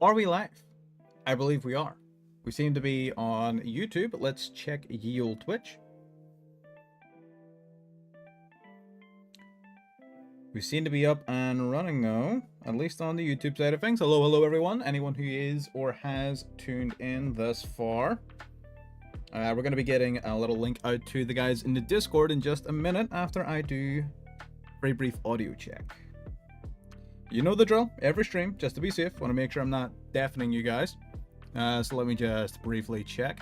Are we live? I believe we are. We seem to be on YouTube. Let's check ye olde Twitch. We seem to be up and running now, at least on the YouTube side of things. Hello everyone, anyone who is or has tuned in thus far. We're going to be getting a little link out to the guys in the Discord in just a minute after I do a very brief audio check. You know the drill, every stream, just to be safe, want to make sure I'm not deafening you guys. So let me just briefly check.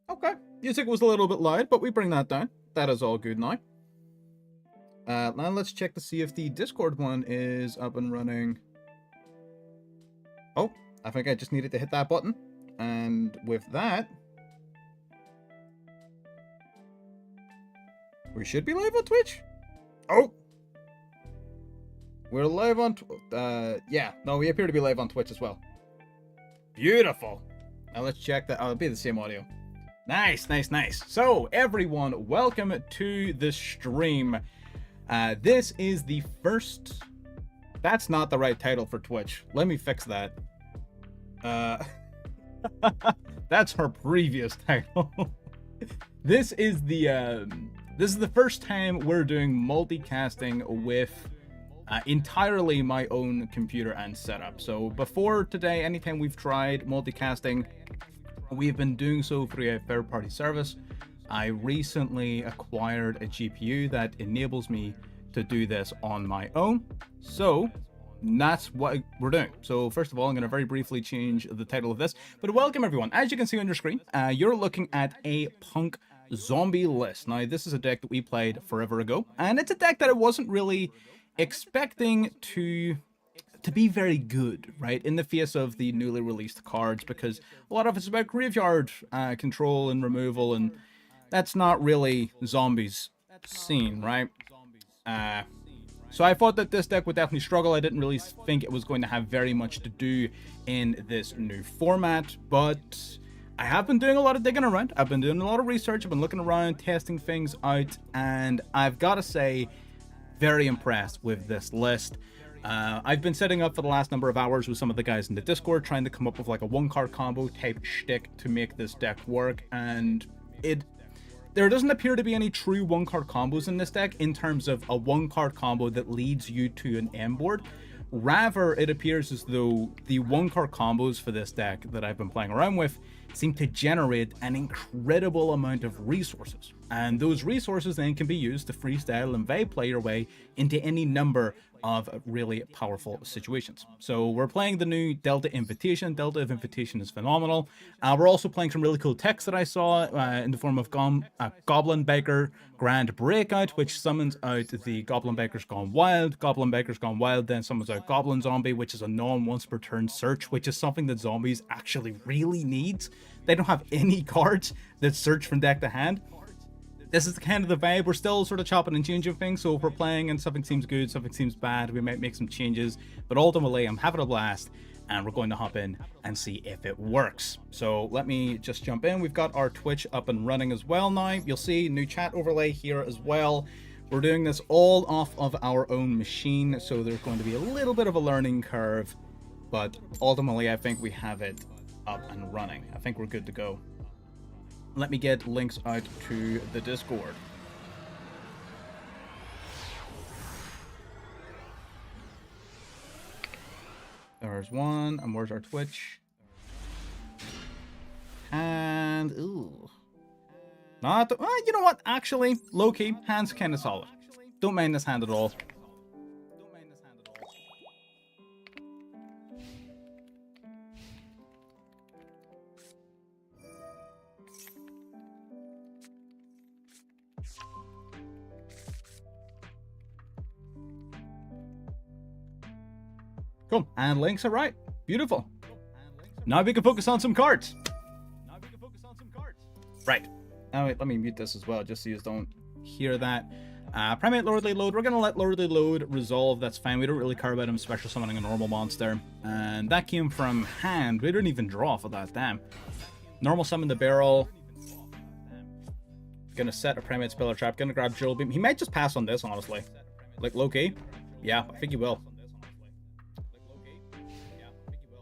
Okay, music was a little bit loud, but we bring that down. That is all good now. Now let's check to see if the Discord one is up and running. Oh, I think I just needed to hit that button. And with that, we should be live on Twitch. Oh, we're live on yeah, no, we appear to be live on Twitch as well. Beautiful. Now let's check that. Oh, it'll be the same audio. Nice. So everyone, welcome to the stream. This is the first, that's not the right title for Twitch. Let me fix that. That's her previous title. This is the first time we're doing multicasting with entirely my own computer and setup. So before today, anytime we've tried multicasting, we've been doing so through a third-party service. I recently acquired a GPU that enables me to do this on my own. So that's what we're doing. So first of all, I'm going to very briefly change the title of this. But welcome everyone. As you can see on your screen, you're looking at a punk zombie list. Now, this is a deck that we played forever ago, and it's a deck that I wasn't really expecting to be very good, right, in the face of the newly released cards, because a lot of it's about graveyard control and removal, and that's not really zombies scene, right? So I thought that this deck would definitely struggle. I didn't really think it was going to have very much to do in this new format, but I have been doing a lot of digging around. I've been doing a lot of research. I've been looking around, testing things out, and I've got to say, very impressed with this list. I've been setting up for the last number of hours with some of the guys in the Discord, trying to come up with like a one-card combo type shtick to make this deck work, and there doesn't appear to be any true one-card combos in this deck in terms of a one-card combo that leads you to an end board. Rather, it appears as though the one-card combos for this deck that I've been playing around with seem to generate an incredible amount of resources. And those resources then can be used to freestyle and vibe play your way into any number of really powerful situations. So we're playing the new Delta Invitation. Delta of Invitation is phenomenal. We're also playing some really cool text that I saw in the form of Goblin Baker Grand Breakout, which summons out the Goblin Baker's Gone Wild. Goblin Baker's Gone Wild then summons out Goblin Zombie, which is a non-once per turn search, which is something that zombies actually really needs. They don't have any cards that search from deck to hand. This is kind of the vibe. We're still sort of chopping and changing things, so if we're playing and something seems good, something seems bad, we might make some changes, but ultimately I'm having a blast and we're going to hop in and see if it works. So let me just jump in. We've got our Twitch up and running as well now. You'll see new chat overlay here as well. We're doing this all off of our own machine, so there's going to be a little bit of a learning curve, but ultimately I think we have it up and running. I think we're good to go. Let me get links out to the Discord. There's one, and where's our Twitch? And, ooh. Not, you know what, actually, low-key, hand's kind of solid. Don't mind this hand at all. Cool, and links are right. Beautiful. Now we can focus on some cards. Right. Now wait, let me mute this as well, just so you don't hear that. Primate Lordly Load, we're going to let Lordly Load resolve, that's fine. We don't really care about him special summoning a normal monster. And that came from hand. We didn't even draw for that, damn. Normal summon the barrel. Gonna set a primate spiller trap. Gonna grab drill beam. He might just pass on this, honestly. Like low-key. Yeah, I think he will.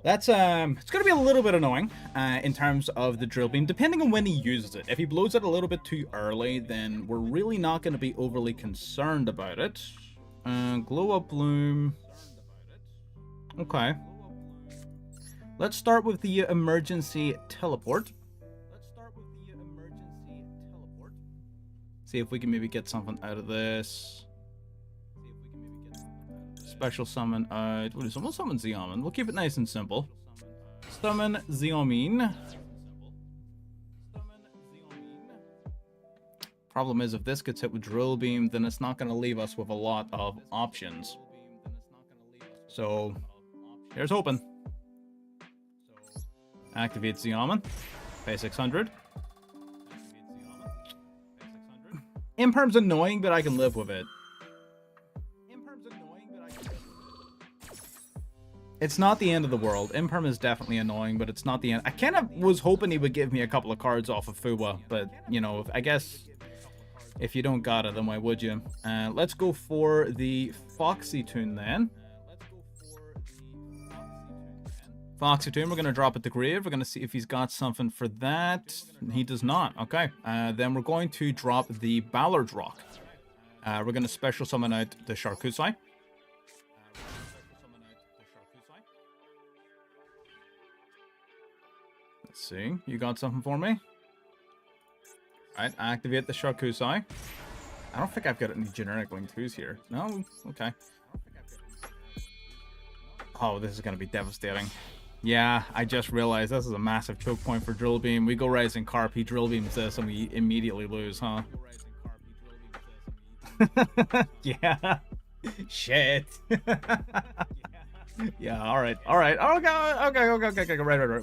That's it's gonna be a little bit annoying in terms of the drill beam, depending on when he uses it. If he blows it a little bit too early, then we're really not gonna be overly concerned about it. Glow up bloom. Okay. Let's start with the emergency teleport. See if we can maybe get something out of this. Special summon out. We'll summon Xiamen. We'll keep it nice and simple. Summon Xiamen. Problem is, if this gets hit with drill beam, then it's not going to leave us with a lot of options. So, here's hoping. Activate Xiamen. Pay 600. Imperm's annoying, but I can live with it. It's not the end of the world. Imperm is definitely annoying, but it's not the end. I kind of was hoping he would give me a couple of cards off of Fuwa, but, you know, I guess if you don't got it, then why would you? Let's go for the Foxy Tune then. Foxy Tune, we're going to drop at the grave. We're going to see if he's got something for that. He does not. Okay. Then we're going to drop the Ballard Rock. We're going to special summon out the Sharkusai. Let's see. You got something for me? Alright, activate the Sharkusai. I don't think I've got any generic Wing 2s here. No? Okay. Oh, this is going to be devastating. Yeah, I just realized this is a massive choke point for Drill Beam. We go Rising Carp, he Drill Beams this, and we immediately lose, huh? Yeah. Shit. Yeah, alright. Okay. Right.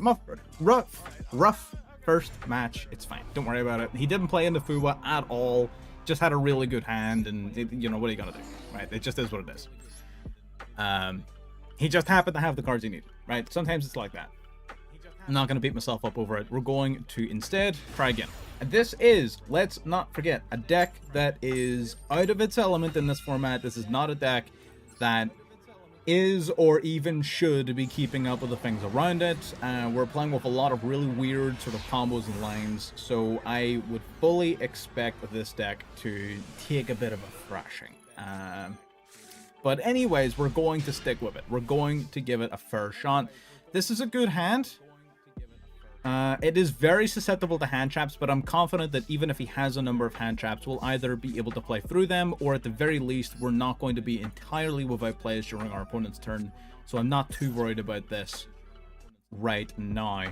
Rough first match. It's fine. Don't worry about it. He didn't play into Fuwa at all. Just had a really good hand, and, you know, what are you gonna do? Right? It just is what it is. He just happened to have the cards he needed, right? Sometimes it's like that. I'm not going to beat myself up over it. We're going to instead try again. And this is, let's not forget, a deck that is out of its element in this format. This is not a deck that is or even should be keeping up with the things around it. We're playing with a lot of really weird sort of combos and lines, so I would fully expect this deck to take a bit of a thrashing. But anyways, we're going to stick with it. We're going to give it a fair shot. This is a good hand. It is very susceptible to hand traps, but I'm confident that even if he has a number of hand traps, we'll either be able to play through them, or at the very least, we're not going to be entirely without plays during our opponent's turn. So I'm not too worried about this right now.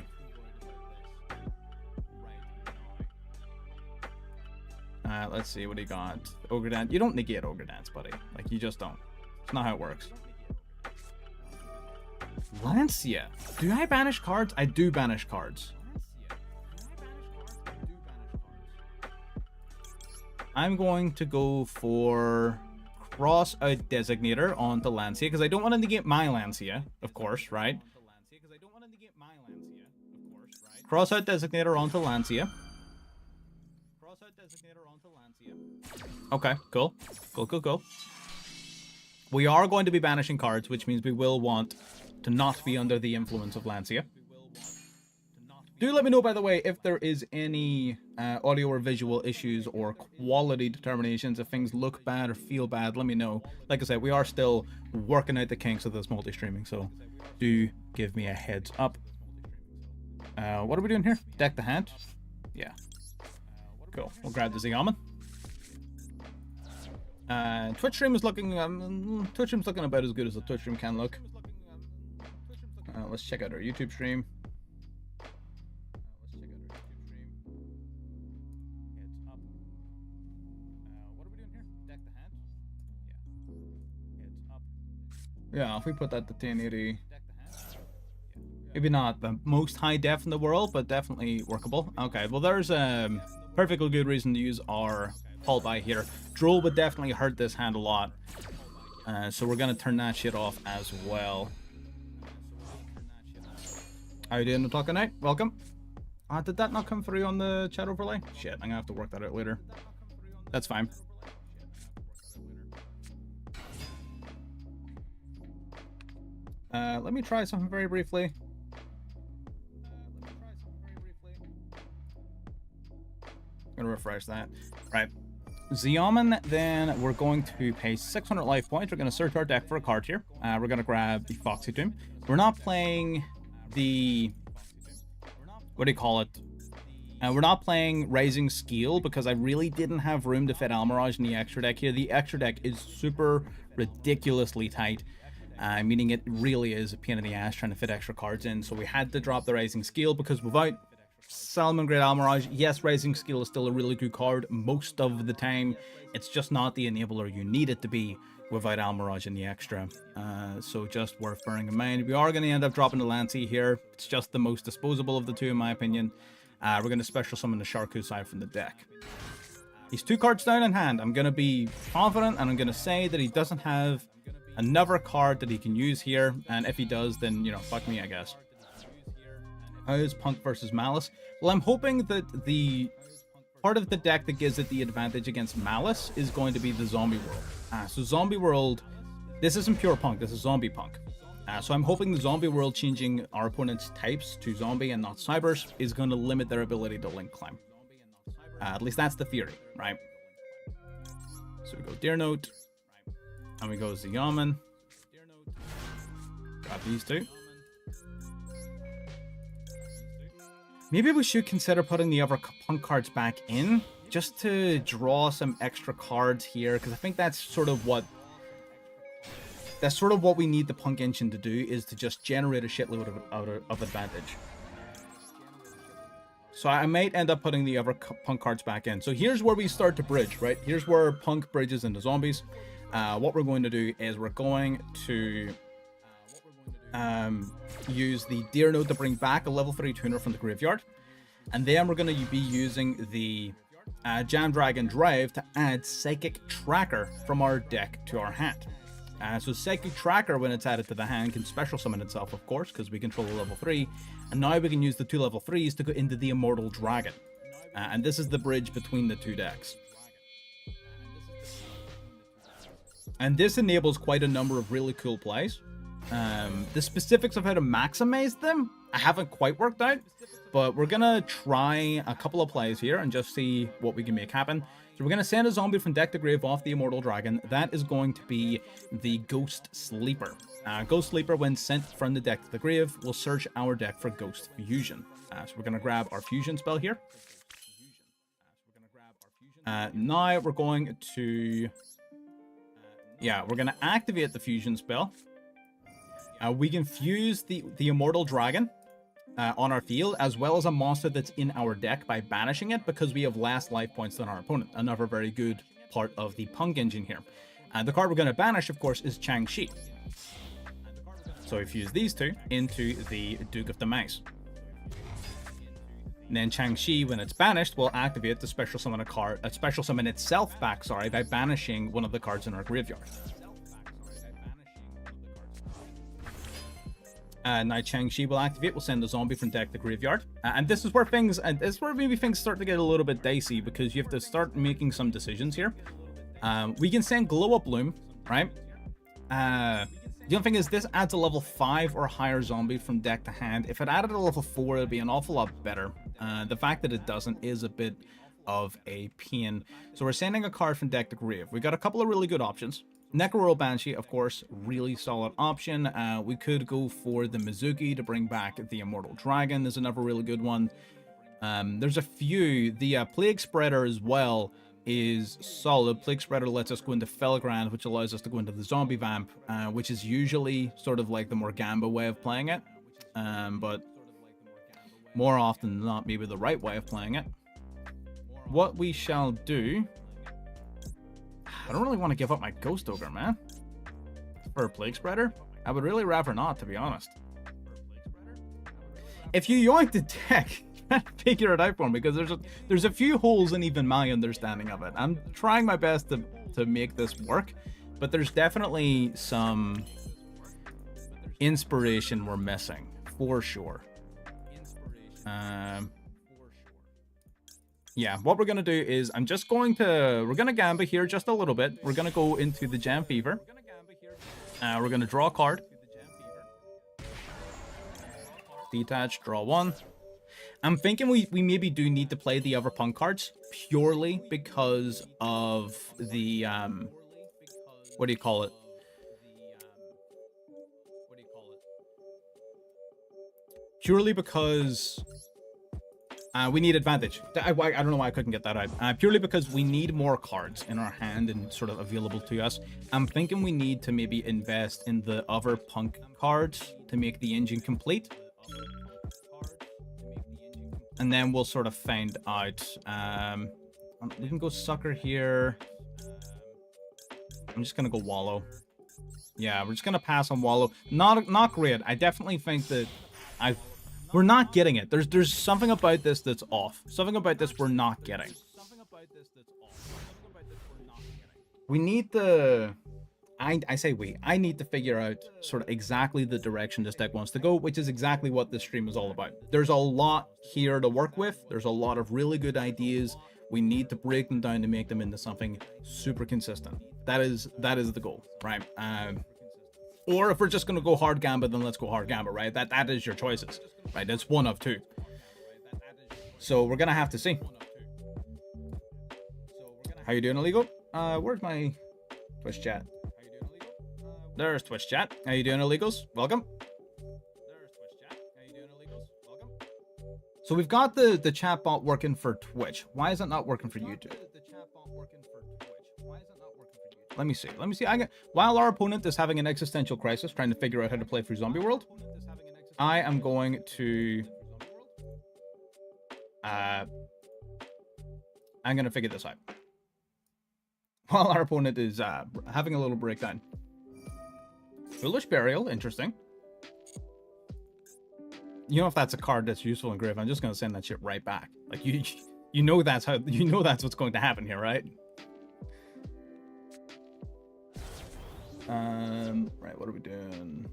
Let's see what he got. Ogre Dance. You don't negate Ogre Dance, buddy. Like, you just don't. It's not how it works. Lancia. Do I banish cards? I do banish cards. I'm going to go for Cross Out Designator onto Lancia, because I don't want to negate my Lancia, of course, right? Cross Out Designator onto Lancia. Okay, cool. Cool. We are going to be banishing cards, which means we will want to not be under the influence of Lancia. Do let me know, by the way, if there is any audio or visual issues or quality determinations. If things look bad or feel bad, let me know. Like I said, we are still working out the kinks of this multi-streaming, so do give me a heads up. What are we doing here? Deck the hand? Yeah. Cool. We'll grab the Xiamen. Twitch stream is looking Twitch stream's looking about as good as a Twitch stream can look. Let's check out our YouTube stream. What are we doing here? Deck the hand? Yeah. Yeah, if we put that to 1080. Maybe not the most high def in the world, but definitely workable. Okay, well there's a perfectly good reason to use our pull by here. Droll would definitely hurt this hand a lot. So we're going to turn that shit off as well. How you doing, Talking Night? Welcome. Did that not come through on the chat overlay? Shit, I'm gonna have to work that out later. That's fine. Let me try something very briefly. I'm gonna refresh that. Right. Xiamen, then we're going to pay 600 life points. We're going to search our deck for a card here. We're going to grab the Foxy Tomb. We're not playing the... What do you call it? We're not playing Rising Skill because I really didn't have room to fit Almirage in the extra deck here. The extra deck is super ridiculously tight, meaning it really is a pain in the ass trying to fit extra cards in. So we had to drop the Rising Skill because without Salmon Great Almirage, yes, Rising Skill is still a really good card most of the time. It's just not the enabler you need it to be without Almirage in the extra. So just worth bearing in mind. We are going to end up dropping the Lancey here. It's just the most disposable of the two, in my opinion. We're going to special summon the Sharkusai from the deck. He's 2 cards down in hand. I'm going to be confident and I'm going to say that he doesn't have another card that he can use here. And if he does, then, you know, fuck me, I guess. How's Punk versus Malice? Well, I'm hoping that the part of the deck that gives it the advantage against Malice is going to be the Zombie World. So Zombie World, this isn't pure Punk, this is Zombie Punk. So I'm hoping the Zombie World changing our opponent's types to Zombie and not Cybers is going to limit their ability to Link Climb. At least that's the theory, right? So we go Deer Note, and we go Xiamen. Got these two. Maybe we should consider putting the other Punk cards back in, just to draw some extra cards here, because I think that's sort of what we need the Punk engine to do, is to just generate a shitload of advantage. So I might end up putting the other Punk cards back in. So here's where we start to bridge, right? Here's where Punk bridges into Zombies. What we're going to do is we're going to use the Deer Note to bring back a level 3 tuner from the graveyard, and then we're going to be using the Jam Dragon Drive to add Psychic Tracker from our deck to our hand. So Psychic Tracker, when it's added to the hand, can special summon itself, of course, because we control a level 3, and now we can use the 2 level 3s to go into the Immortal Dragon, and this is the bridge between the two decks. And this enables quite a number of really cool plays. The specifics of how to maximize them, I haven't quite worked out, but we're gonna try a couple of plays here and just see what we can make happen. So we're gonna send a zombie from deck to grave off the Immortal Dragon. That is going to be the Ghost Sleeper. Ghost Sleeper, when sent from the deck to the grave, will search our deck for Ghost Fusion. So we're gonna grab our Fusion spell here. Now we're going to... Yeah, we're gonna activate the Fusion spell. We can fuse the Immortal Dragon on our field, as well as a monster that's in our deck by banishing it, because we have less life points than our opponent. Another very good part of the Punk engine here. The card we're going to banish, of course, is Chang-Chi. So we fuse these two into the Duke of the Mice. And then Chang-Chi, when it's banished, will activate to special summon a card, special summon itself back, sorry, by banishing one of the cards in our graveyard. Now Chang-Chi will activate, we'll send a zombie from deck to graveyard. And this is where maybe things start to get a little bit dicey, because you have to start making some decisions here. We can send Glow Up Bloom, right? The only thing is, this adds a level 5 or higher zombie from deck to hand. If it added a level 4, it'd be an awful lot better. The fact that it doesn't is a bit of a pain. So we're sending a card from deck to grave. We got a couple of really good options. Necro Banshee, of course, really solid option. We could go for the Mizuki to bring back the Immortal Dragon. There's another really good one. There's a few. The Plague Spreader as well is solid. Plague Spreader lets us go into Felgrand, which allows us to go into the Zombie Vamp, which is usually sort of like the more Gamba way of playing it. But more often than not, maybe the right way of playing it. What we shall do... I don't really want to give up my Ghost Ogre, man. For a Plague Spreader? I would really rather not, to be honest. If you yoink the deck, try to figure it out for me, because there's a few holes in even my understanding of it. I'm trying my best to make this work, but there's definitely some inspiration we're missing, for sure. yeah, what we're gonna do is we're gonna gambit here just a little bit. We're gonna go into the Jam Fever. We're gonna draw a card. Detach, draw one. I'm thinking we maybe do need to play the other punk cards purely because of the what do you call it? Purely because we need advantage. I don't know why I couldn't get that out. Purely because we need more cards in our hand and sort of available to us. I'm thinking we need to maybe invest in the other punk cards to make the engine complete. And then we'll sort of find out. We can go Sucker here. I'm just going to go Wallow. Yeah, we're just going to pass on Wallow. Not great. I definitely think that we're not getting it. There's something about this that's off. Something about this we're not getting. We need the... I say we. I need to figure out sort of exactly the direction this deck wants to go, which is exactly what this stream is all about. There's a lot here to work with. There's a lot of really good ideas. We need to break them down to make them into something super consistent. That is the goal, right? Or if we're just going to go hard gambit, then let's go hard gambit, right? That is your choices, right? That's one of two. So we're going to have to see. How you doing, Illegal? Where's my Twitch chat? There's Twitch chat. How you doing, Illegals? Welcome. So we've got the chat bot working for Twitch. Why is it not working for YouTube? Let me see. While our opponent is having an existential crisis trying to figure out how to play through Zombie World, I am going to figure this out. While our opponent is having a little breakdown. Foolish Burial, interesting. You know, if that's a card that's useful in Grave, I'm just gonna send that shit right back. Like you know that's what's going to happen here, right? Right, what are we doing?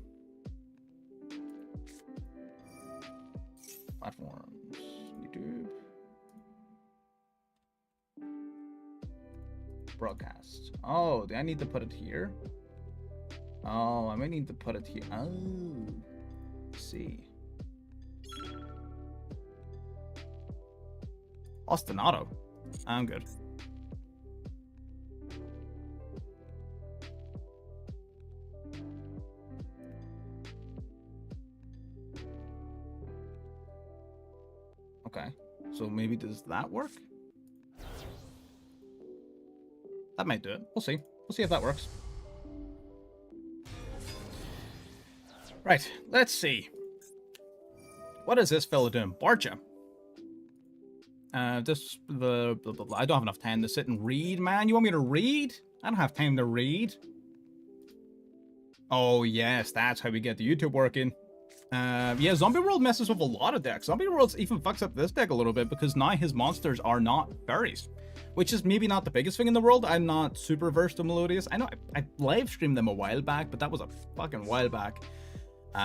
Platforms, YouTube, broadcasts. Oh, do I need to put it here? Oh, I might need to put it here. Oh, let's see. Ostinato. I'm good. Okay, so maybe does that work? That might do it. We'll see. We'll see if that works. Right, let's see. What is this fella doing? Barcha. I don't have enough time to sit and read, man. You want me to read? I don't have time to read. Oh, yes, that's how we get the YouTube working. Yeah, Zombie World messes with a lot of decks. Zombie World even fucks up this deck a little bit because now his monsters are not fairies, which is maybe not the biggest thing in the world. I'm not super versed in Melodious. I know I live streamed them a while back, but that was a fucking while back.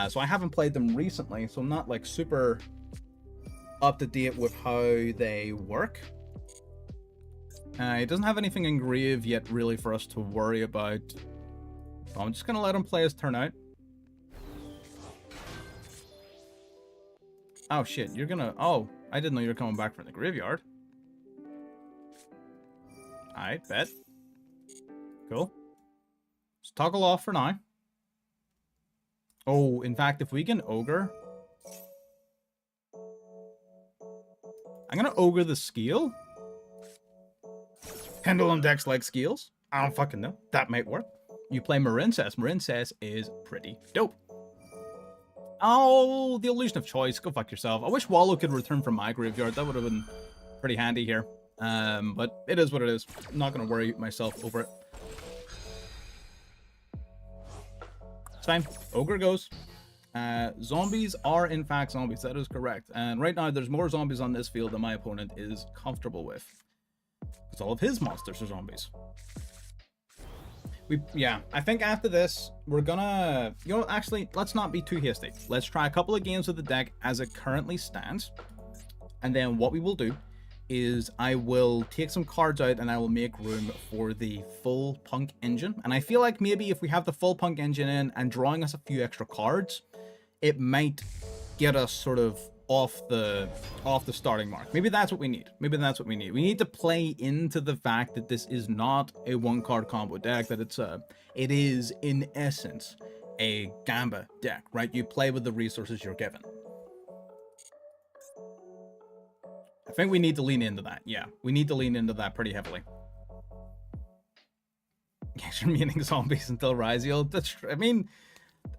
So I haven't played them recently, so I'm not like super up to date with how they work. It doesn't have anything engraved yet really for us to worry about. So I'm just gonna let him play his turn out. Oh shit, you're gonna... Oh, I didn't know you were coming back from the graveyard. Alright, bet. Cool. Let's toggle off for now. Oh, in fact, if we can ogre... I'm gonna ogre the Skeel. Pendulum decks like Skeels. I don't fucking know. That might work. You play Marincess. Marincess is pretty dope. Oh, the Illusion of Choice. Go fuck yourself. I wish Wallow could return from my graveyard. That would have been pretty handy here. But it is what it is. I'm not going to worry myself over it. It's fine. Ogre goes. Zombies are in fact zombies. That is correct. And right now there's more zombies on this field than my opponent is comfortable with. Because all of his monsters are zombies. Yeah, I think after this, we're gonna... You know, actually, let's not be too hasty. Let's try a couple of games with the deck as it currently stands. And then what we will do is I will take some cards out and I will make room for the full punk engine. And I feel like maybe if we have the full punk engine in and drawing us a few extra cards, it might get us sort of off the starting mark. Maybe that's what we need. Maybe that's what we need. We need to play into the fact that this is not a one-card combo deck, that it is in essence a Gamba deck, right? You play with the resources you're given. I think we need to lean into that. Yeah, we need to lean into that pretty heavily. Guess you're meaning zombies until Ryziel. That's true. I mean,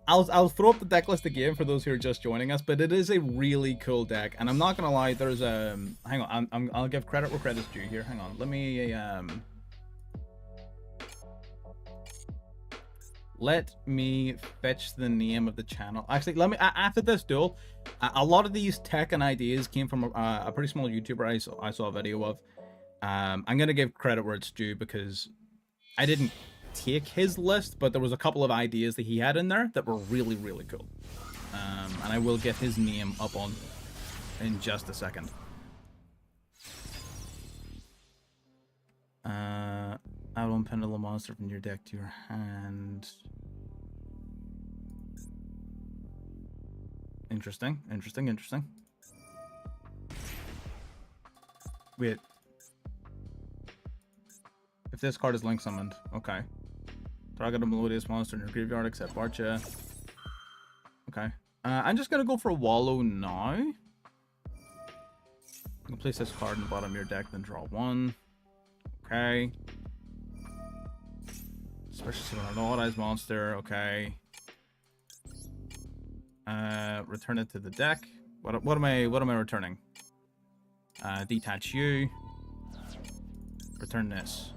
I'll throw up the deck list again for those who are just joining us, but it is a really cool deck, and I'm not gonna lie. There's hang on, I'll give credit where credit's due here. Hang on, let me fetch the name of the channel. Actually, let me after this duel. A lot of these tech and ideas came from a pretty small YouTuber I saw a video of. I'm gonna give credit where it's due because I didn't take his list, but there was a couple of ideas that he had in there that were really, really cool. And I will get his name up on in just a second. Add one pendulum monster from your deck to your hand. Interesting. Wait. If this card is link summoned, okay. Target a melodious monster in your graveyard except Archa. Okay. I'm just gonna go for Wallow now. You can place this card in the bottom of your deck, then draw one. Okay. Special summon an Authorized monster, okay. Return it to the deck. What am I returning? Detach you. Return this.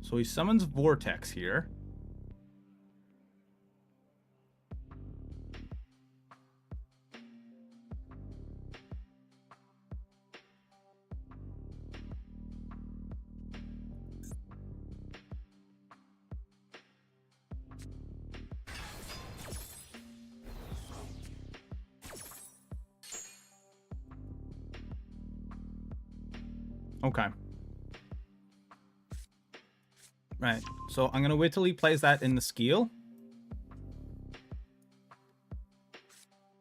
So he summons Vortex here. Okay. Right, so I'm gonna wait till he plays that in the skill.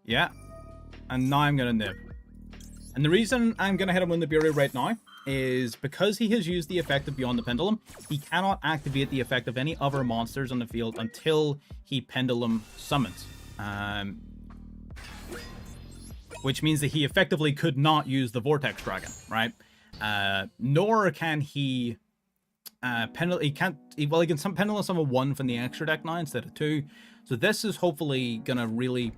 Yeah. And now I'm gonna nib. And the reason I'm gonna hit him with Nibiru right now is because he has used the effect of Beyond the Pendulum, he cannot activate the effect of any other monsters on the field until he Pendulum summons. Which means that he effectively could not use the Vortex Dragon, right? Nor can he he can Pendulum summon one from the extra deck now instead of two. So this is hopefully gonna really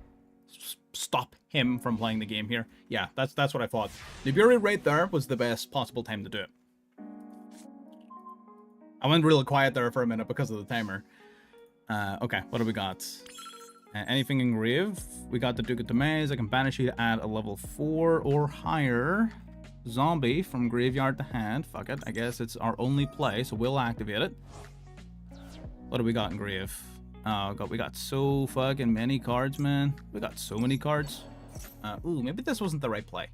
stop him from playing the game here. Yeah, that's what I thought. Nibiru right there was the best possible time to do it. I went really quiet there for a minute because of the timer. Okay, what do we got? Anything engraved? We got the Duke of Demise. I can banish you to add a level 4 or higher zombie from graveyard to hand. Fuck it, I guess it's our only play, so we'll activate it. What do we got in grave? Oh god, we got so fucking many cards, man. We got so many cards. Ooh, maybe this wasn't the right play.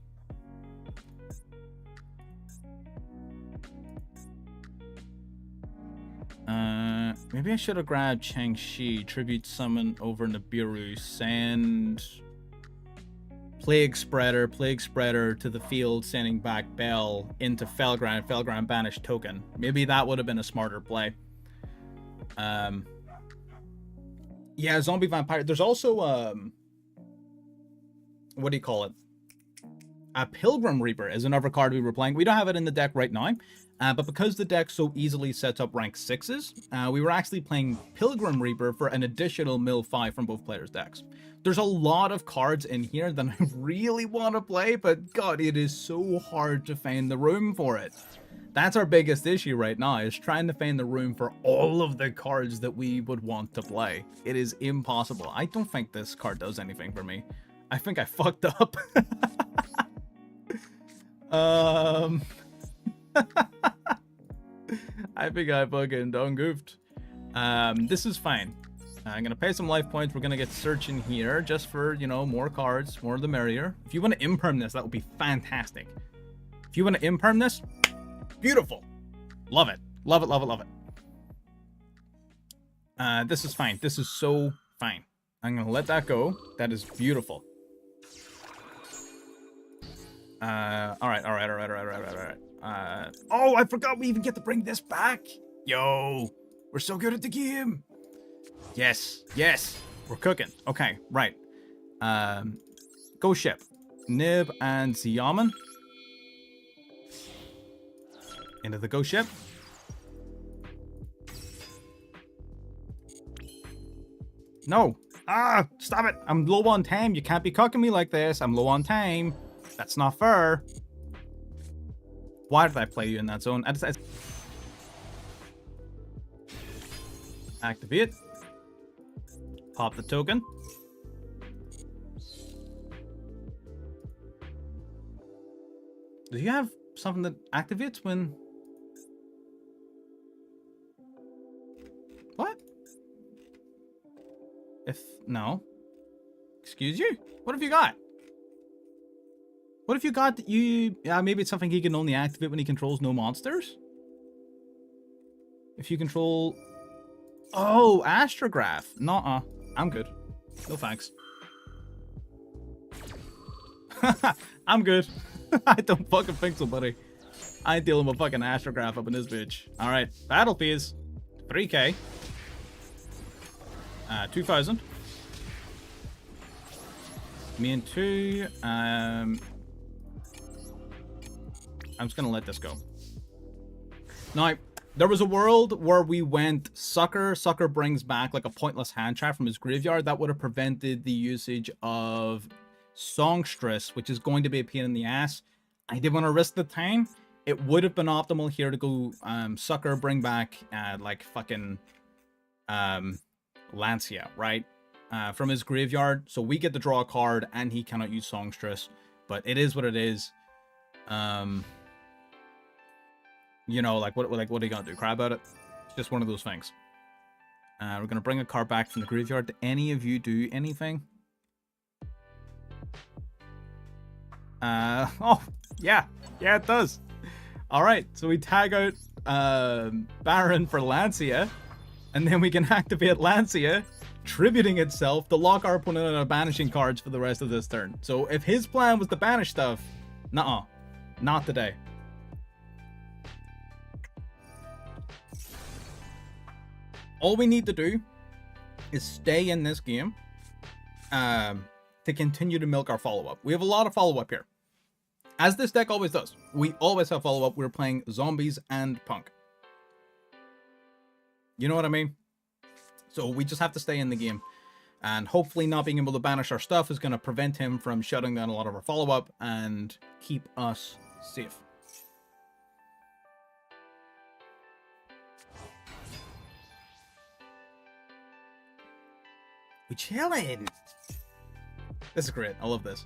Maybe I should have grabbed Chang'Shi, tribute summon over Nibiru, send Plague Spreader to the field, sending back Bell into Felgran banish token. Maybe that would have been a smarter play. Yeah, Zombie Vampire. There's also what do you call it? A Pilgrim Reaper is another card we were playing. We don't have it in the deck right now, but because the deck so easily sets up rank 6s, we were actually playing Pilgrim Reaper for an additional mill 5 from both players' decks. There's a lot of cards in here that I really want to play, but god, it is so hard to find the room for it. That's our biggest issue right now, is trying to find the room for all of the cards that we would want to play. It is impossible. I don't think this card does anything for me. I think I fucked up. I I think I fucking done goofed. This is fine. I'm gonna pay some life points. We're gonna get searching here just for, you know, more cards, more the merrier. If you want to imperm this, that would be fantastic. If you want to imperm this, beautiful. Love it. Love it, love it, love it. This is fine. This is so fine. I'm gonna let that go. That is beautiful. Alright. Oh, I forgot we even get to bring this back. Yo, we're so good at the game. Yes, we're cooking. Okay, right. Go ship. Nib and Ziyaman. Into the go ship. No. Ah, stop it. I'm low on time. You can't be cooking me like this. I'm low on time. That's not fair. Why did I play you in that zone? Activate. Pop the token. Do you have something that activates when... What? No. Excuse you? What have you got? What if you got that you... maybe it's something he can only activate when he controls no monsters? If you control... Oh, Astrograph. Nuh-uh. I'm good. No thanks. I'm good. I don't fucking think so, buddy. I ain't dealing with fucking Astrograph up in this bitch. Alright. Battle fees. 3k. 2,000. Me and 2. I'm just gonna let this go. Now, there was a world where we went Sucker. Sucker brings back like a pointless hand trap from his graveyard. That would have prevented the usage of Songstress, which is going to be a pain in the ass. I didn't want to risk the time. It would have been optimal here to go Sucker, bring back like fucking Lancia, right? From his graveyard. So we get to draw a card and he cannot use Songstress. But it is what it is. You know, like what are you gonna do? Cry about it? It's just one of those things. We're gonna bring a card back from the graveyard. Do any of you do anything? Oh, yeah, it does. All right, so we tag out Baron for Lancia, and then we can activate Lancia, tributing itself to lock our opponent out of banishing cards for the rest of this turn. So if his plan was to banish stuff, nuh-uh, not today. All we need to do is stay in this game to continue to milk our follow-up. We have a lot of follow-up here. As this deck always does. We always have follow-up. We're playing zombies and punk. You know what I mean? So we just have to stay in the game. And hopefully not being able to banish our stuff is going to prevent him from shutting down a lot of our follow-up and keep us safe. We chilling. This is great. I love this.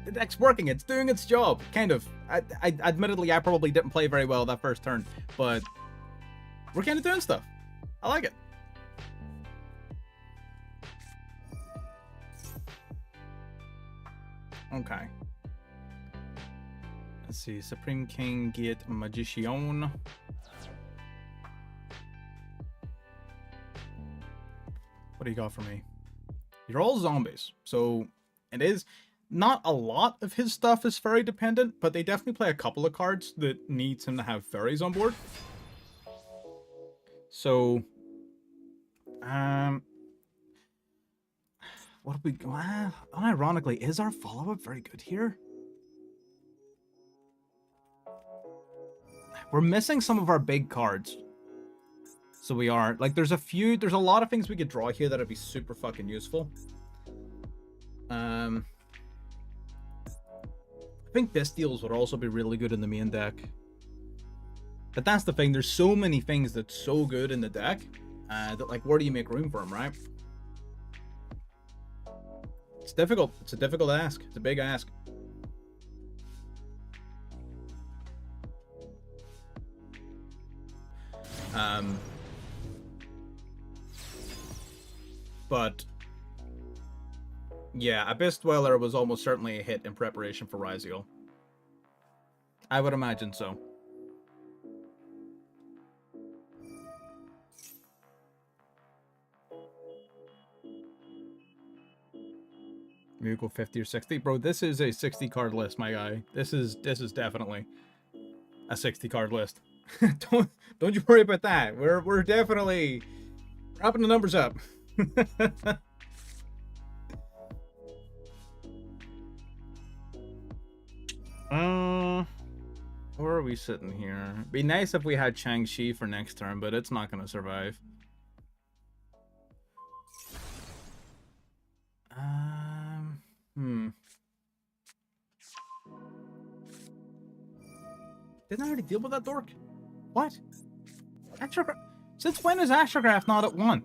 The deck's working. It's doing its job. Kind of. I admittedly, I probably didn't play very well that first turn, but we're kind of doing stuff. I like it. Okay. Let's see. Supreme King, Gate, Magician. What do you got for me? You're all zombies. So it is not a lot of his stuff is fairy dependent, but they definitely play a couple of cards that needs him to have fairies on board. So what do we unironically, is our follow-up very good here? We're missing some of our big cards. So we are, like, there's a lot of things we could draw here that'd be super fucking useful. I think Bestials would also be really good in the main deck. But that's the thing, there's so many things that's so good in the deck, that, like, where do you make room for them, right? It's difficult. It's a difficult ask. It's a big ask. But yeah, Abyss Dweller was almost certainly a hit in preparation for Ryziel. I would imagine so. Maybe go 50 or 60. Bro, this is a 60 card list, my guy. This is definitely a 60 card list. don't you worry about that. We're definitely wrapping the numbers up. Where are we sitting here? Be nice if we had Chang-Chi for next turn, but it's not gonna survive. Didn't I already deal with that dork? What? Since when is Astrograph not at 1?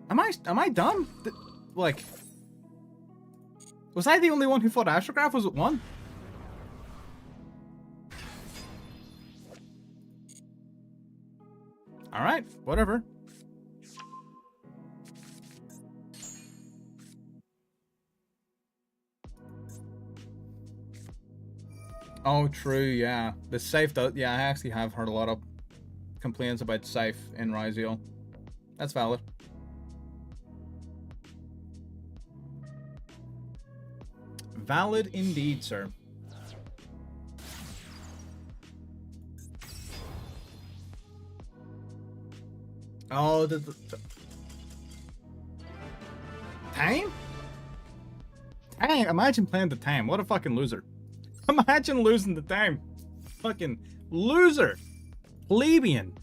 Am I dumb? Like, was I the only one who thought Astrograph was at 1? Alright, whatever. Oh, true, yeah. The safe, yeah, I actually have heard a lot of complaints about safe in Ryziel. That's valid. Valid indeed, sir. Oh, the time? Time? Imagine playing the time. What a fucking loser. Imagine losing the time. Fucking loser. Plebeian.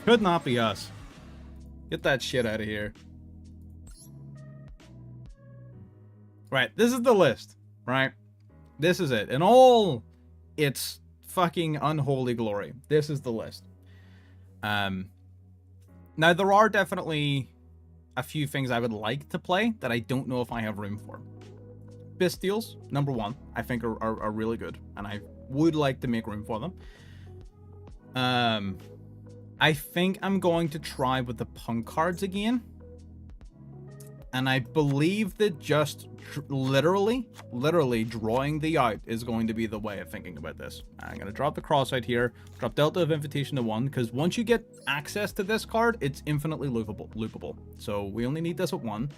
Could not be us. Get that shit out of here. Right, this is the list, right? This is it. In all its fucking unholy glory. This is the list. Now, there are definitely a few things I would like to play that I don't know if I have room for. Bestials, number 1, I think are really good, and I would like to make room for them. I think I'm going to try with the punk cards again. And I believe that just literally drawing the out is going to be the way of thinking about this. I'm going to drop the cross out here, drop Delta of Invitation to 1, because once you get access to this card, it's infinitely loopable. So we only need this at 1.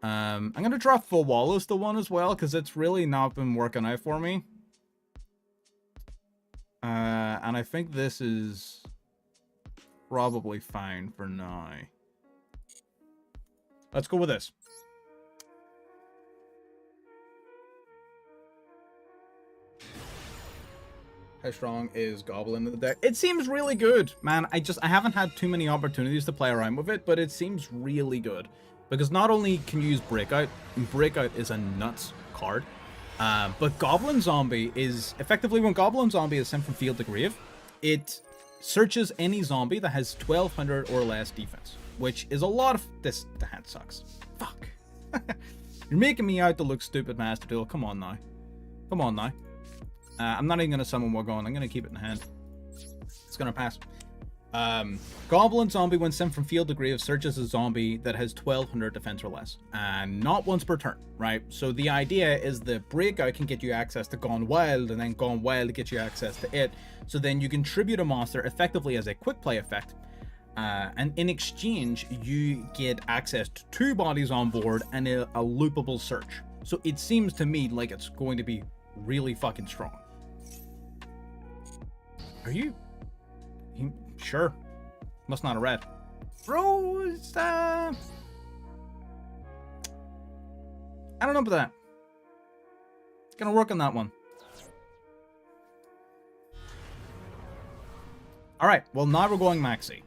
I'm going to drop Full Wallows to 1 as well, because it's really not been working out for me. And I think this is probably fine for now. Let's go with this. How strong is Goblin in the deck? It seems really good, man. I haven't had too many opportunities to play around with it, but it seems really good. Because not only can you use Breakout, and Breakout is a nuts card, but Goblin Zombie is, effectively when Goblin Zombie is sent from field to grave, it searches any zombie that has 1200 or less defense. Which is a lot of this. The hand sucks. Fuck. You're making me out to look stupid, Master Duel. Come on now. Come on now. I'm not even going to summon more going. I'm going to keep it in hand. It's going to pass. Goblin Zombie, when sent from field to grave, searches a zombie that has 1200 defense or less. And not once per turn, right? So the idea is the Breakout can get you access to Gone Wild, and then Gone Wild gets you access to it. So then you can tribute a monster effectively as a quick play effect. And in exchange, you get access to 2 bodies on board and a loopable search. So it seems to me like it's going to be really fucking strong. Are you sure? Must not have read. Bro, it's, I don't know about that. Gonna work on that one. Alright, well now we're going maxi.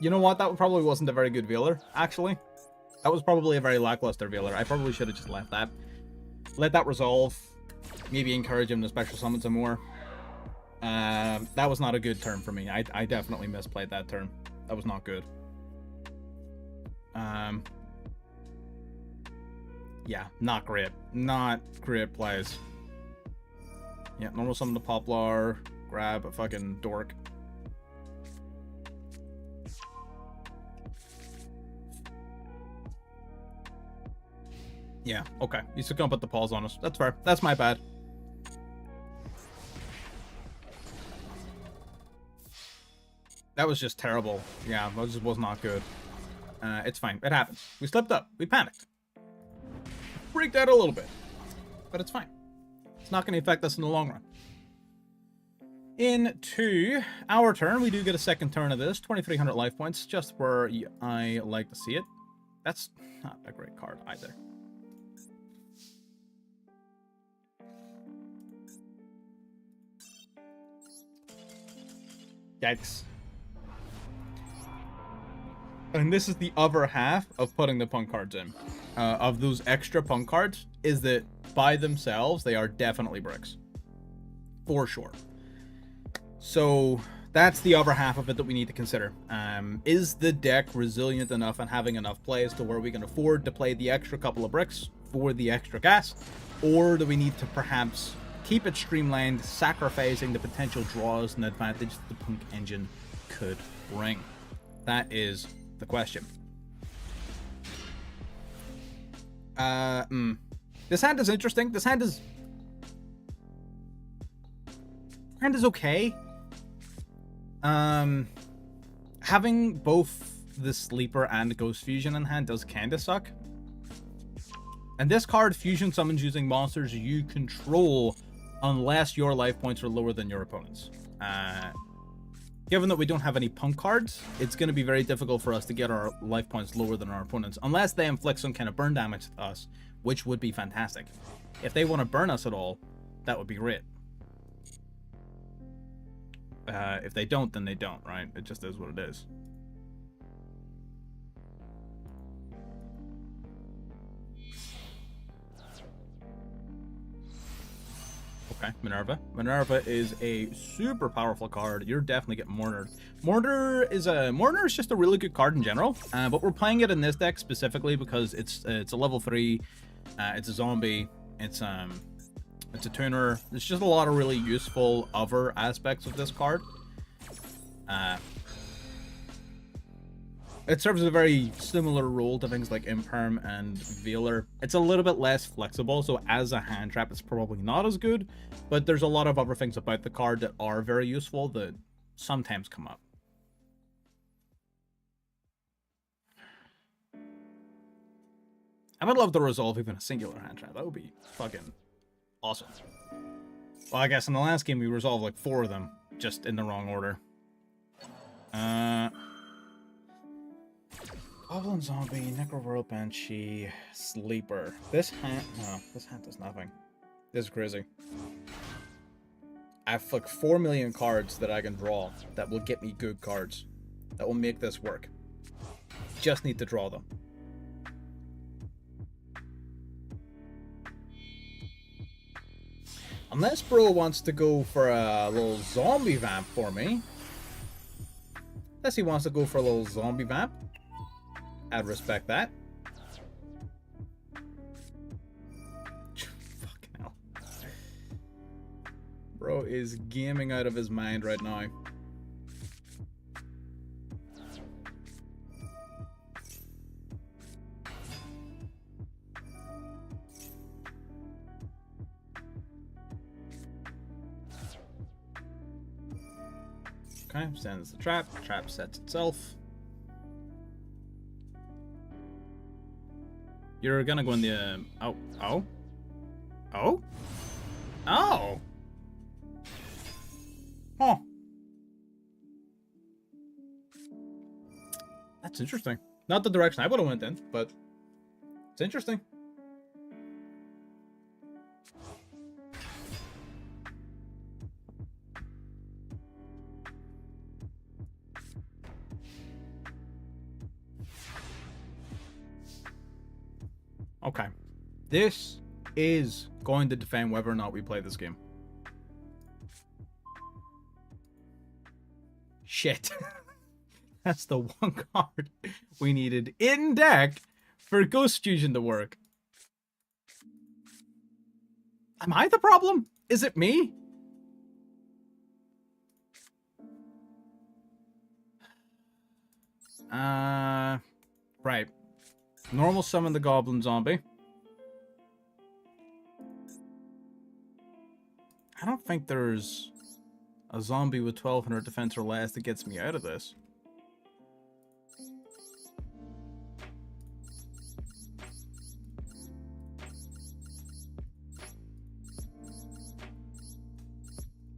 You know what? That probably wasn't a very good Veiler, actually. That was probably a very lackluster Veiler. I probably should have just left that. Let that resolve. Maybe encourage him to special summon some more. That was not a good turn for me. I definitely misplayed that turn. That was not good. Yeah, not great. Not great plays. Yeah, normal summon the Poplar, grab a fucking dork. Yeah, okay. He's just gonna put the paws on us. That's fair. That's my bad. That was just terrible. Yeah, that just was not good. It's fine. It happens. We slipped up. We panicked. Freaked out a little bit. But it's fine. It's not going to affect us in the long run. Into our turn, we do get a second turn of this. 2,300 life points, just where I like to see it. That's not a great card either. Yikes. And this is the other half of putting the punk cards in. Of those extra punk cards, is that by themselves, they are definitely bricks. For sure. So that's the other half of it that we need to consider. Is the deck resilient enough and having enough plays to where we can afford to play the extra couple of bricks for the extra gas? Or do we need to perhaps keep it streamlined, sacrificing the potential draws and advantage that the punk engine could bring? That is the question. This hand is interesting. This hand is okay. Having both the Sleeper and the Ghost Fusion in hand does kind of suck. And this card fusion summons using monsters you control unless your life points are lower than your opponent's. Given that we don't have any punk cards, it's going to be very difficult for us to get our life points lower than our opponents, unless they inflict some kind of burn damage to us, which would be fantastic. If they want to burn us at all, that would be great. If they don't, then they don't, right? It just is what it is. Okay, Minerva. Minerva is a super powerful card. You're definitely getting Mortar. Mortar is just a really good card in general, but we're playing it in this deck specifically because it's a level 3, it's a zombie, it's a tuner. There's just a lot of really useful other aspects of this card. It serves a very similar role to things like Imperm and Veiler. It's a little bit less flexible, so as a hand trap, it's probably not as good, but there's a lot of other things about the card that are very useful that sometimes come up. I would love to resolve even a singular hand trap. That would be fucking awesome. Well, I guess in the last game, we resolved like 4 of them, just in the wrong order. Goblin Zombie, Necroworld Banshee, Sleeper. This hand does nothing. This is crazy. I have like 4 million cards that I can draw that will get me good cards. That will make this work. Just need to draw them. Unless bro wants to go for a little zombie vamp for me. Unless he wants to go for a little zombie vamp. I'd respect that. Fucking hell. Bro is gaming out of his mind right now. Okay, sends the trap. Trap sets itself. You're gonna go in the... Oh. Oh? Huh. That's interesting. Not the direction I would have went in, but it's interesting. Okay. This is going to define whether or not we play this game. Shit. That's the one card we needed in deck for Ghost Fusion to work. Am I the problem? Is it me? Right. Normal summon the Goblin Zombie. I don't think there's a zombie with 1200 defense or less that gets me out of this.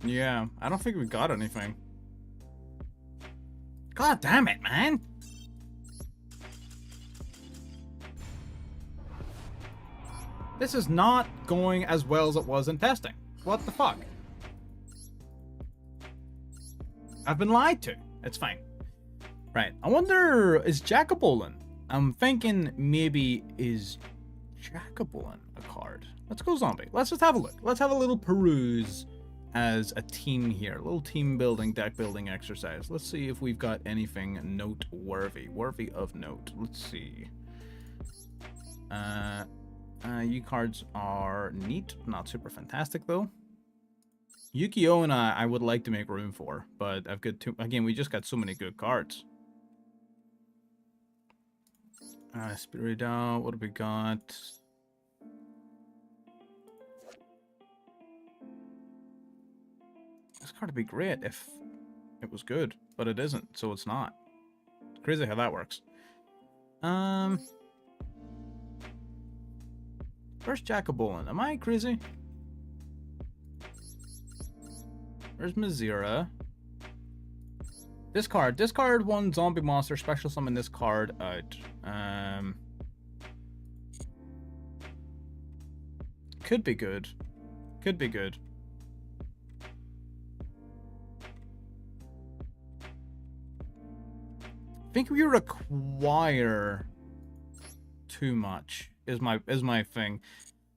Yeah, I don't think we got anything. God damn it, man! This is not going as well as it was in testing. What the fuck? I've been lied to. It's fine. Right. I wonder, is Jackabolin? I'm thinking maybe is Jackabolin a card? Let's go zombie. Let's just have a look. Let's have a little peruse as a team here. A little team building, deck building exercise. Let's see if we've got anything noteworthy. Worthy of note. Let's see. You cards are neat. Not super fantastic, though. Yu-Gi-Oh! And I would like to make room for, but I've got too... Again, we just got so many good cards. Spirito, what have we got? This card would be great if it was good, but it isn't, so it's not. It's crazy how that works. Where's Jackabolin? Am I crazy? Where's Mazira? Discard one zombie monster, special summon this card out. Could be good. Could be good. I think we require too much is my thing.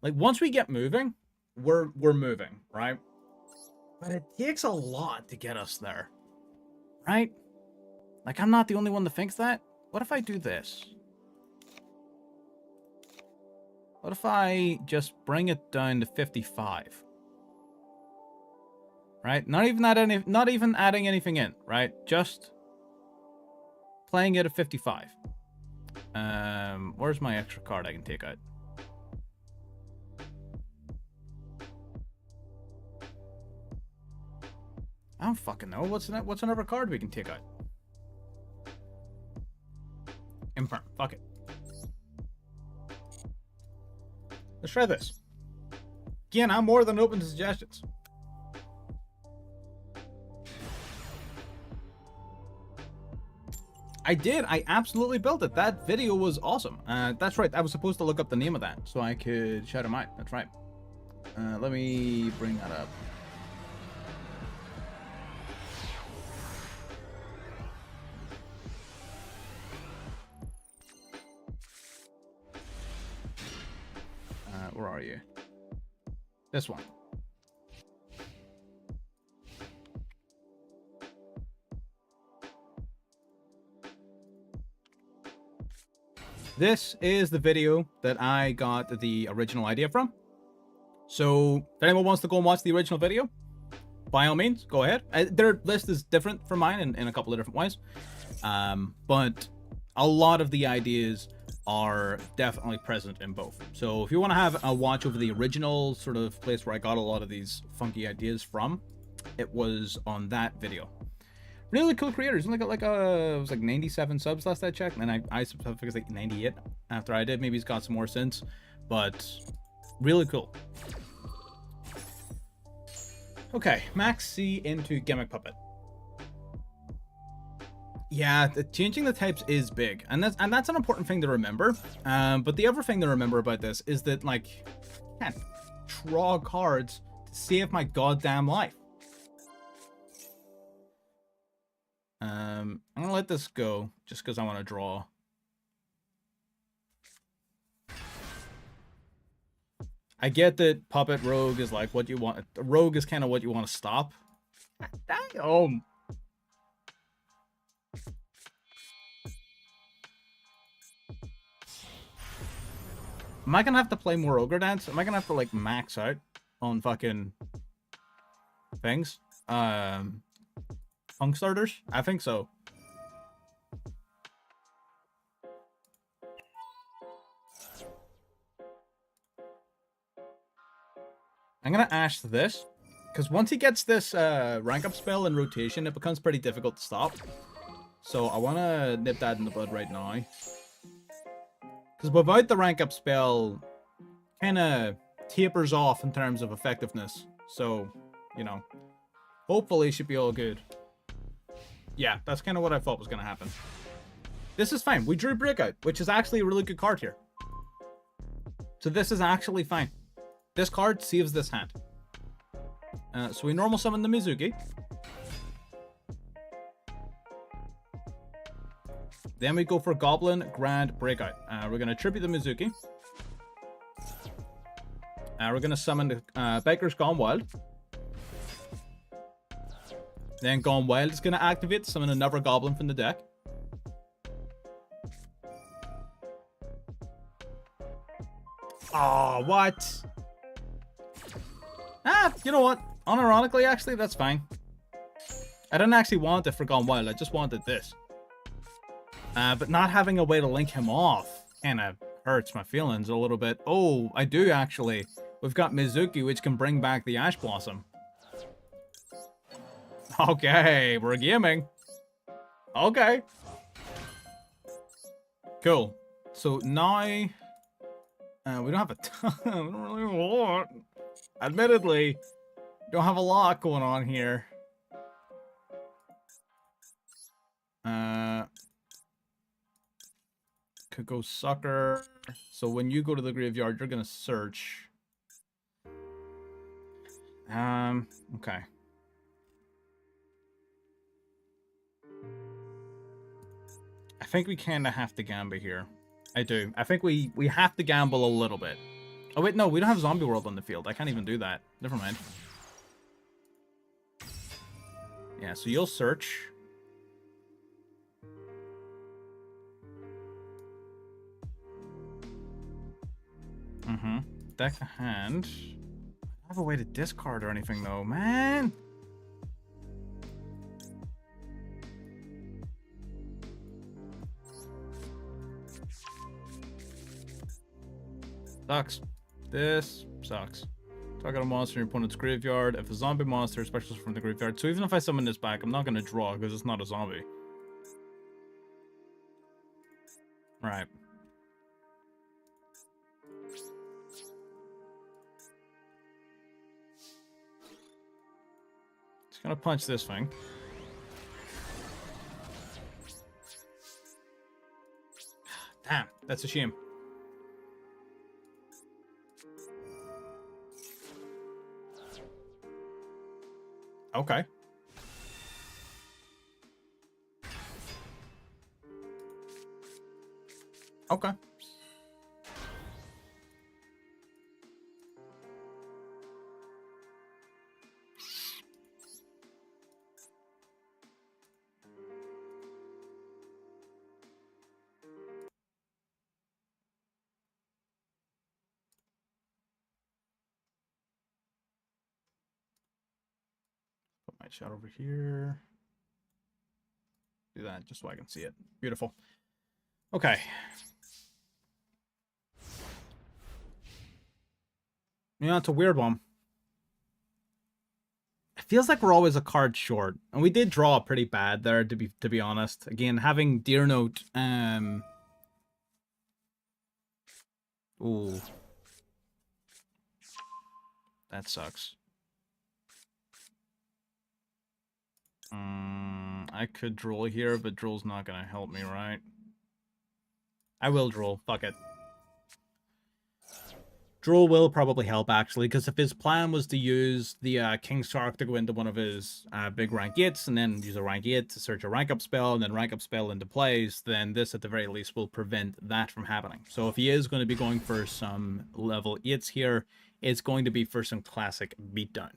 Like once we get moving, we're moving, right? But it takes a lot to get us there. Right? Like I'm not the only one that thinks that. What if I do this? What if I just bring it down to 55? Right? Not even adding anything in, right? Just playing it at 55. Where's my extra card I can take out? I don't fucking know. What's another card we can take out? Imperm. Fuck it. Let's try this. Again, I'm more than open to suggestions. I did. I absolutely built it. That video was awesome. That's right. I was supposed to look up the name of that so I could shout him out. That's right. Let me bring that up. Where are you? This one. This is the video that I got the original idea from. So if anyone wants to go and watch the original video, by all means, go ahead. Their list is different from mine in a couple of different ways. But a lot of the ideas are definitely present in both. So if you want to have a watch over the original sort of place where I got a lot of these funky ideas from, it was on that video. Really cool creators. Only got like it was like 97 subs last I checked, and I think it's like 98 after I did. Maybe he's got some more since, but really cool. Okay, Max C into Gimmick Puppet. Yeah, changing the types is big, and that's an important thing to remember. But the other thing to remember about this is that like, I can't draw cards to save my goddamn life. I'm gonna let this go just because I want to draw. I get that Puppet Rogue is like what you want. Rogue is kind of what you want to stop. Damn. Am I gonna have to play more Ogre Dance? Am I gonna have to, like, max out on fucking things? Punk starters? I think so. I'm gonna Ash this, because once he gets this rank up spell in rotation, it becomes pretty difficult to stop. So I want to nip that in the bud right now. Because without the rank up spell, kind of tapers off in terms of effectiveness. So, you know, hopefully should be all good. Yeah, that's kind of what I thought was going to happen. This is fine. We drew Breakout, which is actually a really good card here. So this is actually fine. This card saves this hand. So we normal summon the Mizuki. Then we go for Goblin Grand Breakout. We're going to tribute the Mizuki. We're going to summon the Baker's Gone Wild. Then Gone Wild is going to activate, summon another Goblin from the deck. Oh, what? You know what? Unironically, actually, that's fine. I didn't actually want it for Gone Wild. I just wanted this. But not having a way to link him off kind of hurts my feelings a little bit. Oh, I do actually. We've got Mizuki, which can bring back the Ash Blossom. Okay, we're gaming. Okay. Cool. So now... we don't have a ton. We don't really have a lot. Admittedly, don't have a lot going on here. Could go Sucker. So when you go to the graveyard, you're gonna search. Okay. I think we kind of have to gamble here. I do. I think we have to gamble a little bit. Oh, wait, no. We don't have Zombie World on the field. I can't even do that. Never mind. Yeah, so you'll search. Deck a hand. I don't have a way to discard or anything, though. Man! Sucks. This sucks. Target a monster in your opponent's graveyard. If a zombie monster, specials from the graveyard. So even if I summon this back, I'm not going to draw because it's not a zombie. Right. Just going to punch this thing. Damn, that's a shame. Okay. Okay. Put my chat over here. Do that just so I can see it. Beautiful. Okay. Yeah, it's a weird one. It feels like we're always a card short. And we did draw pretty bad there, to be honest. Again, having Deer Note, ooh. That sucks. I could drool here, but drool's not gonna help me, right? I will drool. Fuck it. Drool will probably help, actually, because if his plan was to use the King's Shark to go into one of his big rank 8s, and then use a rank 8 to search a rank up spell, and then rank up spell into plays, then this, at the very least, will prevent that from happening. So if he is going to be going for some level 8s here, it's going to be for some classic beatdown.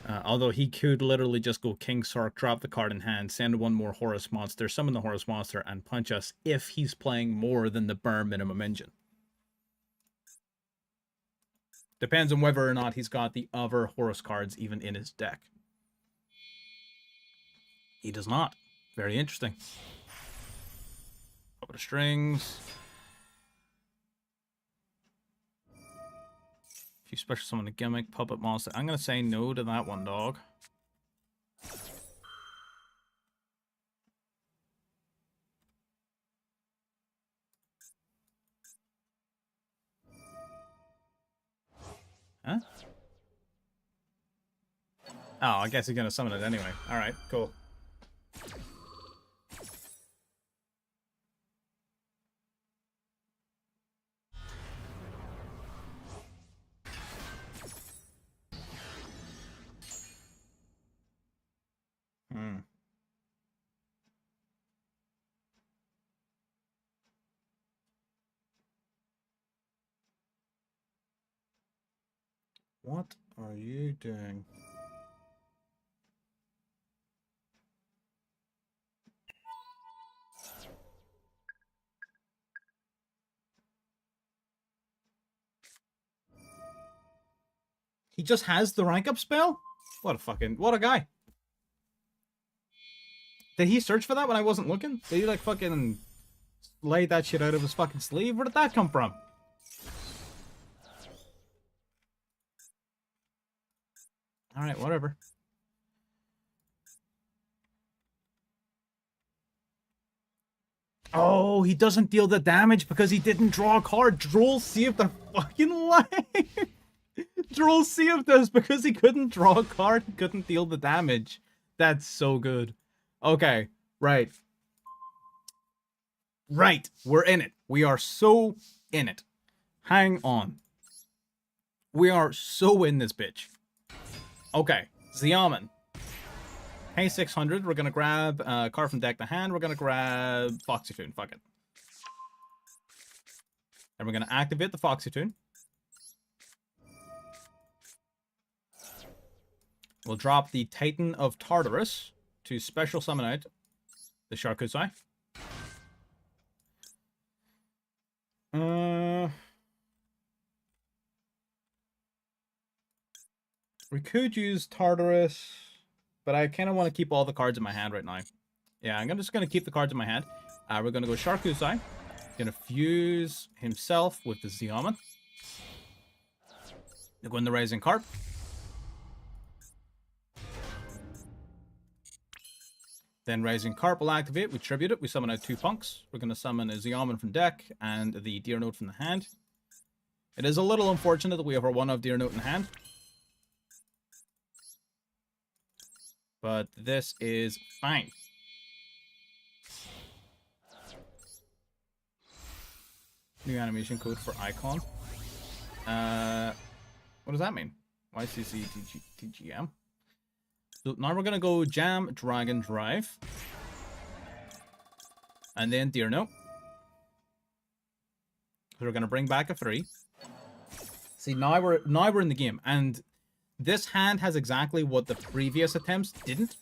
Although he could literally just go King Sark, drop the card in hand, send one more Horus monster, summon the Horus monster, and punch us if he's playing more than the bare minimum engine. Depends on whether or not he's got the other Horus cards even in his deck. He does not. Very interesting. Couple of strings. If you special summon a gimmick, puppet monster. I'm going to say no to that one, dog. Huh? Oh, I guess he's going to summon it anyway. Alright, cool. What are you doing? He just has the rank up spell? What a guy. Did he search for that when I wasn't looking? Did he like fucking lay that shit out of his fucking sleeve? Where did that come from? Alright, whatever. Oh, he doesn't deal the damage because he didn't draw a card. Droll saved their fucking life. Droll saved us because he couldn't draw a card. He couldn't deal the damage. That's so good. Okay, right. Right, we're in it. We are so in it. Hang on. We are so in this bitch. Okay, Xiamen. Hey, 600. We're gonna grab a card from deck to hand. We're gonna grab Foxy Toon. Fuck it. And we're gonna activate the Foxy Toon. We'll drop the Titan of Tartarus to special summon out the Sharkusai. We could use Tartarus, but I kind of want to keep all the cards in my hand right now. Yeah, I'm just going to keep the cards in my hand. We're going to go Sharkusai. Going to fuse himself with the Xiamen. They're going to Rising Carp. Then Rising Carp will activate. We tribute it. We summon out 2 punks. We're going to summon a Xiamen from deck and the Deer Note from the hand. It is a little unfortunate that we have our 1-of Deer Note in hand. But this is fine. New animation code for Icon. What does that mean? YCC TGM. So now we're gonna go Jam Dragon Drive. And then Deer Note. So we're gonna bring back a 3. See, now we're in the game, and this hand has exactly what the previous attempts didn't,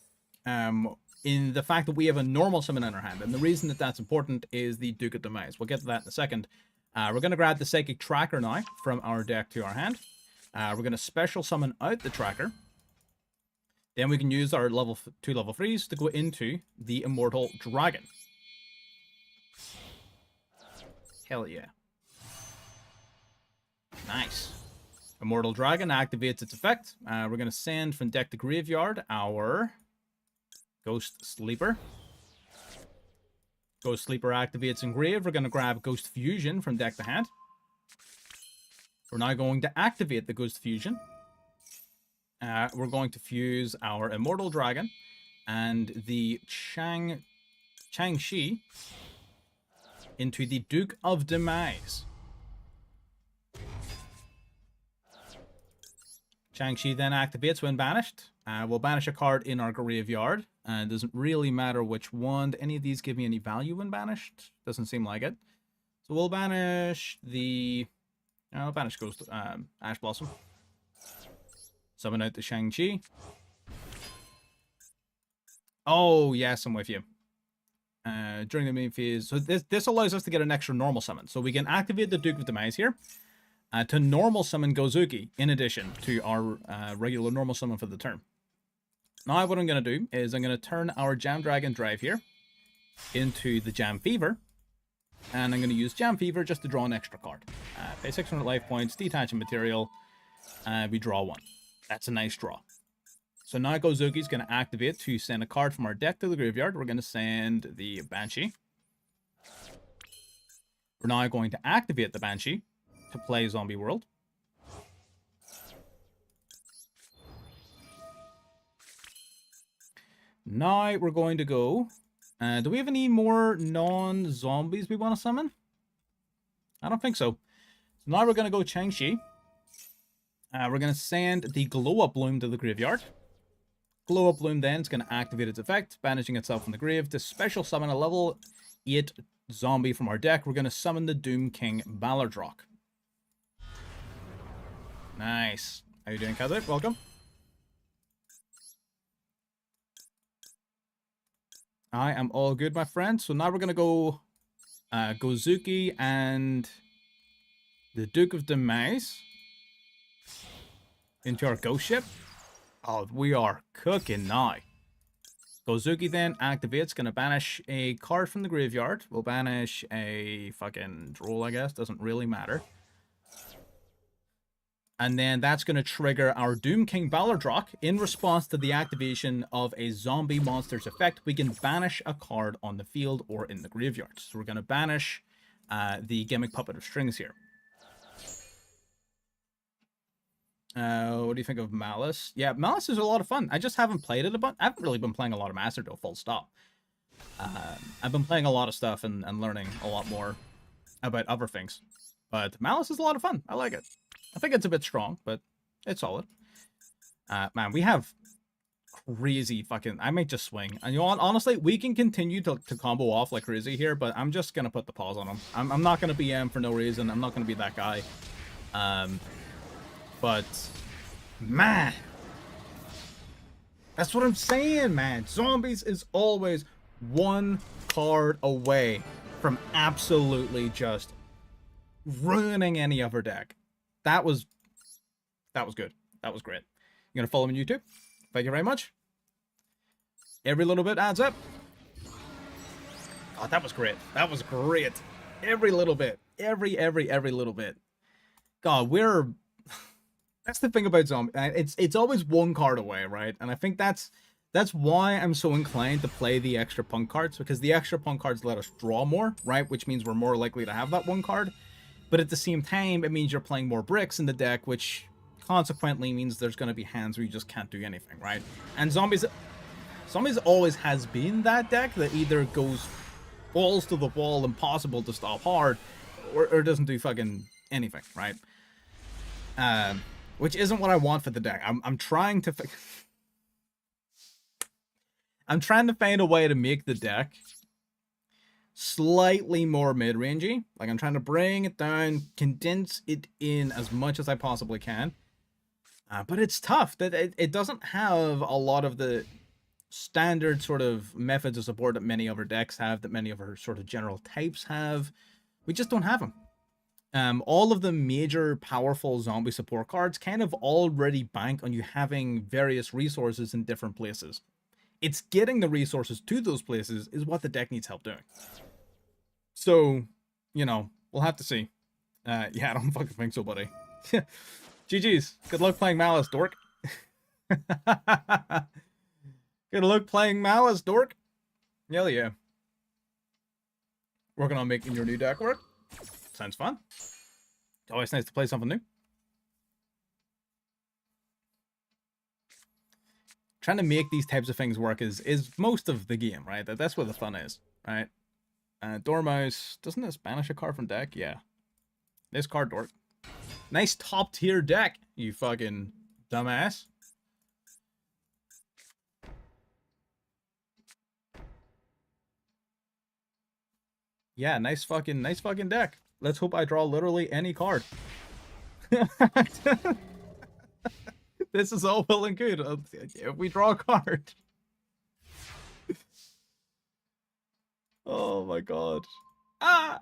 in the fact that we have a normal summon in our hand. And the reason that that's important is the Duke of Demise. We'll get to that in a second. We're going to grab the Psychic Tracker now from our deck to our hand. We're going to special summon out the Tracker. Then we can use our level 2 level 3s to go into the Immortal Dragon. Hell yeah. Nice. Immortal Dragon activates its effect. We're going to send from deck to graveyard our Ghost Sleeper. Ghost Sleeper activates in grave. We're going to grab Ghost Fusion from deck to hand. We're now going to activate the Ghost Fusion. We're going to fuse our Immortal Dragon and the Chang-Chi into the Duke of Demise. Chang-Chi then activates when banished. We'll banish a card in our graveyard. It doesn't really matter which one. Do any of these give me any value when banished? Doesn't seem like it. So we'll banish the... I'll banish Ghost Ash Blossom. Summon out the Shang-Chi. Oh, yes, I'm with you. During the main phase. So this allows us to get an extra normal summon. So we can activate the Duke of Demise here to normal summon Gozuki in addition to our regular normal summon for the turn. Now what I'm going to do is I'm going to turn our Jam Dragon Drive here into the Jam Fever. And I'm going to use Jam Fever just to draw an extra card. Pay 600 life points, detach a material, we draw one. That's a nice draw. So now Gozuki's going to activate to send a card from our deck to the graveyard. We're going to send the Banshee. We're now going to activate the Banshee to play Zombie World. Now we're going to go... do we have any more non-zombies we want to summon? I don't think so. So now we're going to go Shang-Chi. We're going to send the Glow-Up Bloom to the graveyard. Glow-Up Bloom then is going to activate its effect, banishing itself from the grave to special summon a level 8 zombie from our deck. We're going to summon the Doom King Ballardrock. Nice. How you doing, Kazit? Welcome. I am all good, my friend. So now we're going to go Gozuki and the Duke of Demise into our ghost ship. Oh, we are cooking now. Gozuki then activates, going to banish a card from the graveyard. We'll banish a fucking Droll, I guess. Doesn't really matter. And then that's going to trigger our Doom King Ballardrock. In response to the activation of a zombie monster's effect, we can banish a card on the field or in the graveyard. So we're going to banish the Gimmick Puppet of Strings here. What do you think of Malice? Yeah, Malice is a lot of fun. I just haven't played it a bunch. I haven't really been playing a lot of Master Duel, full stop. I've been playing a lot of stuff and learning a lot more about other things. But Malice is a lot of fun. I like it. I think it's a bit strong, but it's solid. Man, we have crazy fucking... I might just swing. And you know what? Honestly, we can continue to combo off like crazy here, but I'm just going to put the pause on him. I'm not going to BM for no reason. I'm not going to be that guy. But, man, that's what I'm saying, man. Zombies is always one card away from absolutely just ruining any other deck. That was good. That was great. You're gonna follow me on YouTube? Thank you very much. Every little bit adds up. Oh, that was great. That was great. Every little bit. Every little bit. God, we're... That's the thing about zombie. It's always one card away, right? And I think that's why I'm so inclined to play the extra punk cards, because the extra punk cards let us draw more, right? Which means we're more likely to have that one card. But at the same time, it means you're playing more bricks in the deck, which consequently means there's going to be hands where you just can't do anything, right? And zombies always has been that deck that either goes balls to the wall, impossible to stop hard, or doesn't do fucking anything, right? Which isn't what I want for the deck. I'm trying to find a way to make the deck slightly more mid-rangey. Like, I'm trying to bring it down, condense it in as much as I possibly can. But it's tough. That it doesn't have a lot of the standard sort of methods of support that many other decks have, that many other sort of general types have. We just don't have them. All of the major powerful zombie support cards kind of already bank on you having various resources in different places. It's getting the resources to those places is what the deck needs help doing. So, you know, we'll have to see. Yeah, I don't fucking think so, buddy. GG's. Good luck playing Malice, dork. Good luck playing Malice, dork. Hell yeah. Working on making your new deck work. Sounds fun. It's always nice to play something new. Trying to make these types of things work is most of the game, right? That's where the fun is, right? Dormouse, doesn't this banish a card from deck? Yeah. This card, dork. Nice top tier deck, you fucking dumbass. Yeah, nice fucking deck. Let's hope I draw literally any card. The This is all well and good. If we draw a card. Oh my god. Ah!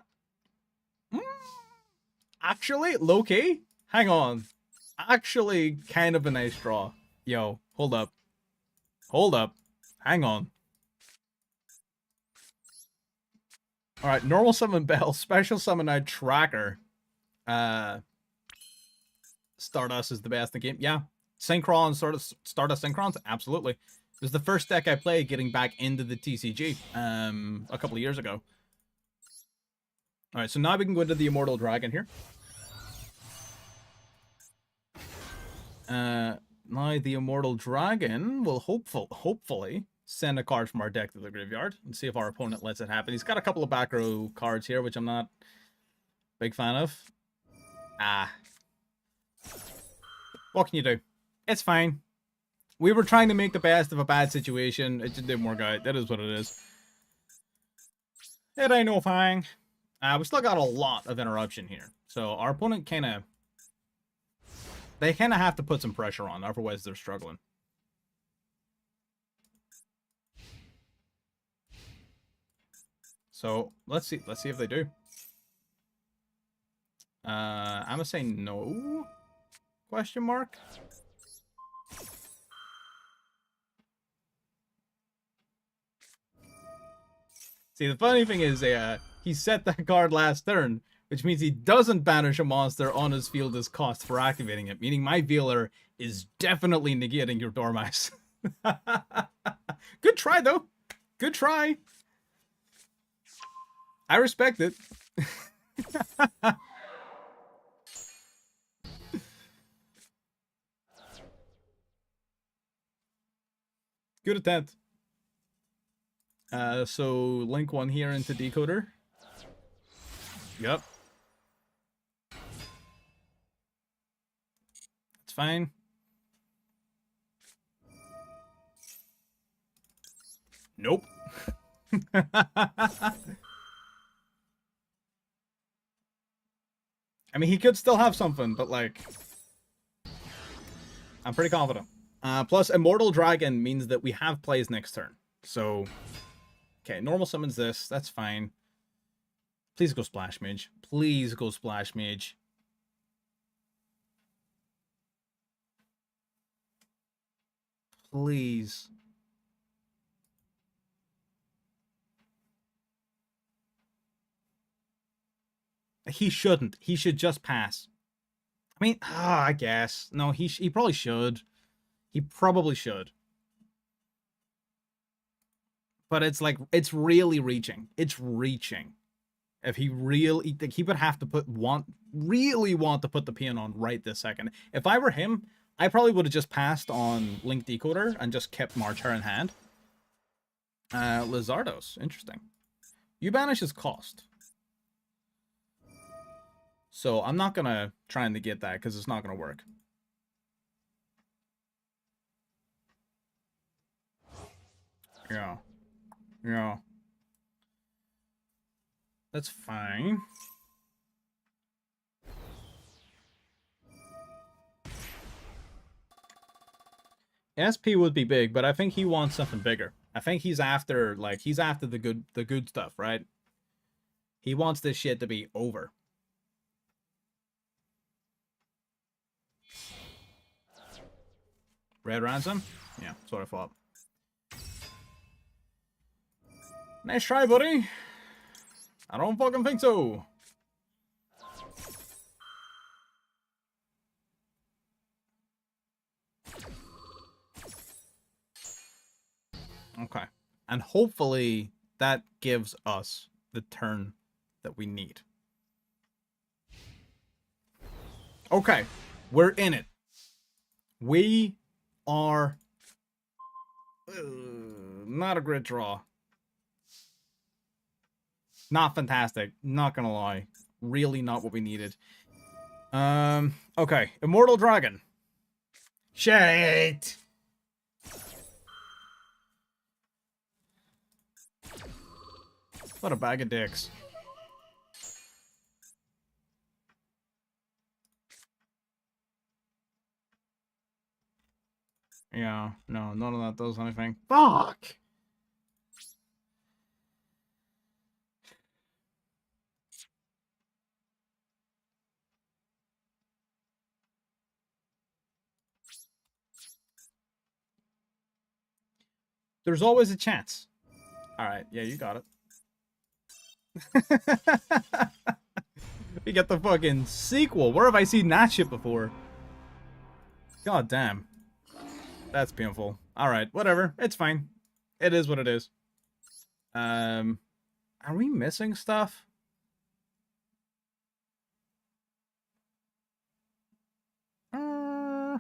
Actually, low-key? Hang on. Actually, kind of a nice draw. Yo, hold up. Hold up. Hang on. Alright, normal summon Bell, special summon Knight Tracker. Stardust is the best in the game. Yeah. Synchron, Stardust Synchrons? Absolutely. It was the first deck I played getting back into the TCG a couple of years ago. Alright, so now we can go into the Immortal Dragon here. Now the Immortal Dragon will hopefully send a card from our deck to the graveyard and see if our opponent lets it happen. He's got a couple of back row cards here, which I'm not a big fan of. What can you do? It's fine. We were trying to make the best of a bad situation. It just didn't work out. That is what it is. It ain't no thing. We still got a lot of interruption here. So our opponent they kind of have to put some pressure on, otherwise they're struggling. So let's see if they do. I'm gonna say no? Question mark. See, the funny thing is, he set that card last turn, which means he doesn't banish a monster on his field as cost for activating it, meaning my Veeler is definitely negating your Dormice. Good try, though. Good try. I respect it. Good attempt. So link one here into decoder. Yep. It's fine. Nope. I mean, he could still have something, but like, I'm pretty confident. Plus, Immortal Dragon means that we have plays next turn. So, okay, normal summons this. That's fine. Please go Splash Mage. Please go Splash Mage. Please. He shouldn't. He should just pass. I mean, I guess. No, he probably should. He probably should. But it's like, it's really reaching. It's reaching. If he really, he would have to really want to put the pin on right this second. If I were him, I probably would have just passed on Link Decoder and just kept Marcher in hand. Lizardos, interesting. You banish his cost. So I'm not going to try and negate that because it's not going to work. Yeah. Yeah. That's fine. SP would be big, but I think he wants something bigger. I think he's after the good stuff, right? He wants this shit to be over. Red Ransom? Yeah, that's what I thought. Nice try, buddy. I don't fucking think so. Okay. And hopefully that gives us the turn that we need. Okay. We're in it. We are... not a great draw. Not fantastic. Not gonna lie. Really not what we needed. Okay. Immortal Dragon. Shit! What a bag of dicks. Yeah, no, none of that does anything. Fuck! There's always a chance. Alright, yeah, you got it. We get the fucking sequel. Where have I seen that shit before? God damn. That's painful. Alright, whatever. It's fine. It is what it is. Are we missing stuff? I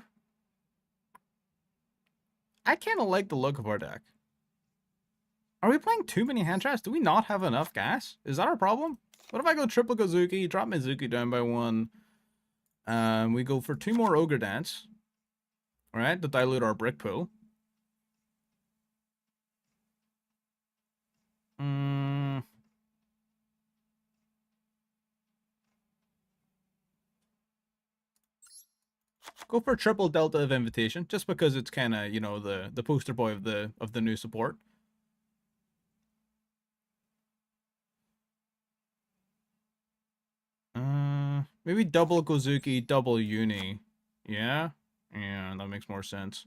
kind of like the look of our deck. Are we playing too many hand traps? Do we not have enough gas? Is that our problem? What if I go triple Gozuki, drop my Zuki down by 1? We go for 2 more Ogre Dance. Alright, to dilute our brick pool. Go for triple Delta of Invitation, just because it's kind of, you know, the poster boy of the new support. Maybe double Gozuki, double Uni. Yeah? Yeah, that makes more sense.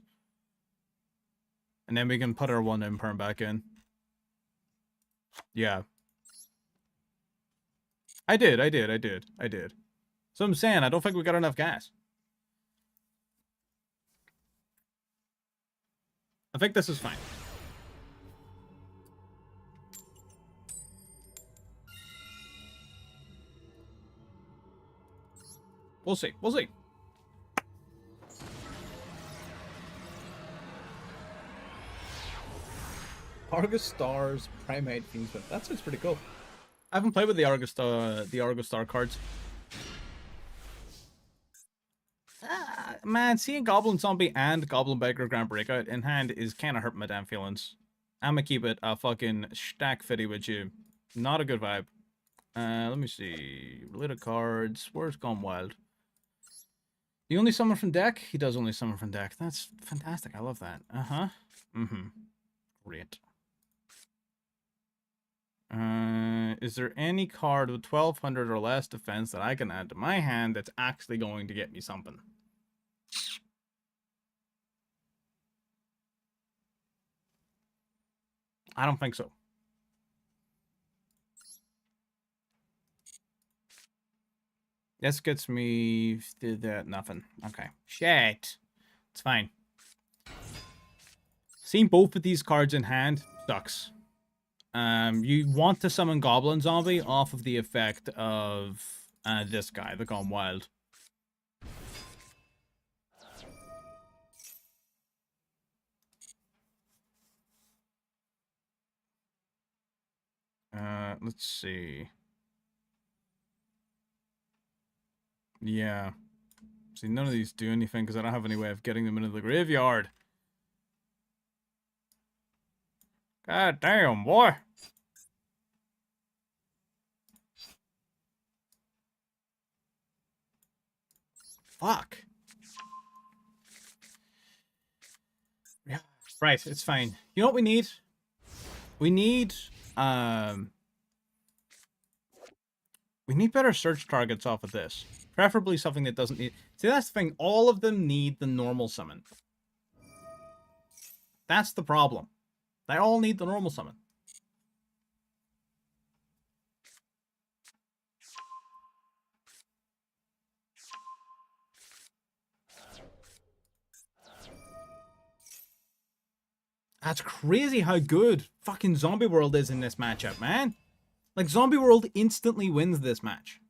And then we can put our 1 imperm back in. Yeah. I did. So I'm saying, I don't think we got enough gas. I think this is fine. We'll see. We'll see. Argus Stars, Primate Fiendsmith. That sounds pretty cool. I haven't played with the Argus Star cards. Man, seeing Goblin Zombie and Goblin Beggar Grand Breakout in hand is kind of hurting my damn feelings. I'm gonna keep it a fucking stack fitty with you. Not a good vibe. Let me see. Related cards. Where's Gone Wild? The only summon from deck? He does only summon from deck. That's fantastic. I love that. Uh-huh. Mm-hmm. Great. Is there any card with 1200 or less defense that I can add to my hand that's actually going to get me something? I don't think so. This gets me nothing. Okay. Shit. It's fine. Seeing both of these cards in hand sucks. You want to summon Goblin Zombie off of the effect of this guy, the Gone Wild. Let's see. Yeah. See, none of these do anything because I don't have any way of getting them into the graveyard. God damn, boy. Fuck. Yeah. Right, it's fine. You know what we need? We need better search targets off of this. Preferably something that doesn't need... See, that's the thing. All of them need the normal summon. That's the problem. They all need the normal summon. That's crazy how good fucking Zombie World is in this matchup, man. Like, Zombie World instantly wins this match.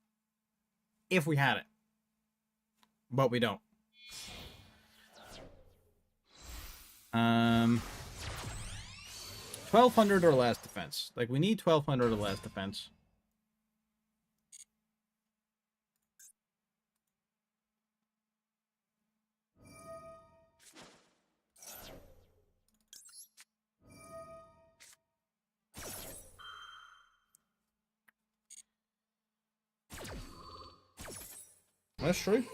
If we had it. But we don't. 1200 or less defense. Like, we need 1200 or less defense. That's true.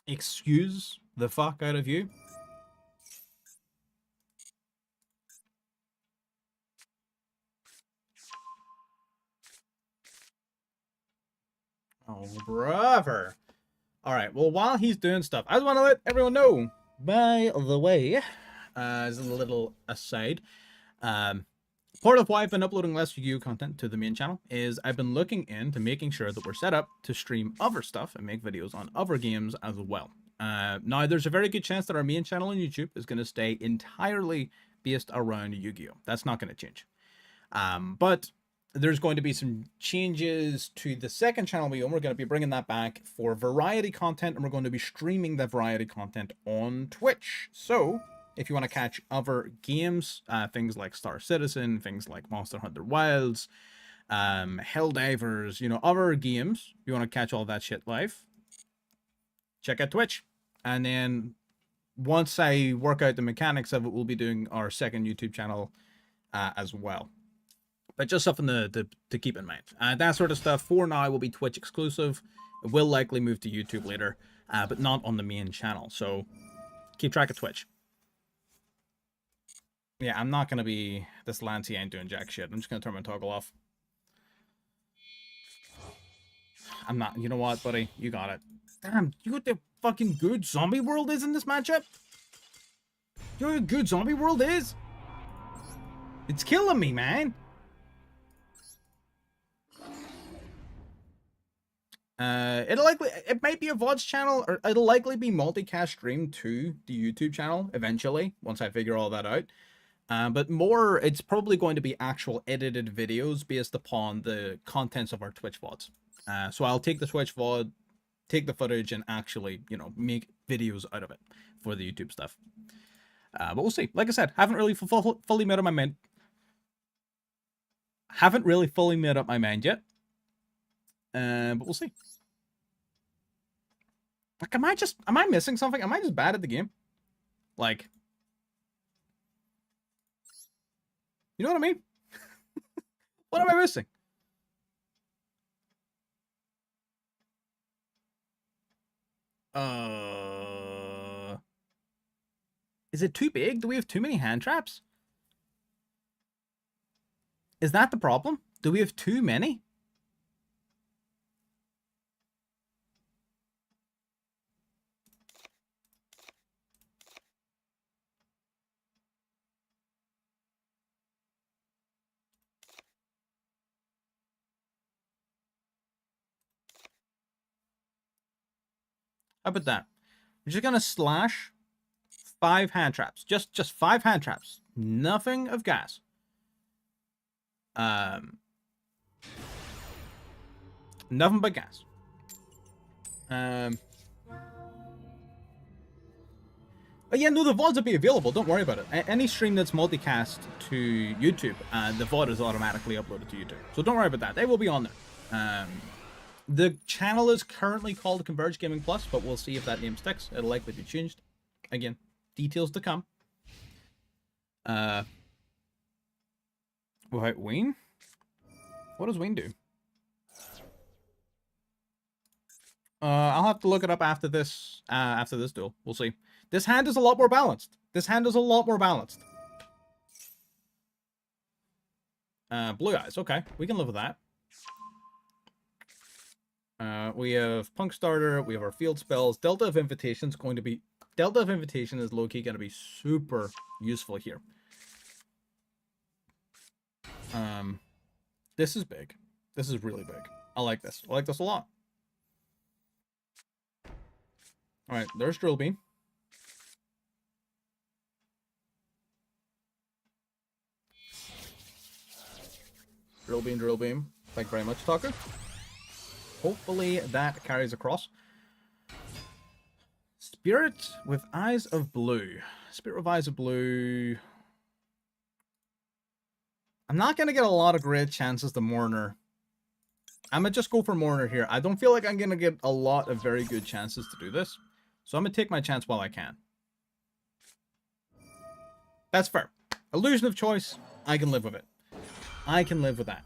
excuse the fuck out of you. Oh, brother. All right. Well, while he's doing stuff, I just want to let everyone know. By the way, as a little aside, part of why I've been uploading less Yu-Gi-Oh content to the main channel is I've been looking into making sure that we're set up to stream other stuff and make videos on other games as well. Now, there's a very good chance that our main channel on YouTube is going to stay entirely based around Yu-Gi-Oh. That's not going to change. But there's going to be some changes to the second channel we own. We're going to be bringing that back for variety content, and we're going to be streaming that variety content on Twitch. So if you want to catch other games, things like Star Citizen, things like Monster Hunter Wilds, Helldivers, you know, other games, you want to catch all that shit live, check out Twitch. And then once I work out the mechanics of it, we'll be doing our second YouTube channel as well. But just something to keep in mind. That sort of stuff for now will be Twitch exclusive. It will likely move to YouTube later, but not on the main channel. So keep track of Twitch. Yeah, I'm not going to be... This Lancy ain't doing jack shit. I'm just going to turn my toggle off. I'm not... You know what, buddy? You got it. Damn, you know what the fucking good zombie world is in this matchup? You know what a good zombie world is? It's killing me, man. It might be a VODs channel, or it'll likely be multicast streamed to the YouTube channel eventually, once I figure all that out. But more, it's probably going to be actual edited videos based upon the contents of our Twitch VODs. So I'll take the Twitch VOD, take the footage, and actually, you know, make videos out of it for the YouTube stuff. But we'll see. Like I said, haven't really fully made up my mind. Haven't really fully made up my mind yet. But we'll see. Like, am I missing something? Am I just bad at the game? Like, you know what I mean? What am I missing? Is it too big? Do we have too many hand traps? Is that the problem? Do we have too many? How about that? We're just gonna slash 5 hand traps. Just 5 hand traps. Nothing of gas. Nothing but gas. But yeah, no, the VODs will be available. Don't worry about it. Any stream that's multicast to YouTube, the VOD is automatically uploaded to YouTube. So don't worry about that. They will be on there. The channel is currently called Converge Gaming Plus, but we'll see if that name sticks. It'll likely be changed. Again, details to come. Wait, Wayne? What does Wayne do? I'll have to look it up after this duel. We'll see. This hand is a lot more balanced. Blue eyes. Okay, we can live with that. We have Punk Starter, we have our field spells. Delta of Invitation is low-key going to be super useful here. This is big. This is really big. I like this. I like this a lot. Alright, there's Drill Beam. Drill Beam. Thank you very much, Tucker. Hopefully that carries across. Spirit with Eyes of Blue. I'm not going to get a lot of great chances to Mourner. I'm going to just go for Mourner here. I don't feel like I'm going to get a lot of very good chances to do this. So I'm going to take my chance while I can. That's fair. Illusion of choice. I can live with it. I can live with that.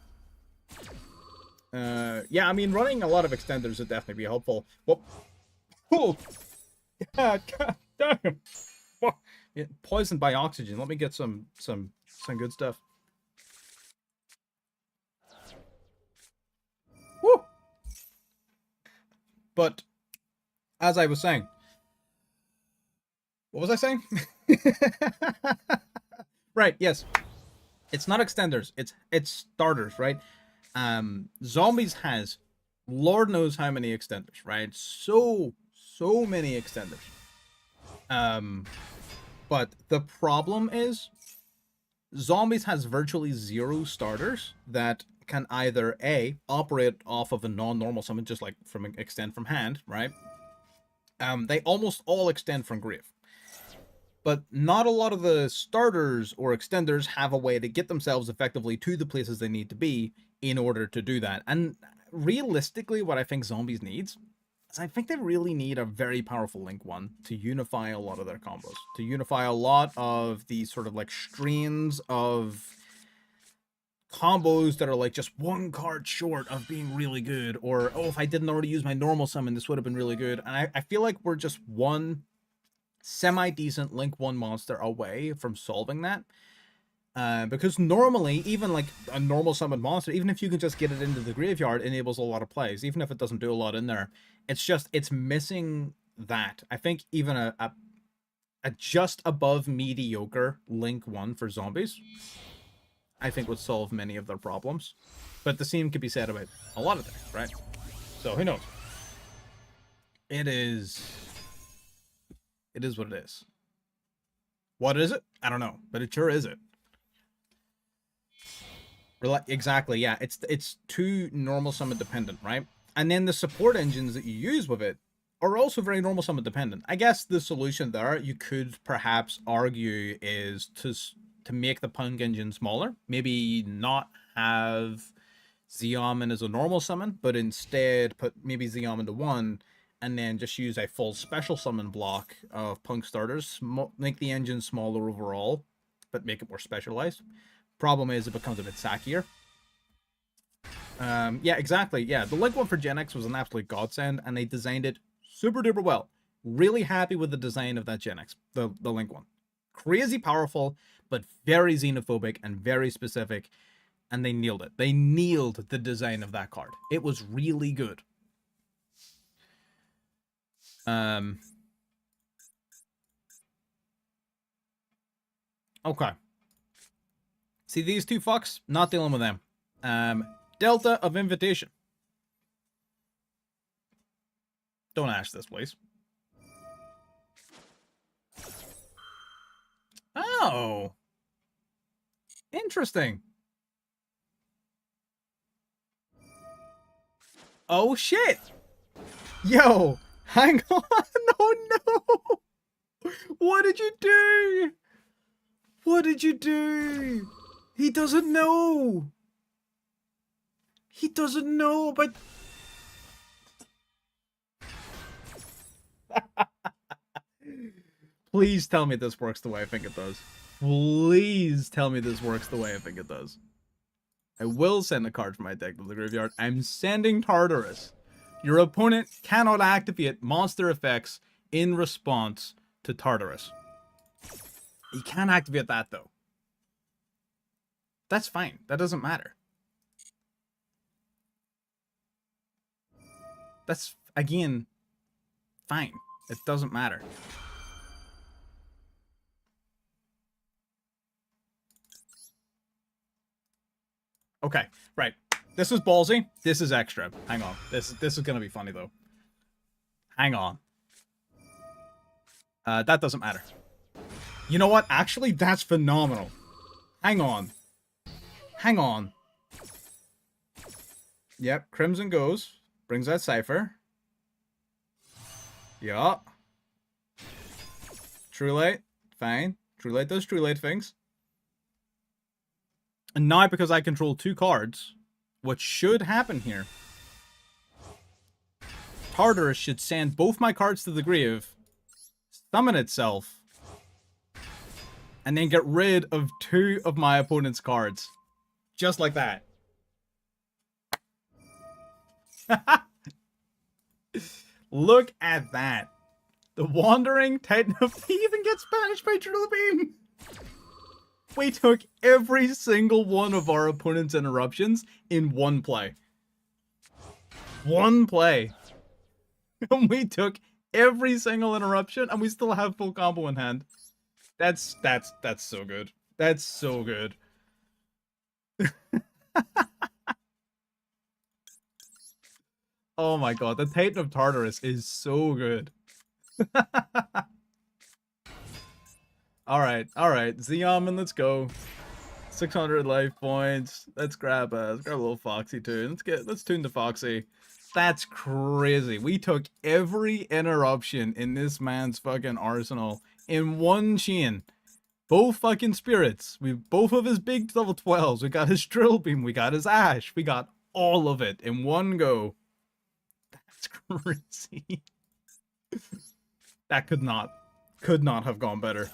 Yeah, I mean, running a lot of extenders would definitely be helpful. Well, oh, God, God damn. Yeah, poisoned by oxygen. Let me get some good stuff. Woo! But as I was saying, what was I saying? Right, yes. It's not extenders, it's starters, right? Zombies has Lord knows how many extenders, right? So many extenders. But the problem is Zombies has virtually zero starters that can either A, operate off of a non-normal summon, just like from extend from hand, right? They almost all extend from Grief. But not a lot of the starters or extenders have a way to get themselves effectively to the places they need to be in order to do that. And realistically, what I think Zombies needs is I think they really need a very powerful Link one to unify a lot of their combos, to unify a lot of these sort of like strains of combos that are like just one card short of being really good, or oh, if I didn't already use my normal summon, this would have been really good. And I feel like we're just one semi-decent Link 1 monster away from solving that. Because normally, even like a normal summon monster, even if you can just get it into the graveyard, enables a lot of plays, even if it doesn't do a lot in there. It's missing that. I think even a just above mediocre Link 1 for Zombies, I think would solve many of their problems. But the same could be said about a lot of things, right? So who knows? It is what it is. What is it? I don't know, but it sure is it. Exactly, yeah. It's too normal summon dependent, right? And then the support engines that you use with it are also very normal summon dependent. I guess the solution there, you could perhaps argue, is to make the punk engine smaller. Maybe not have Xiamen as a normal summon, but instead put maybe Xiamen to 1, and then just use a full special summon block of punk starters. Make the engine smaller overall, but make it more specialized. Problem is, it becomes a bit sackier. Yeah, exactly. Yeah, the Link one for Gen X was an absolute godsend, and they designed it super duper well. Really happy with the design of that Gen X, the Link one. Crazy powerful, but very xenophobic and very specific, and they nailed it. They nailed the design of that card. It was really good. Okay. See these two fucks? Not dealing with them. Delta of Invitation. Don't ask this, please. Oh. Interesting. Oh, shit. Yo, hang on. Oh, no. What did you do? What did you do? He doesn't know. He doesn't know, but... Please tell me this works the way I think it does. Please tell me this works the way I think it does. I will send a card from my deck to the graveyard. I'm sending Tartarus. Your opponent cannot activate monster effects in response to Tartarus. You can't activate that, though. That's fine. That doesn't matter. That's, again, fine. It doesn't matter. Okay, right. This is ballsy. This is extra. Hang on. This is gonna be funny, though. Hang on. That doesn't matter. You know what? Actually, that's phenomenal. Hang on. Hang on. Yep, Crimson goes. Brings out Cypher. Yeah. True Light. Fine. True Light does True Light things. And now, because I control 2 cards, what should happen here, Tartarus should send both my cards to the grave, summon itself, and then get rid of 2 of my opponent's cards. Just like that. Look at that. The Wandering Titan of... He even gets banished by Drill Beam! We took every single one of our opponent's interruptions in one play. One play. And we took every single interruption, and we still have full combo in hand. That's so good. That's so good. Oh my god, the Titan of Tartarus is so good. Alright, Zeoman, let's go. 600 life points. Let's grab a little Foxy too. Let's tune the Foxy. That's crazy. We took every interruption in this man's fucking arsenal in one chain. Both fucking spirits. Both of his big level 12s. We got his Drill Beam. We got his Ash. We got all of it in one go. That's crazy. That could not have gone better.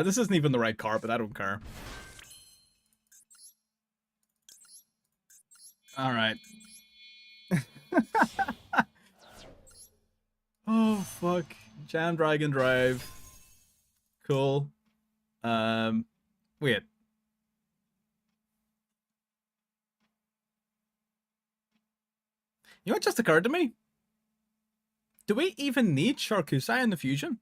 This isn't even the right card, but I don't care. Alright. Oh, fuck. Jam Dragon Drive. Cool. Wait. You know what just occurred to me? Do we even need Sharkusai in the fusion?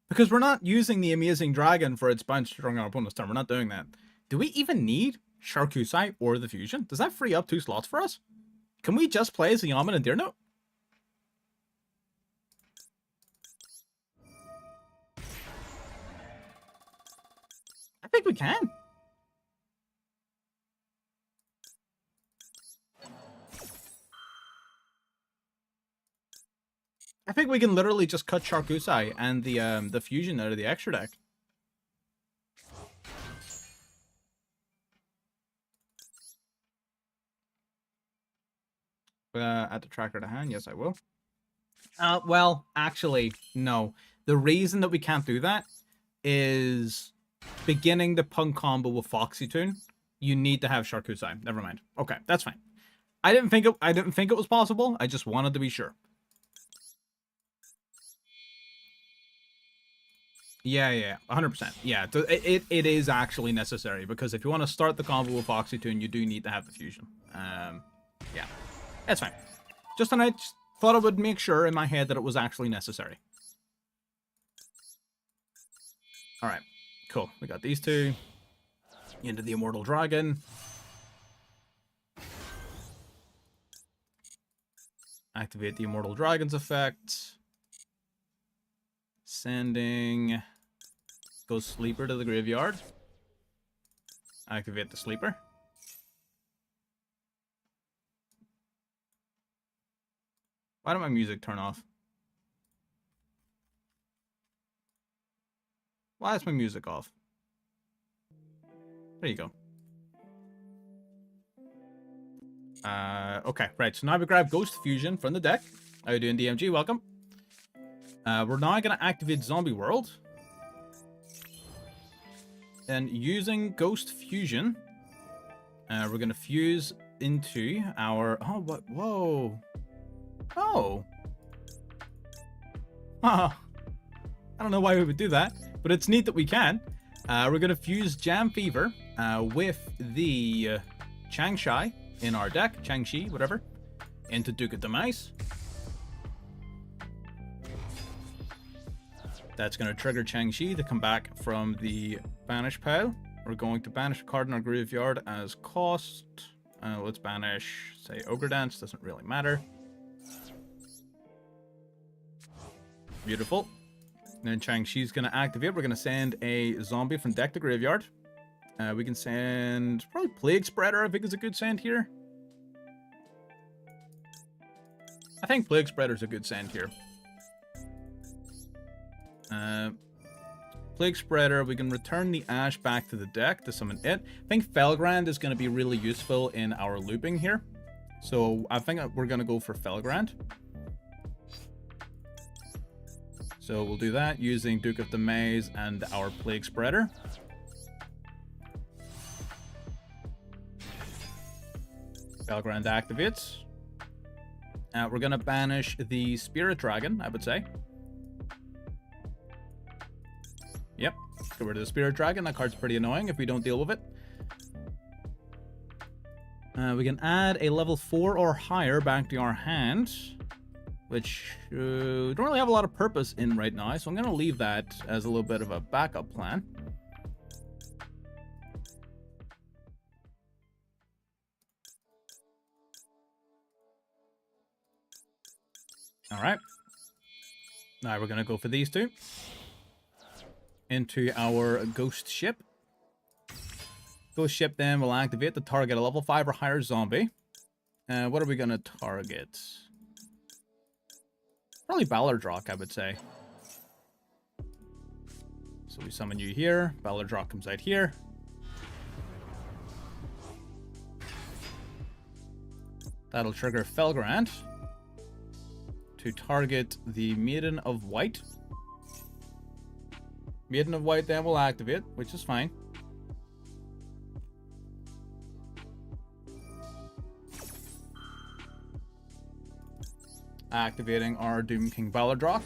Because we're not using the Amazing Dragon for its bounce during our opponent's turn. We're not doing that. Do we even need Sharkusai or the fusion? Does that free up 2 slots for us? Can we just play as the Yaman and Deer Note? I think we can. I think we can literally just cut Sharkusai and the fusion out of the extra deck. Add the tracker to hand. Yes, I will. Well, actually, no. The reason that we can't do that is beginning the punk combo with Foxy Tune. You need to have Sharkusai. Never mind. Okay, that's fine. I didn't think it was possible. I just wanted to be sure. Yeah, 100%. Yeah, it is actually necessary, because if you want to start the combo with Foxy Tune, you do need to have the fusion. Yeah, that's fine. Just I thought I would make sure in my head that it was actually necessary. All right, cool. We got these two into the Immortal Dragon. Activate the Immortal Dragon's effect. Sending Ghost Sleeper to the graveyard. Activate the Sleeper. Why did my music turn off? Why is my music off? There you go. Okay, right. So now we grab Ghost Fusion from the deck. How you doing, DMG? Welcome. We're now going to activate Zombie World. And using Ghost Fusion, we're going to fuse into our... Oh, what? Whoa. Oh. Huh. I don't know why we would do that, but it's neat that we can. We're going to fuse Jam Fever with the Changshai in our deck, Changshi, whatever, into Duke of Demise. That's going to trigger Changshi to come back from the banish pile. We're going to banish a card in our graveyard as cost. Let's banish, say, Ogre Dance, doesn't really matter. Beautiful. Then Changshi's going to activate. We're going to send a zombie from deck to graveyard. We can send probably Plague Spreader, I think is a good send here. I think Plague Spreader's a good send here. Plague Spreader, we can return the Ash back to the deck to summon it. I think Felgrand is going to be really useful in our looping here. So I think we're going to go for Felgrand. So we'll do that using Duke of the Maze and our Plague Spreader. Felgrand activates. We're going to banish the Spirit Dragon, I would say. Yep, get rid of the Spirit Dragon. That card's pretty annoying if we don't deal with it. We can add a level 4 or higher back to our hand, which don't really have a lot of purpose in right now, so I'm going to leave that as a little bit of a backup plan. Alright. Now we're going to go for these two. Into our ghost ship. Ghost ship then will activate to target a level 5 or higher zombie. What are we going to target? Probably Ballardrock, I would say. So we summon you here. Ballardrock comes out here. That'll trigger Felgrand to target the Maiden of White. Maiden of White then will activate, which is fine. Activating our Doom King Ballardrock.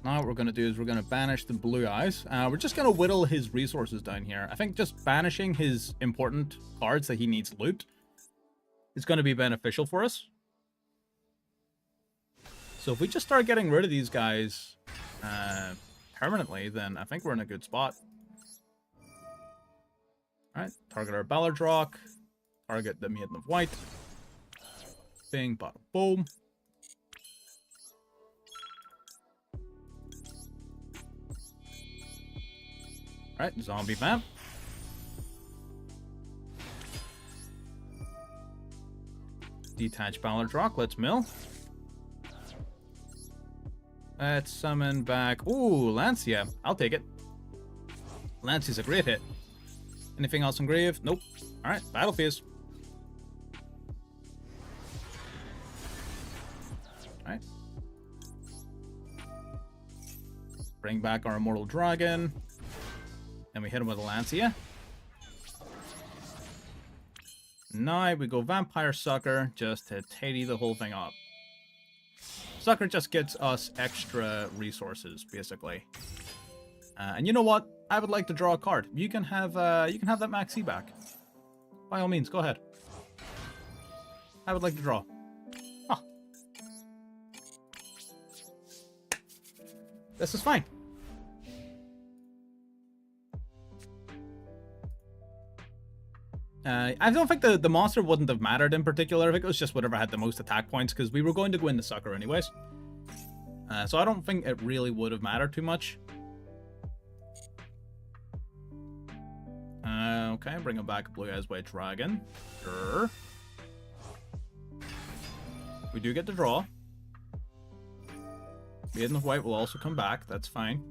Now what we're going to do is we're going to banish the Blue Eyes. We're just going to whittle his resources down here. I think just banishing his important cards that he needs loot is going to be beneficial for us. So if we just start getting rid of these guys permanently, then I think we're in a good spot. Alright, target our Ballardrock. Target the Maiden of White. Bing, bada, boom. Alright, zombie vamp. Detach Ballardrock, let's mill. Let's summon back... Ooh, Lancia. I'll take it. Lancia's a great hit. Anything else engraved? Nope. Alright, battle phase. Alright. Bring back our Immortal Dragon. Then we hit him with a Lancia. Now we go Vampire Sucker just to tidy the whole thing up. Sucker just gets us extra resources, basically. And you know what? I would like to draw a card. You can have that Maxi back. By all means, go ahead. I would like to draw. Oh. This is fine. I don't think the monster wouldn't have mattered in particular. I think it was just whatever had the most attack points, because we were going to go into Sucker anyways. So I don't think it really would have mattered too much. Okay, bring him back, Blue Eyes White Dragon. Sure. We do get to draw. Maiden of White will also come back, that's fine.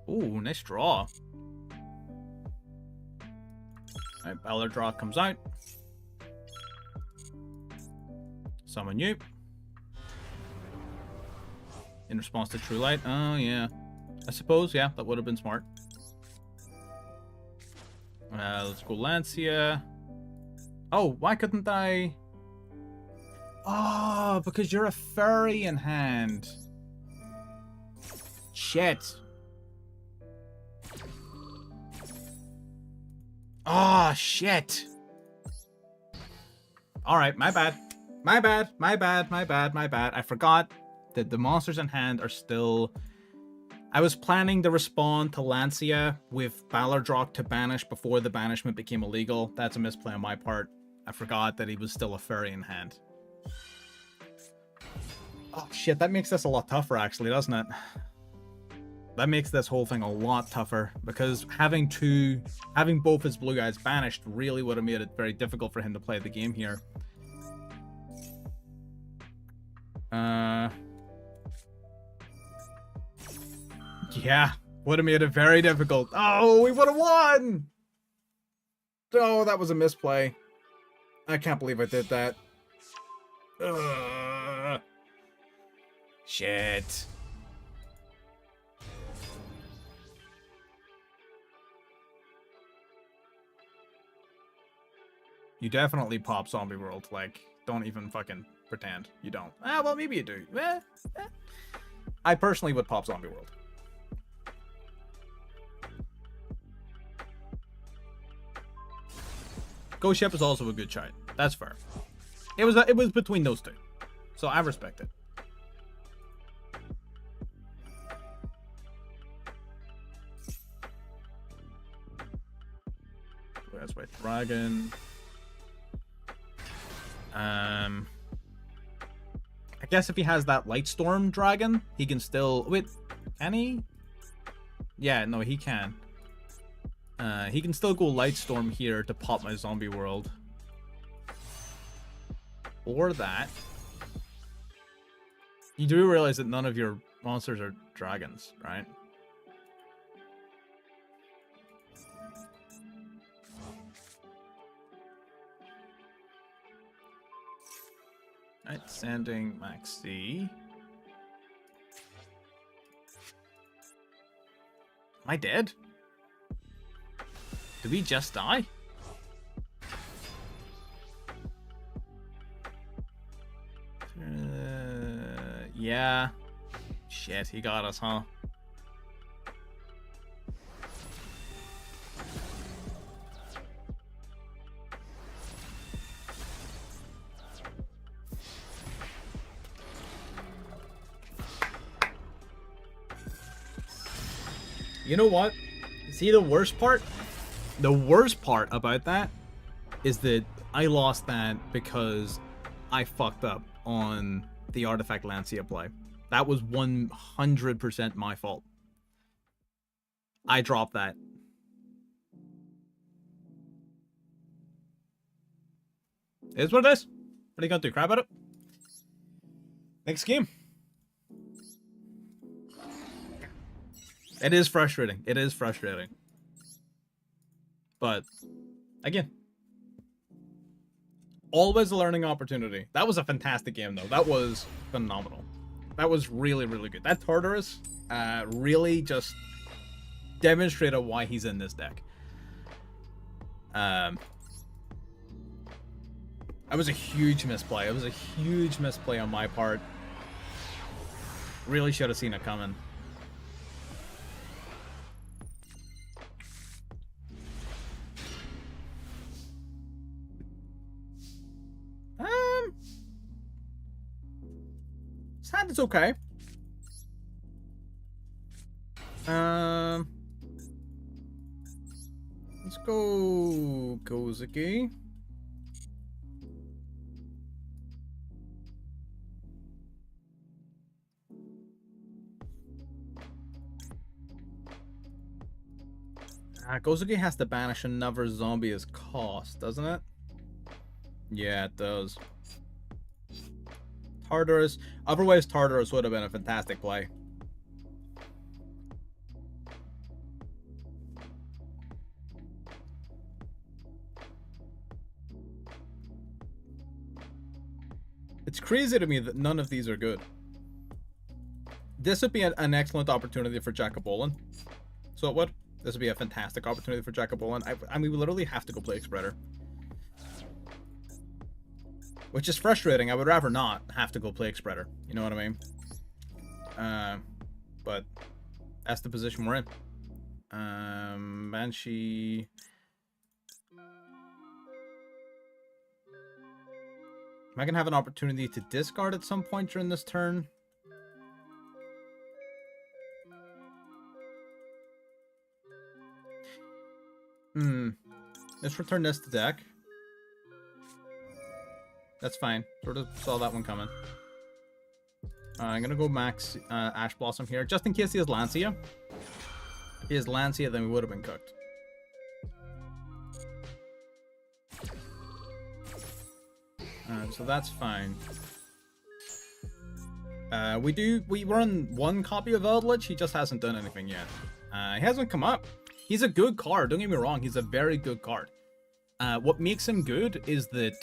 Ooh, nice draw. Alright, Ballardrock comes out. Summon you. In response to True Light. Oh, yeah. I suppose, yeah, that would have been smart. Let's go Lancia. Oh, why couldn't I... Oh, because you're a fairy in hand. Shit. Oh, shit. Alright, my bad. My bad. I forgot that the monsters in hand are still... I was planning to respond to Lancia with Ballardrock to banish before the banishment became illegal. That's a misplay on my part. I forgot that he was still a fairy in hand. Oh, shit. That makes this a lot tougher, actually, doesn't it? That makes this whole thing a lot tougher, because having both his blue guys banished really would have made it very difficult for him to play the game here. Yeah, would have made it very difficult. Oh, we would have won! Oh, that was a misplay. I can't believe I did that. Shit. You definitely pop Zombie World. Like, don't even fucking pretend you don't. Ah, well, maybe you do. I personally would pop Zombie World. Ghost Ship is also a good shot. That's fair. It was between those two, so I respect it. That's White Dragon. I guess if he has that Lightstorm Dragon, he can still... Wait, can he? Yeah, no, he can. He can still go Lightstorm here to pop my Zombie World. Or that. You do realize that none of your monsters are dragons, right? Right, sending Maxi. Am I dead? Did we just die? Yeah. Shit, he got us, huh? You know what? See the worst part? The worst part about that is that I lost that because I fucked up on the Artifact Lancia play. That was 100% my fault. I dropped that. It is what it is. What are you gonna do? Cry about it? Next game. It is frustrating. It is frustrating. But, again, always a learning opportunity. That was a fantastic game, though. That was phenomenal. That was really, really good. That Tartarus really just demonstrated why he's in this deck. That was a huge misplay. It was a huge misplay on my part. Really should have seen it coming. His hand is okay. Let's go Kozaki. Kozaki has to banish another zombie as cost, doesn't it? Yeah, it does. Tartarus. Otherwise, Tartarus would have been a fantastic play. It's crazy to me that none of these are good. This would be an excellent opportunity for Jacobolin. So it would. This would be a fantastic opportunity for Jacobolin. I mean, we literally have to go play Spreader. Which is frustrating. I would rather not have to go play Spreader. You know what I mean? But that's the position we're in. Banshee. Am I going to have an opportunity to discard at some point during this turn? Let's return this to deck. That's fine. Sort of saw that one coming. I'm gonna go max Ash Blossom here, just in case he has Lancia. If he has Lancia, then we would have been cooked. So that's fine. We run one copy of Eldritch. He just hasn't done anything yet. He hasn't come up. He's a good card. Don't get me wrong. He's a very good card. What makes him good is that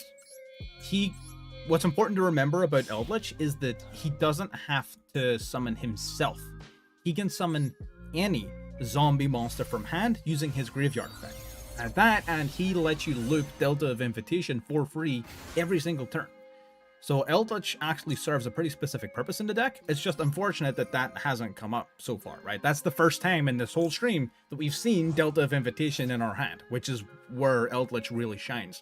What's important to remember about Eldritch is that he doesn't have to summon himself. He can summon any zombie monster from hand using his graveyard effect. And he lets you loop Delta of Invitation for free every single turn. So Eldritch actually serves a pretty specific purpose in the deck. It's just unfortunate that that hasn't come up so far, right? That's the first time in this whole stream that we've seen Delta of Invitation in our hand, which is where Eldritch really shines.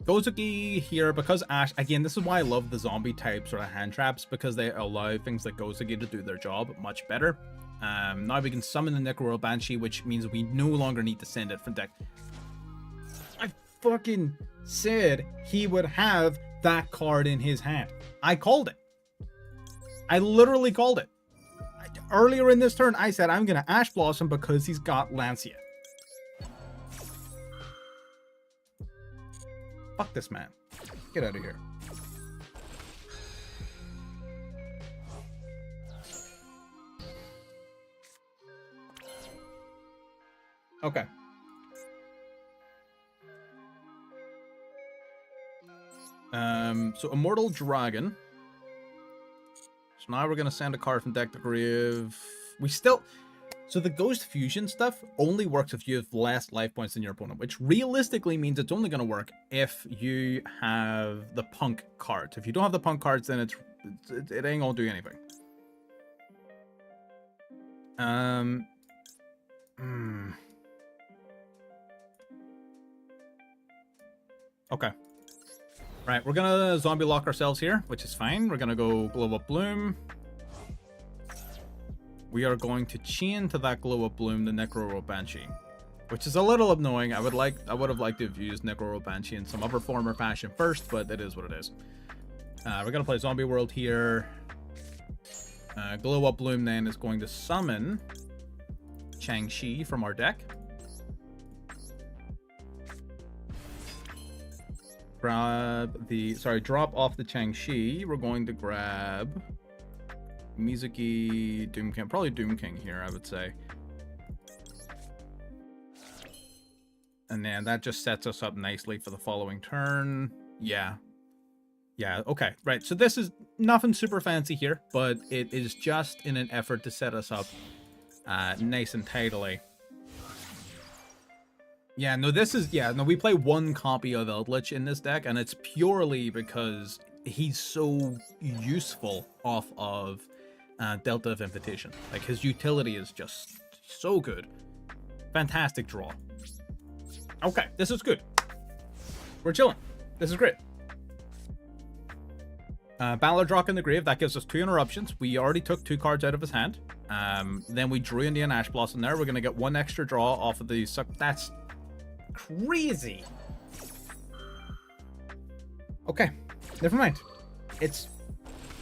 Gozuki here, because Ash, again, this is why I love the zombie type sort of hand traps, because they allow things like Gozuki to do their job much better. Now we can summon the Necro Banshee, which means we no longer need to send it from deck. I fucking said he would have that card in his hand. I called it. I literally called it. Earlier in this turn, I said I'm going to Ash Blossom because he's got Lancia. Fuck this man. Get out of here. Okay. So Immortal Dragon. So now we're gonna send a card from deck to grave. So the Ghost Fusion stuff only works if you have less life points than your opponent, which realistically means it's only gonna work if you have the Punk cards. If you don't have the Punk cards, then it ain't gonna do anything. Okay. Right, we're gonna zombie lock ourselves here, which is fine. We're gonna go Glow Up Bloom. We are going to chain to that Glow Up Bloom the Necro Banshee, which is a little annoying. I would have liked to have used Necro Banshee in some other form or fashion first, but it is what it is. We're gonna play Zombie World here. Glow Up Bloom then is going to summon Chang-Chi from our deck. Drop off the Chang-Chi. We're going to grab Mizuki, Doom King, probably Doom King here, I would say. And then that just sets us up nicely for the following turn. Yeah, okay, right. So this is nothing super fancy here, but it is just in an effort to set us up nice and tidily. Yeah, no, we play one copy of Eldritch in this deck, and it's purely because he's so useful off of Delta of Invitation. Like, his utility is just so good. Fantastic draw. Okay, this is good. We're chilling. This is great. Ballardrock in the grave, that gives us 2 interruptions. We already took 2 cards out of his hand. Then we drew Indian Ash Blossom there. We're going to get 1 extra draw off of the... That's crazy. Okay, never mind. It's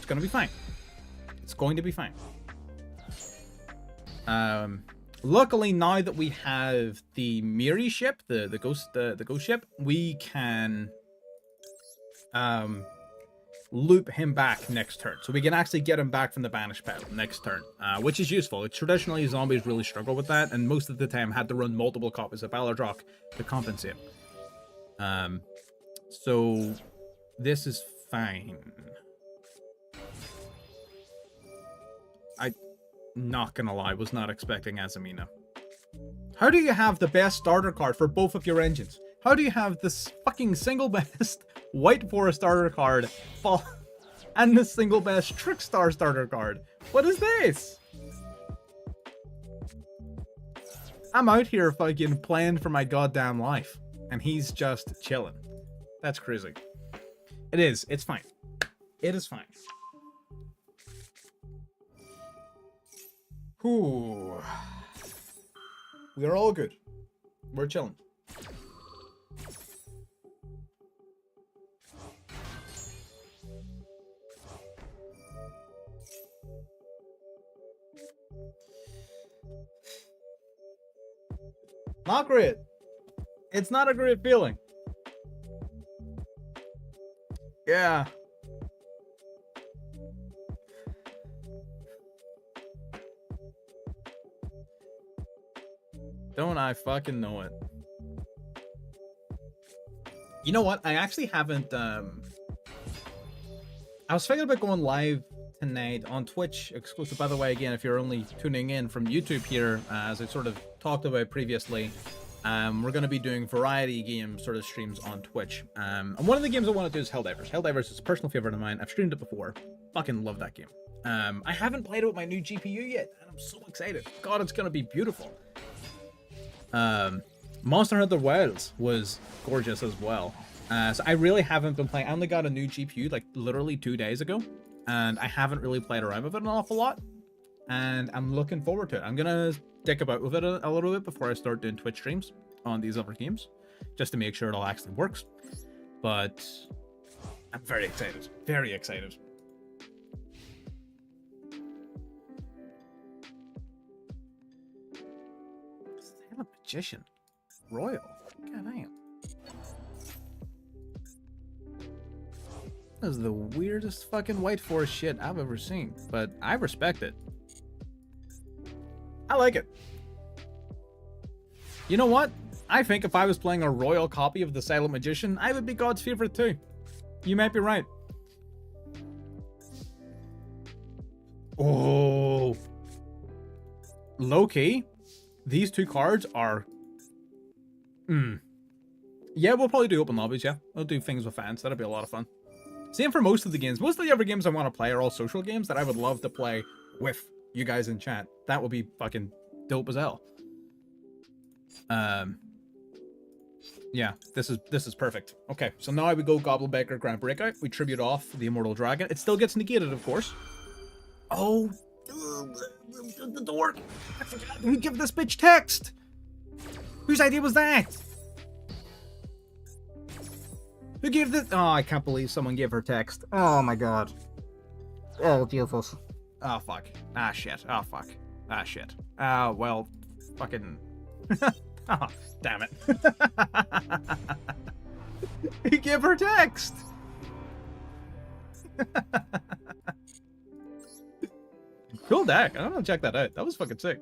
gonna be fine. It's going to be fine. Luckily, now that we have the Miri ship, the ghost ship, we can loop him back next turn. So we can actually get him back from the banish pile next turn, which is useful. Traditionally, zombies really struggle with that, and most of the time had to run multiple copies of Ballardrock to compensate. So this is fine. I'm not gonna lie, was not expecting Azamina. How do you have the best starter card for both of your engines? How do you have this fucking single best White Forest starter card and the single best Trickstar starter card? What is this? I'm out here fucking playing for my goddamn life, and he's just chilling. That's crazy. It is. It's fine. It is fine. Whew. We are all good. We're chilling. Not great. It's not a great feeling. Yeah. Don't I fucking know it. You know what? I actually haven't. I was thinking about going live tonight on Twitch, exclusive, by the way. Again, if you're only tuning in from YouTube here, as I sort of talked about previously, we're going to be doing variety game sort of streams on Twitch. And one of the games I want to do is Helldivers. Helldivers is a personal favorite of mine. I've streamed it before. Fucking love that game. I haven't played it with my new GPU yet, and I'm so excited. God, it's going to be beautiful. Monster Hunter Wilds was gorgeous as well. So I really haven't been playing. I only got a new GPU like literally 2 days ago, and I haven't really played around with it an awful lot. And I'm looking forward to it. I'm gonna dick about with it a little bit before I start doing Twitch streams on these other games, just to make sure it all actually works. But I'm very excited. Very excited. Silent Magician. Royal. God damn. That is the weirdest fucking White Forest shit I've ever seen, but I respect it. I like it. You know what? I think if I was playing a royal copy of the Silent Magician, I would be God's favorite too. You might be right. Oh. Low-key, these two cards are... Yeah, we'll probably do open lobbies, yeah. We'll do things with fans. That'll be a lot of fun. Same for most of the games. Most of the other games I want to play are all social games that I would love to play with you guys in chat. That would be fucking dope as hell. Yeah, this is perfect. Okay, so now we go Gobblebaker Grand Breakout. We tribute off the Immortal Dragon. It still gets negated, of course. Oh, the dork. I forgot who gave this bitch text. Whose idea was that? Who gave this? Oh, I can't believe someone gave her text. Oh my god. Oh, Jesus. Oh, fuck. Ah, shit. Oh, fuck. Ah, shit. Ah, well, fucking... Oh, damn it. He gave her text! Cool deck. I'm gonna check that out. That was fucking sick.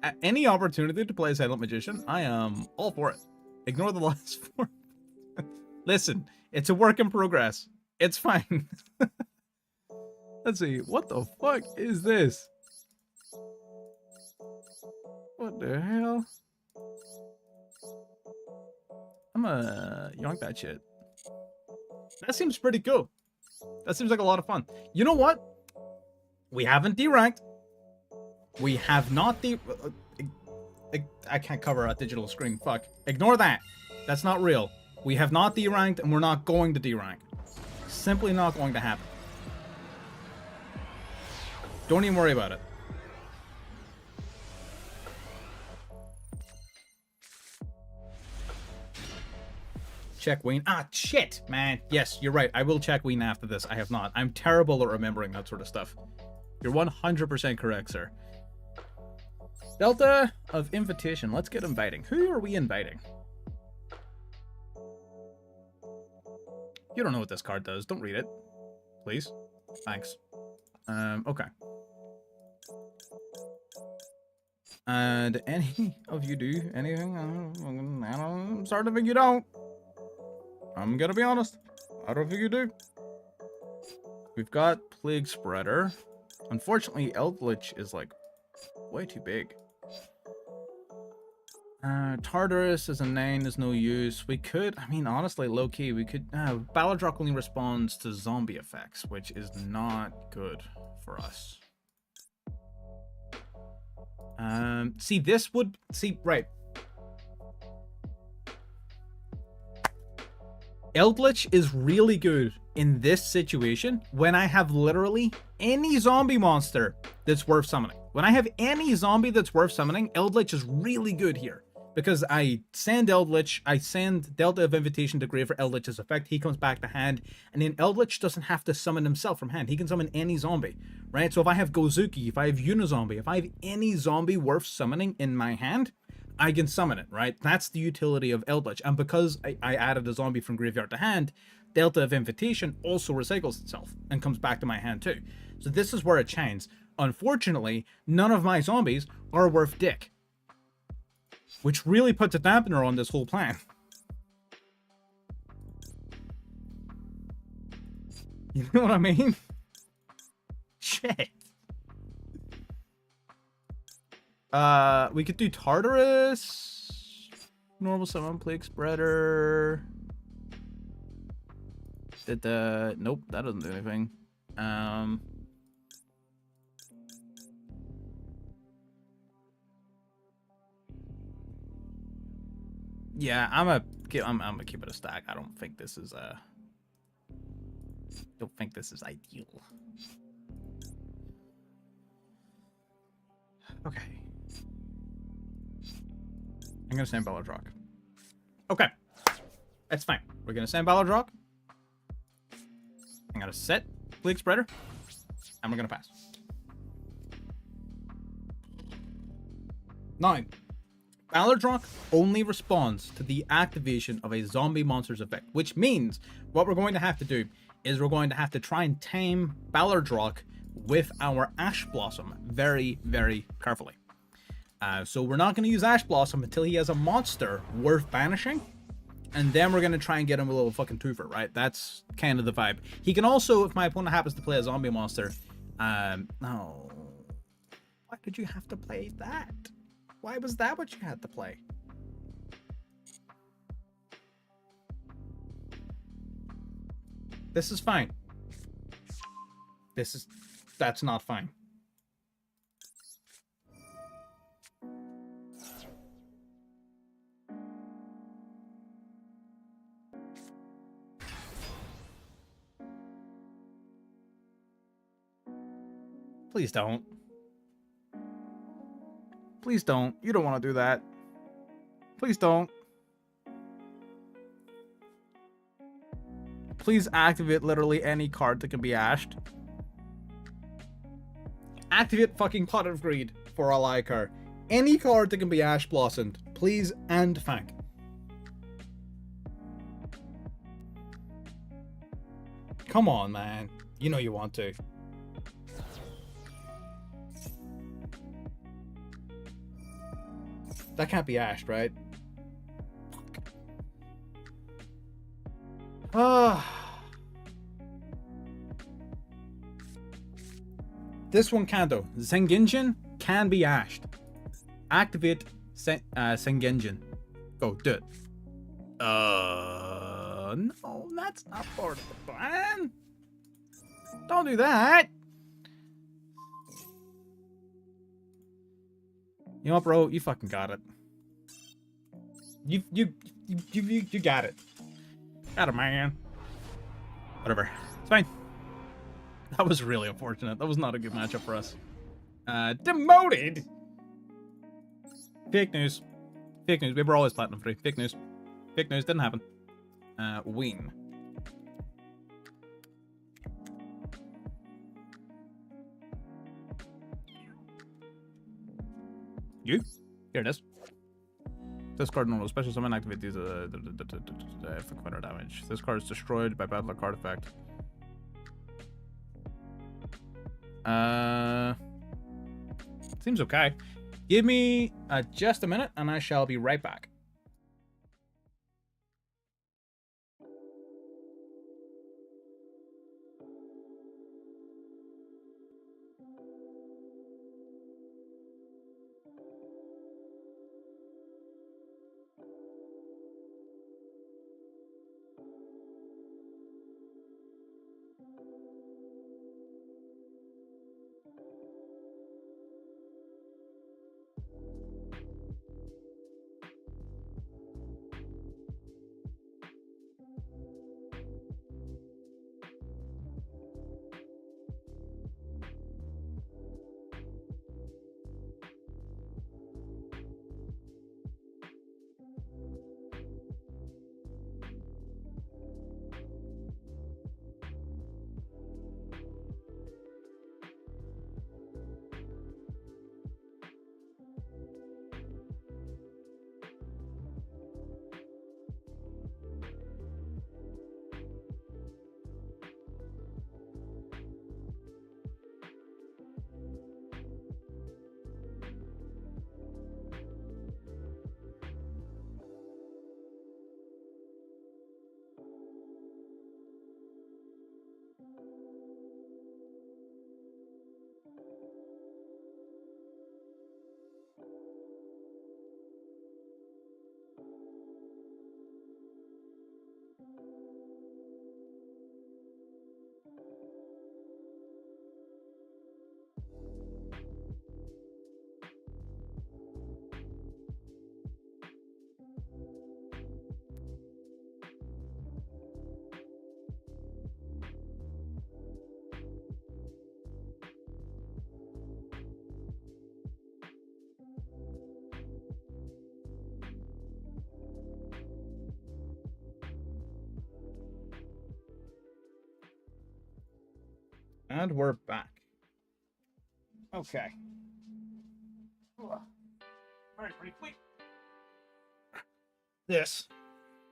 At any opportunity to play Silent Magician, I am all for it. Ignore the last four. Listen, it's a work in progress. It's fine. Let's see. What the fuck is this? What the hell? I'm gonna yonk that shit. That seems pretty cool. That seems like a lot of fun. You know what? We haven't deranked. We have not I can't cover a digital screen. Fuck. Ignore that. That's not real. We have not deranked, and we're not going to derank. Simply not going to happen. Don't even worry about it. Check Wayne. Ah, shit, man. Yes, you're right. I will check Wayne after this. I have not. I'm terrible at remembering that sort of stuff. You're 100% correct, sir. Delta of Invitation. Let's get inviting. Who are we inviting? You don't know what this card does. Don't read it. Please. Thanks. Okay. And any of you do anything? I'm starting to think you don't. I'm gonna be honest. I don't think you do. We've got Plague Spreader. Unfortunately, Eldritch is like way too big. Tartarus as a 9 is no use. We could, I mean, honestly, low-key, we could... Balladrock only responds to zombie effects, which is not good for us. See, this would... See, right. Eldritch is really good in this situation when I have literally any zombie monster that's worth summoning. When I have any zombie that's worth summoning, Eldritch is really good here. Because I send Eldritch, I send Delta of Invitation to grave for Eldritch's effect, he comes back to hand, and then Eldritch doesn't have to summon himself from hand. He can summon any zombie, right? So if I have Gozuki, if I have Unizombie, if I have any zombie worth summoning in my hand, I can summon it, right? That's the utility of Eldritch. And because I added a zombie from graveyard to hand, Delta of Invitation also recycles itself and comes back to my hand too. So this is where it shines. Unfortunately, none of my zombies are worth dick, which really puts a dampener on this whole plan. You know what I mean? Shit. We could do Tartarus. Normal summon, plague spreader. Nope, that doesn't do anything. Yeah, I'm gonna keep it a stack. I don't think this is ideal. Okay. I'm gonna send Balladrock. Okay. That's fine. We're gonna send Balladrock. I'm gonna set Plague Spreader. And we're gonna pass. 9. Balladrock only responds to the activation of a zombie monster's effect, which means what we're going to have to do is we're going to have to try and tame Balladrock with our Ash Blossom very, very carefully. So we're not going to use Ash Blossom until he has a monster worth banishing. And then we're going to try and get him a little fucking twofer, right? That's kind of the vibe. He can also, if my opponent happens to play a zombie monster... no. Why did you have to play that? Why was that what you had to play? This is fine. That's not fine. Please don't. Please don't. You don't want to do that. Please don't. Please activate literally any card that can be ashed. Activate fucking Pot of Greed for a Lycar. Any card that can be Ash Blossomed. Please and thank. Come on, man. You know you want to. That can't be ashed, right? This one can though. Zenginjin can be ashed. Activate Zenginjin. Go, do it. No, that's not part of the plan. Don't do that. You know what, bro? You fucking got it. You got it. Got it, man. Whatever. It's fine. That was really unfortunate. That was not a good matchup for us. Demoted! Fake news. Fake news. We were always platinum 3. Fake news. Fake news. Didn't happen. Win. You? Here it is. This card normal special summon activate these inflict fire damage. This card is destroyed by battle or card effect. Seems okay. Give me just a minute and I shall be right back. And we're back. Okay. Alright, briefly. This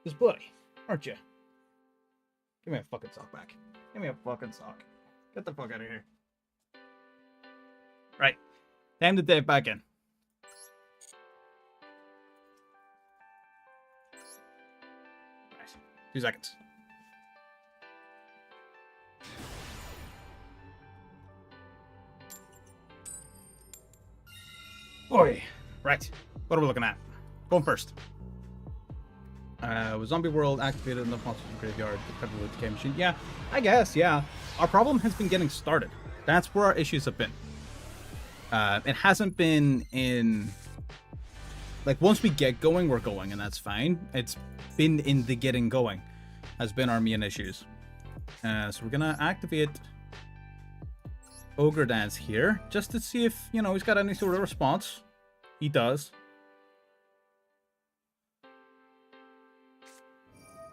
is Buddy, aren't you? Give me a fucking sock back. Give me a fucking sock. Get the fuck out of here. Right. Time to dive back in. Right. 2 seconds. Oi. Right. What are we looking at? Going first. Was Zombie World activated in the monster graveyard? The decay machine? Yeah, I guess, yeah. Our problem has been getting started. That's where our issues have been. It hasn't been in... Like, once we get going, we're going, and that's fine. It's been in the getting going has been our main issues. So we're gonna activate Ogre Dance here, just to see if, you know, he's got any sort of response. He does.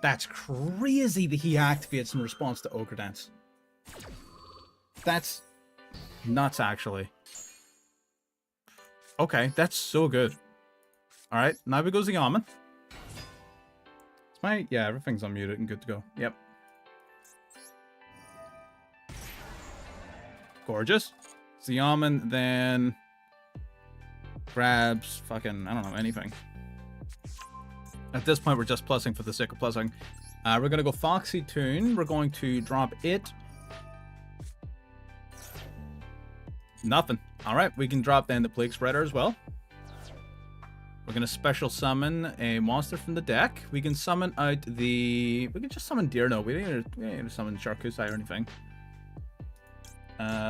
That's crazy that he activates in response to Ogre Dance. That's nuts, actually. Okay, that's so good. Alright, now we goes the Yaman. It's my... Yeah, everything's unmuted and good to go. Yep. Gorgeous. Yaman then grabs fucking, I don't know, anything. At this point, we're just plussing for the sake of plussing. We're going to go Foxy Toon. We're going to drop it. Nothing. All right, we can drop then the Plague Spreader as well. We're going to special summon a monster from the deck. We can summon out the... We can just summon Deerno. We don't need to summon Sharkusai or anything.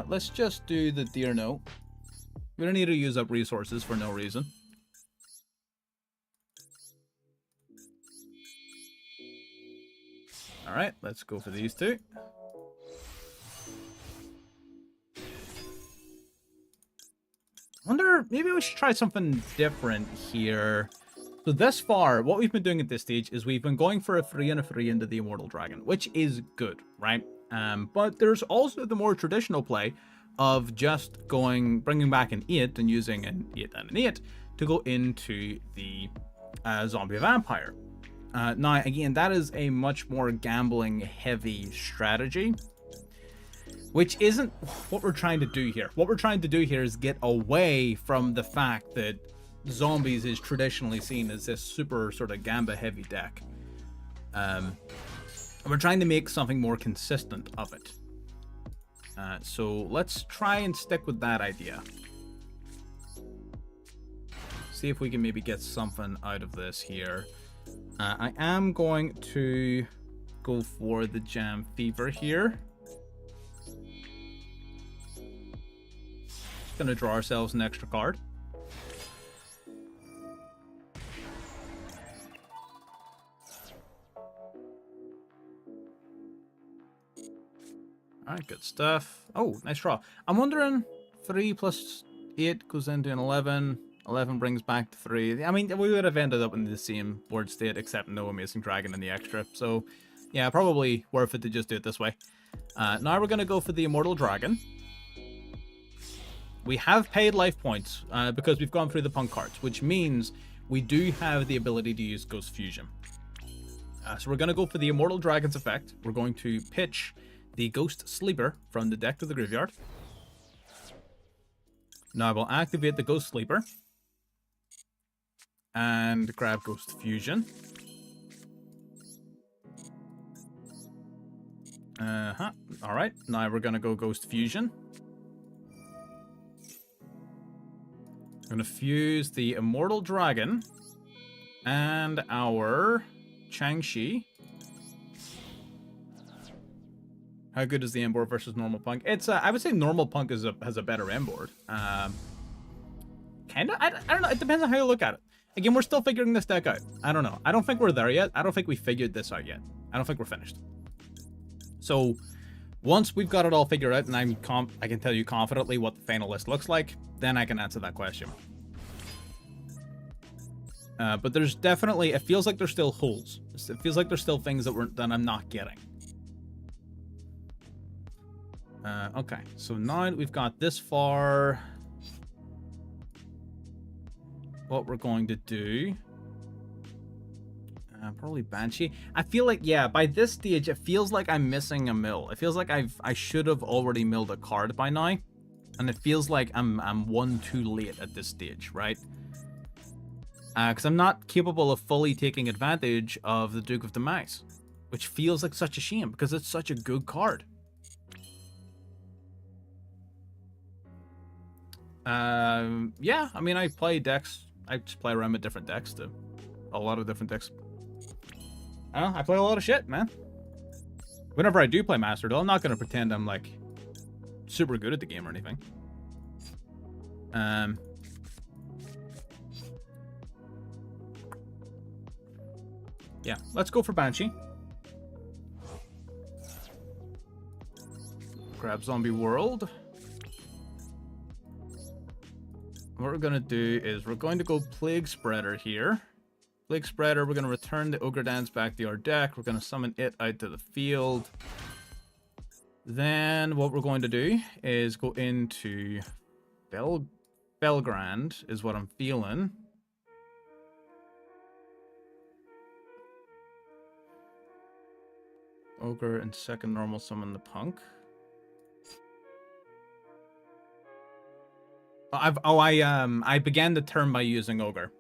Let's just do the Deerno. We don't need to use up resources for no reason. Alright, let's go for these two. Wonder, maybe we should try something different here. So this far, what we've been doing at this stage is we've been going for a 3 and a 3 into the Immortal Dragon, which is good, right? But there's also the more traditional play of just bringing back an 8 and using an 8 and an 8 to go into the Zombie Vampire. Now, again, that is a much more gambling-heavy strategy, which isn't what we're trying to do here. What we're trying to do here is get away from the fact that Zombies is traditionally seen as this super sort of Gamba-heavy deck. We're trying to make something more consistent of it. So let's try and stick with that idea. See if we can maybe get something out of this here. I am going to go for the Jam Fever here. Just going to draw ourselves an extra card. Alright, good stuff. Oh, nice draw. I'm wondering, 3 plus 8 goes into an 11. 11 brings back to 3. I mean, we would have ended up in the same board state, except no Amazing Dragon in the extra. So, yeah, probably worth it to just do it this way. Now we're going to go for the Immortal Dragon. We have paid life points because we've gone through the punk cards, which means we do have the ability to use Ghost Fusion. So we're going to go for the Immortal Dragon's effect. We're going to pitch the Ghost Sleeper from the deck to the graveyard. Now I will activate the Ghost Sleeper and grab Ghost Fusion. Alright, now we're going to go Ghost Fusion. I'm going to fuse the Immortal Dragon and our Changshi. How good is the end board versus normal punk? It's I would say normal punk has a better end board. Kinda. I don't know. It depends on how you look at it. Again, we're still figuring this deck out. I don't know. I don't think we're there yet. I don't think we figured this out yet. I don't think we're finished. So once we've got it all figured out, and I can tell you confidently what the final list looks like, then I can answer that question. But there's definitely, it feels like there's still holes. It feels like there's still things that I'm not getting. Okay, so now that we've got this far, what we're going to do... probably Banshee. I feel like, yeah, by this stage, it feels like I'm missing a mill. It feels like I should have already milled a card by now. And it feels like I'm one too late at this stage, right? Because I'm not capable of fully taking advantage of the Duke of the Mice. Which feels like such a shame, because it's such a good card. Yeah, I mean, I play decks. I just play around with different decks, too. A lot of different decks. I play a lot of shit, man. Whenever I do play Master Duel, I'm not going to pretend I'm, like, super good at the game or anything. Yeah, let's go for Banshee. Grab Zombie World. What we're going to do is we're going to go Plague Spreader here. Plague Spreader, we're going to return the Ogre Dance back to our deck. We're going to summon it out to the field. Then what we're going to do is go into Belgrand is what I'm feeling. Ogre and second normal summon the Punk. I began the turn by using Ogre.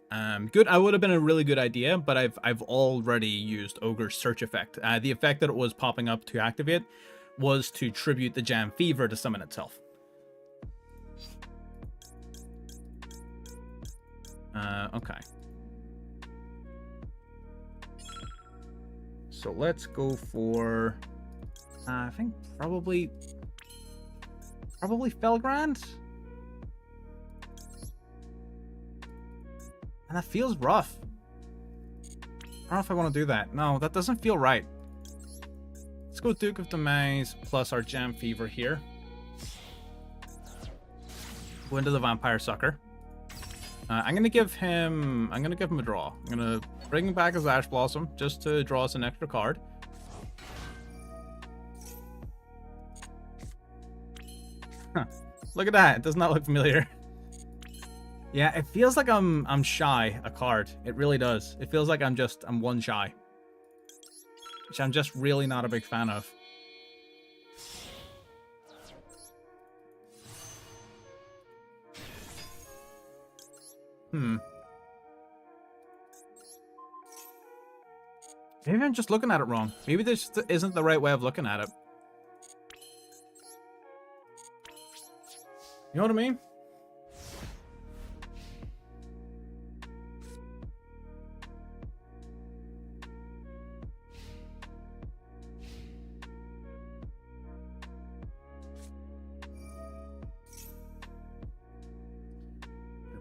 Good. I would have been a really good idea, but I've already used Ogre's search effect. The effect that it was popping up to activate was to tribute the Jam Fever to summon itself. Okay. So let's go for I think probably Felgrand. And that feels rough. I don't know if I want to do that. No, that doesn't feel right. Let's go Duke of the Maze plus our Jam Fever here. Go into the Vampire Sucker. I'm gonna give him a draw. I'm gonna bring back his Ash Blossom just to draw us an extra card. Huh. Look at that. It does not look familiar. Yeah, it feels like I'm shy a card. It really does. It feels like I'm one shy. Which I'm just really not a big fan of. Maybe I'm just looking at it wrong. Maybe this isn't the right way of looking at it. You know what I mean?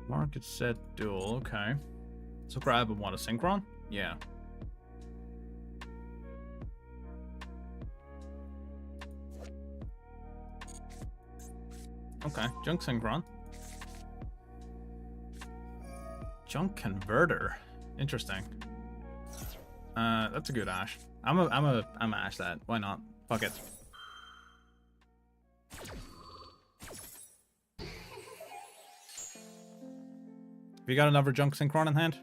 Market set duel, okay. So grab and want a synchron? Yeah. Okay, junk synchron. Junk converter. Interesting. That's a good Ash. I'm Ash that. Why not? Fuck it. Have you got another junk synchron in hand?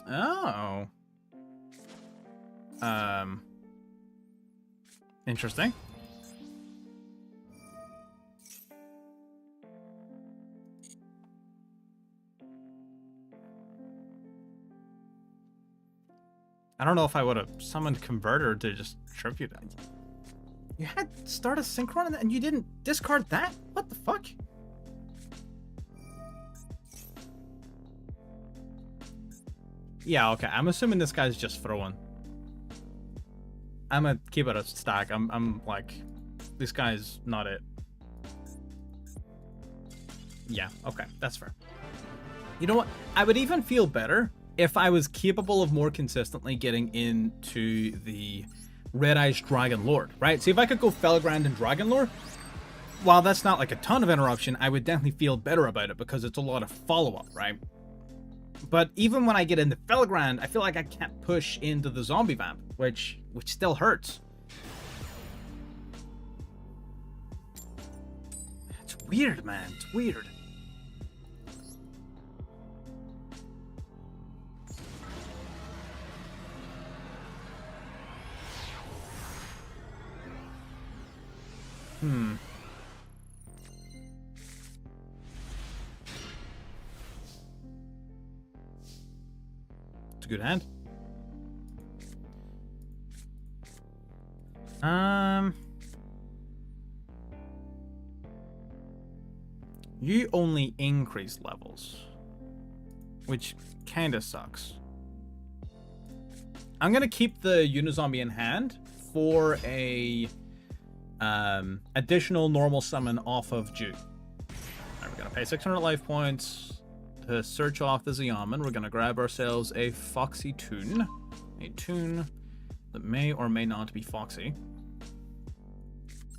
Oh. Interesting. I don't know if I would have summoned Converter to just tribute it. You had start a Synchron and you didn't discard that? What the fuck? Yeah, okay. I'm assuming this guy's just throwing. I'm gonna keep it a stack. I'm like, this guy's not it. Yeah, okay. That's fair. You know what? I would even feel better if I was capable of more consistently getting into the Red Eyes Dragon Lord, right? See, if I could go Felgrand and Dragon Lord, while that's not like a ton of interruption, I would definitely feel better about it because it's a lot of follow-up, right? But even when I get into Felgrand, I feel like I can't push into the zombie vamp, which still hurts. It's weird, man. It's weird. It's a good hand. You only increase levels, which kinda sucks. I'm gonna keep the Unizombie in hand for a additional normal summon off of Jew. Alright, we're gonna pay 600 life points to search off the Xiamen. We're gonna grab ourselves a Foxy Toon. A Toon that may or may not be Foxy.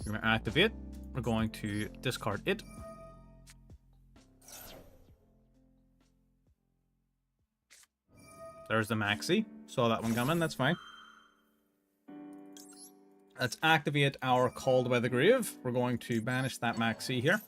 We're gonna activate. We're going to discard it. There's the Maxi. Saw that one coming, that's fine. Let's activate our Called by the Grave. We're going to banish that Maxi here.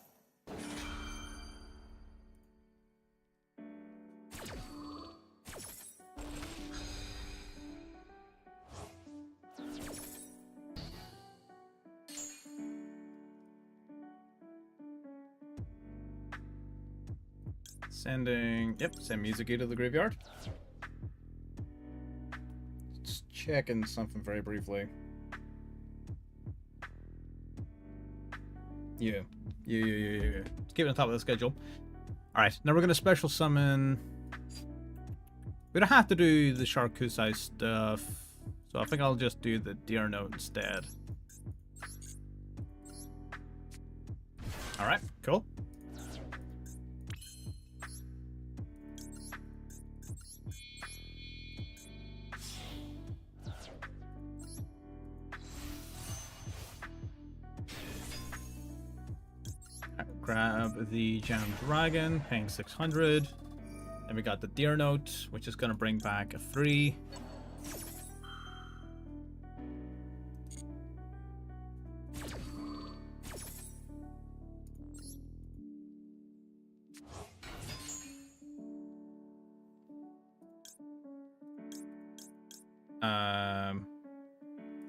Send Mizuki to the graveyard. Just checking something very briefly. Yeah. Let's keep it on top of the schedule. Alright, now we're going to special summon... We don't have to do the Sharkusai stuff, so I think I'll just do the Deer Note instead. Alright, cool. Grab the Jam Dragon, paying 600. Then we got the Deer Note, which is going to bring back a 3.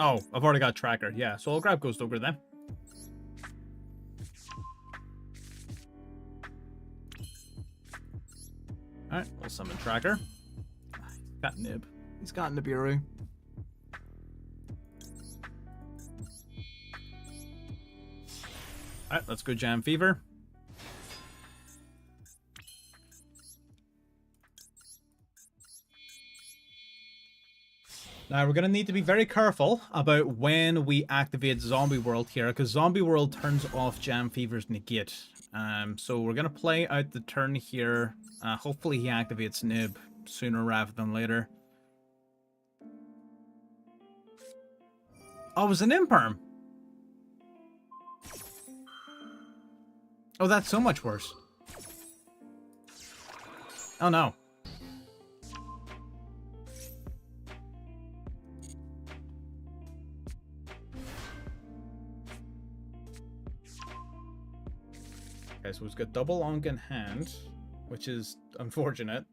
Oh, I've already got Tracker. Yeah, so I'll grab Ghost Ogre then. Alright, we'll summon Tracker. Got Nib. He's got Nibiru. Alright, let's go Jam Fever. Now, we're going to need to be very careful about when we activate Zombie World here, because Zombie World turns off Jam Fever's negate. So we're going to play out the turn here. Hopefully he activates Nib sooner rather than later. Oh, it was an Imperm. Oh, that's so much worse. Oh, no. Okay, so he's got double Onk in hand, which is unfortunate.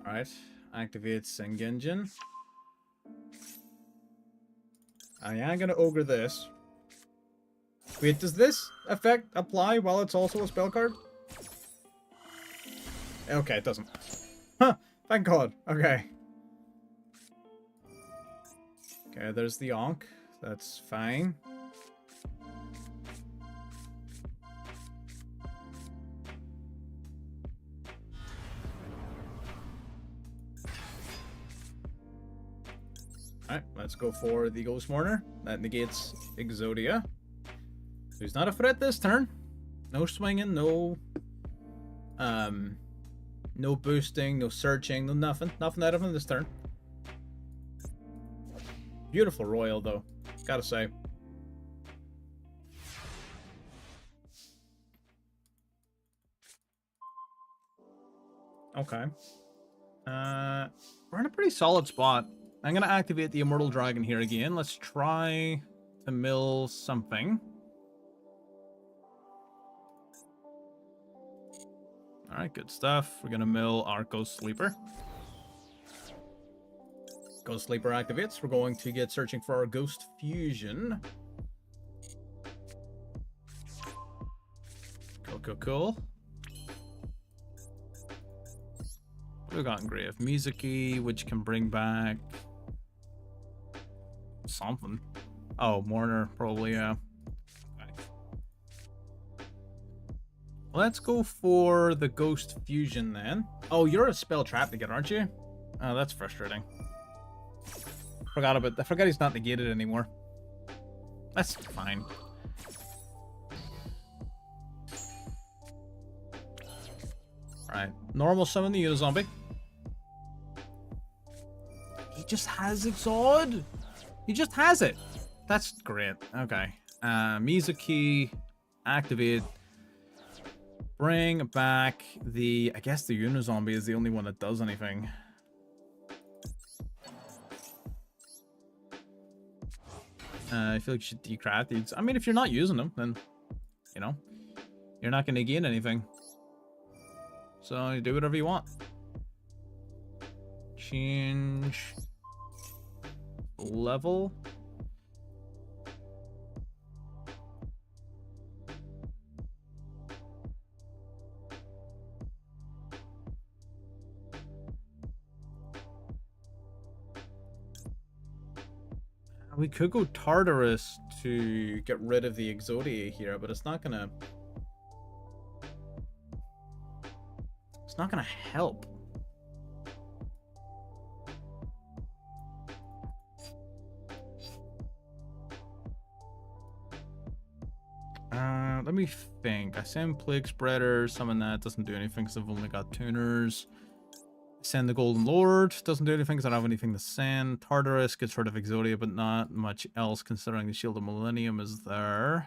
Alright, activate Sengenjin. I am gonna Ogre this. Wait, does this effect apply while it's also a spell card? Okay, it doesn't. Huh, thank God. Okay. Okay, there's the Onk. That's fine. Alright, let's go for the Ghost Mourner. That negates Exodia. Who's not a threat this turn. No swinging, no boosting, no searching, no nothing. Nothing out of him this turn. Beautiful Royal, though. Gotta say. Okay. We're in a pretty solid spot. I'm gonna activate the Immortal Dragon here again. Let's try to mill something. Alright, good stuff. We're gonna mill our Ghost Sleeper. Ghost Sleeper activates. We're going to get searching for our Ghost Fusion. Cool. We've got Engrave Music-y, which can bring back something. Oh, Mourner, probably, yeah. Okay. Let's go for the Ghost Fusion then. Oh, you're a spell trap to get, aren't you? Oh, that's frustrating. I forgot he's not negated anymore. That's fine. Alright, normal summon the Unizombie. He just has Exhaust. He just has it. That's great. Okay. Mizuki, activate. Bring back the... I guess the Unizombie is the only one that does anything. I feel like you should decraft these. I mean, if you're not using them, then, you know, you're not going to gain anything. So you do whatever you want. Change level. We could go Tartarus to get rid of the Exodia here, but it's not gonna help. Let me think. I send Plague Spreader, summon that, doesn't do anything because I've only got tuners. Send the Golden Lord, doesn't do anything because I don't have anything to send. Tartarus gets rid of Exodia, but not much else considering the Shield of Millennium is there.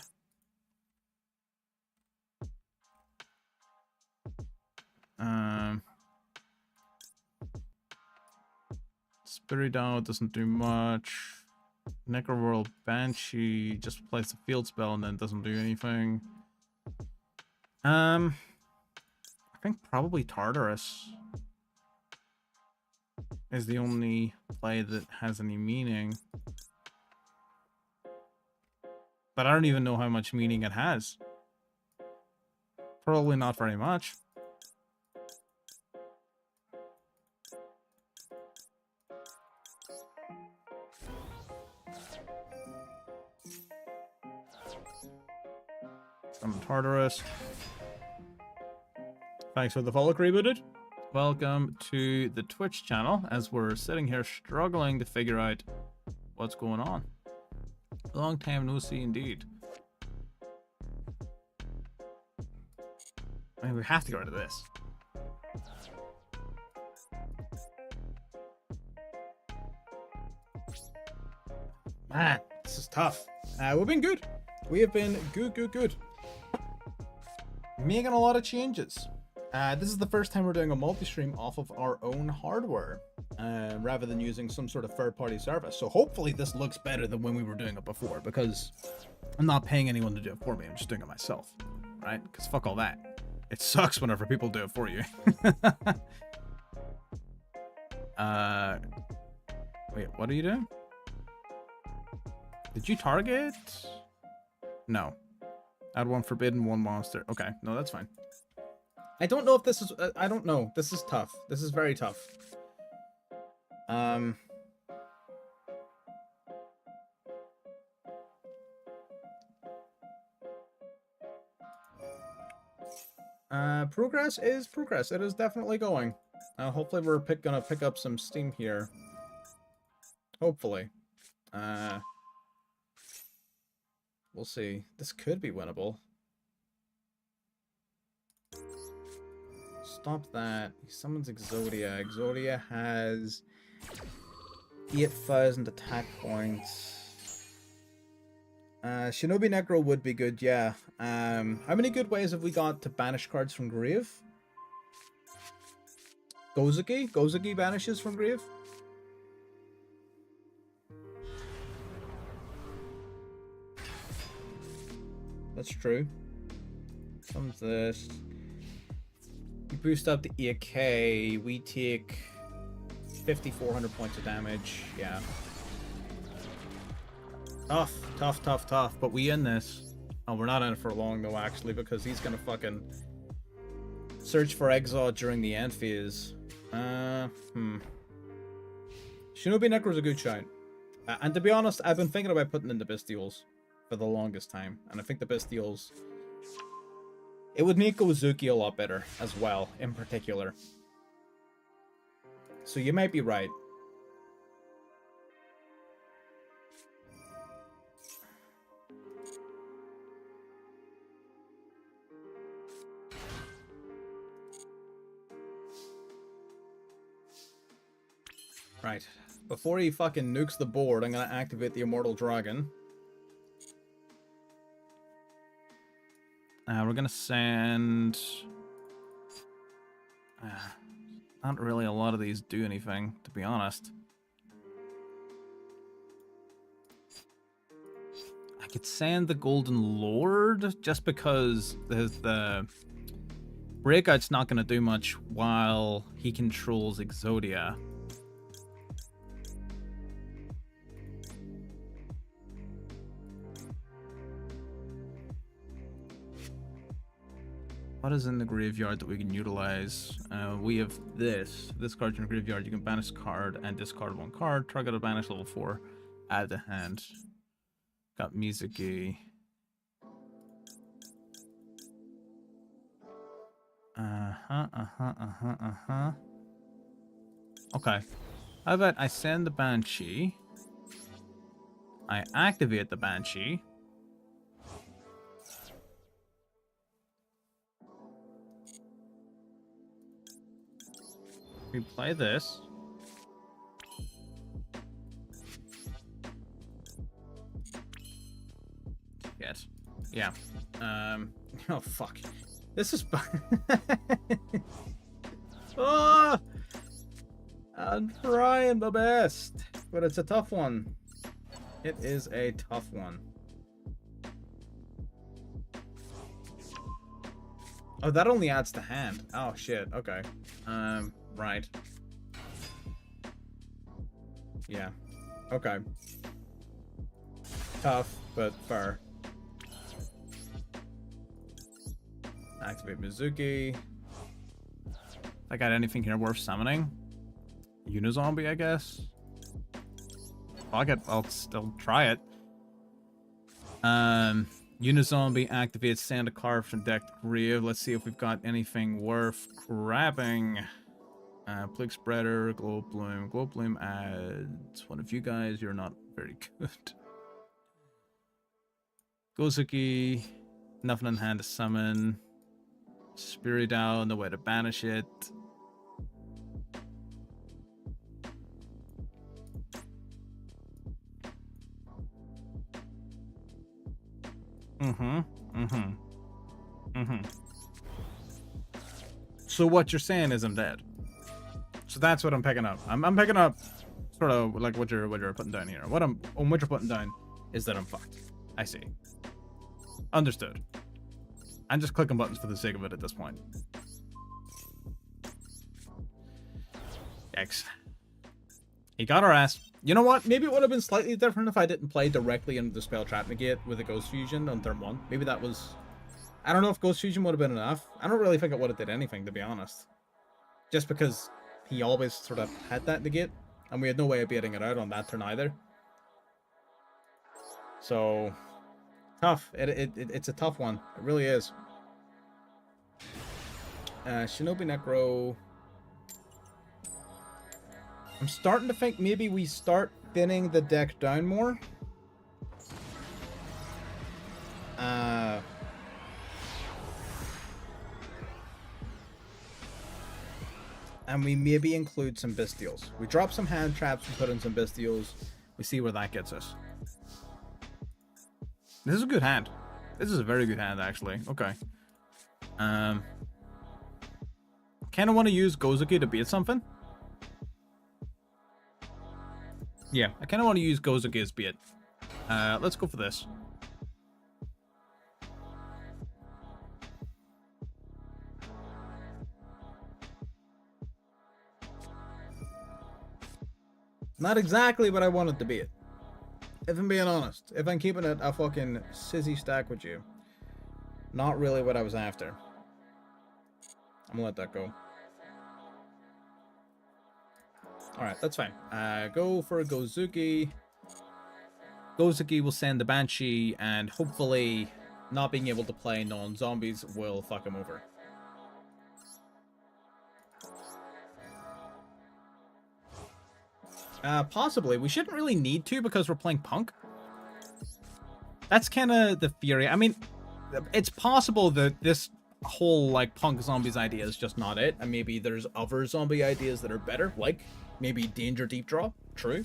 Spiridow doesn't do much. Necroworld Banshee just plays a field spell and then doesn't do anything. I think probably Tartarus is the only play that has any meaning. But I don't even know how much meaning it has. Probably not very much. Summon Tartarus. Thanks for the follow, rebooted. Welcome to the Twitch channel as we're sitting here struggling to figure out what's going on. Long time no see indeed. I mean, we have to get rid of this. Man, this is tough. We've been good. We have been good. Making a lot of changes. This is the first time we're doing a multi-stream off of our own hardware, rather than using some sort of third-party service. So hopefully this looks better than when we were doing it before, because I'm not paying anyone to do it for me. I'm just doing it myself, right? Because fuck all that. It sucks whenever people do it for you. Wait, what are you doing? Did you target? No. Add one forbidden, one monster. Okay, no, that's fine. I don't know if this is... I don't know. This is tough. This is very tough. Progress is progress. It is definitely going. Hopefully we're gonna pick up some steam here. Hopefully. We'll see. This could be winnable. Stop that. He summons Exodia. Exodia has 8,000 attack points. Shinobi Necro would be good, yeah. How many good ways have we got to banish cards from grave? Gozuki? Gozuki banishes from grave? That's true. Comes this. You boost up to 8k. We take 5,400 points of damage. Yeah. Tough, tough, tough, tough. But we in this. Oh, we're not in it for long though, actually, because he's gonna fucking search for Exalt during the end phase. Shinobi Necro's a good shout. And to be honest, I've been thinking about putting in the Bestials for the longest time. And I think the Bestials... It would make Gozuki a lot better as well, in particular. So you might be right. Right. Before he fucking nukes the board, I'm gonna activate the Immortal Dragon. We're gonna send... not really a lot of these do anything, to be honest. I could send the Golden Lord, just because the Breakout's not gonna do much while he controls Exodia. What is in the graveyard that we can utilize? We have this. This card's in the graveyard. You can banish a card and discard one card. Target a banish level 4. Add to hand. Got Mizuki. Okay. How about I send the Banshee. I activate the Banshee. We play this. Yes. Yeah. Oh fuck. This is oh! I'm trying my best, but it's a tough one. It is a tough one. Oh, that only adds to hand. Oh shit. Okay. Right. Yeah. Okay. Tough, but fair. Activate Mizuki. I got anything here worth summoning? Unizombie, I guess. Fuck it, I'll still try it. Unizombie activates, send a card from deck to grave. Let's see if we've got anything worth grabbing. Plague Spreader, Glow Bloom. Glow Bloom adds one of you guys. You're not very good. Gozuki. Nothing in hand to summon. Spirit Owl, no way to banish it. So what you're saying is I'm dead. So that's what I'm picking up. I'm picking up sort of like what you're putting down here. What you're putting down is that I'm fucked. I see. Understood. I'm just clicking buttons for the sake of it at this point. Yikes. He got our ass. You know what? Maybe it would have been slightly different if I didn't play directly into the Spell Trap Negate with a Ghost Fusion on turn 1. Maybe that was... I don't know if Ghost Fusion would have been enough. I don't really think it would have did anything, to be honest. Just because he always sort of had that negate, and we had no way of baiting it out on that turn either. So... tough. It's a tough one. It really is. Shinobi Necro... I'm starting to think maybe we start thinning the deck down more. And we maybe include some Bestials. We drop some hand traps and put in some Bestials. We see where that gets us. This is a good hand. This is a very good hand, actually. Okay. kind of want to use Gozuki to beat something. Yeah, I kind of want to use Gozuki as beat. Let's go for this. Not exactly what I wanted to beat. If I'm being honest. If I'm keeping it a fucking sissy stack with you. Not really what I was after. I'm gonna let that go. Alright, that's fine. Go for Gozuki. Gozuki will send the Banshee, and hopefully not being able to play non-zombies will fuck him over. Possibly. We shouldn't really need to because we're playing Punk. That's kind of the theory. I mean, it's possible that this whole, like, Punk zombies idea is just not it, and maybe there's other zombie ideas that are better, like maybe Danger Deep Draw. True.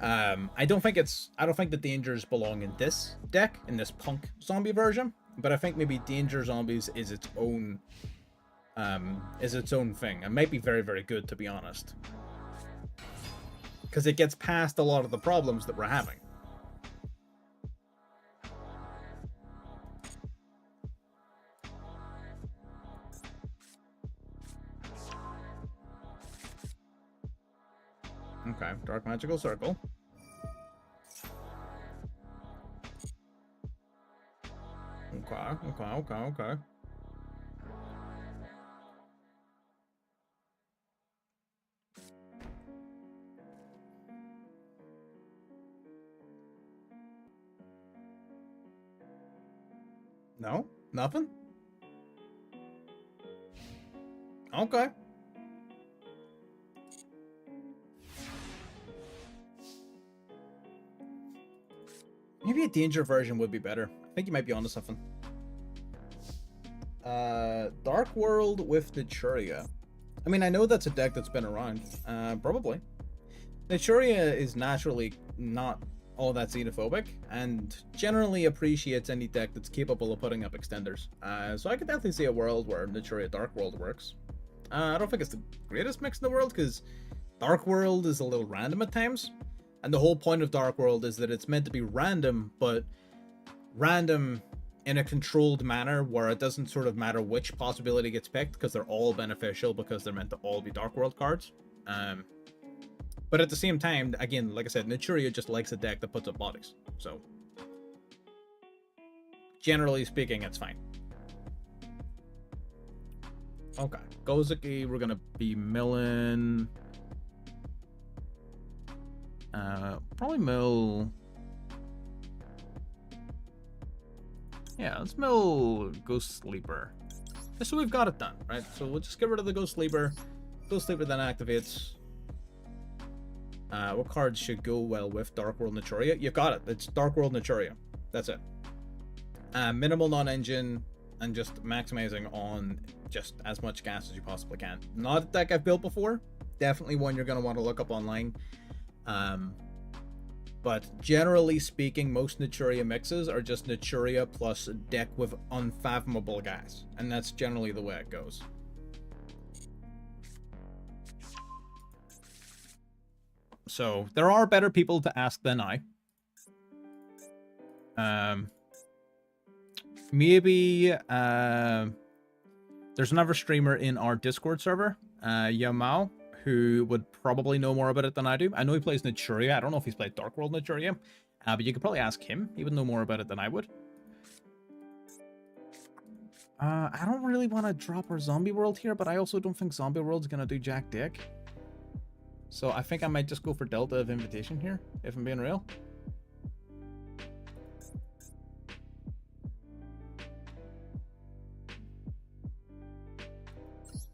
I don't think the dangers belong in this deck, in this Punk zombie version, but I think maybe Danger Zombies is its own thing. It might be very, very good, to be honest, because it gets past a lot of the problems that we're having. Okay, Dark Magical Circle. Okay. No? Nothing? Okay. Maybe a danger version would be better. I think you might be onto something. Dark World with Naturia. I mean, I know that's a deck that's been around. Probably. Naturia is naturally not all that xenophobic, and generally appreciates any deck that's capable of putting up extenders. So I could definitely see a world where Naturia Dark World works. I don't think it's the greatest mix in the world, because Dark World is a little random at times. And the whole point of Dark World is that it's meant to be random, but random in a controlled manner where it doesn't sort of matter which possibility gets picked, because they're all beneficial, because they're meant to all be Dark World cards. But at the same time, again, like I said, Naturia just likes a deck that puts up bodies. So, generally speaking, it's fine. Okay, Gozuki, we're gonna be milling. Probably mill. Yeah, let's mill Ghost Sleeper. Just so we've got it done, right? So we'll just get rid of the Ghost Sleeper. Ghost Sleeper then activates. What cards should go well with Dark World Naturia? You got it. It's Dark World Naturia. That's it. Minimal non-engine and just maximizing on just as much gas as you possibly can. Not a deck I've built before. Definitely one you're going to want to look up online. But generally speaking, most Naturia mixes are just Naturia plus a deck with unfathomable gas. And that's generally the way it goes. So, there are better people to ask than I. Maybe, there's another streamer in our Discord server, Yamao, who would probably know more about it than I do. I know he plays Naturia. I don't know if he's played Dark World Naturia, but you could probably ask him. He would know more about it than I would. I don't really want to drop our Zombie World here, but I also don't think Zombie World's going to do jack dick. So I think I might just go for Delta of Invitation here, if I'm being real.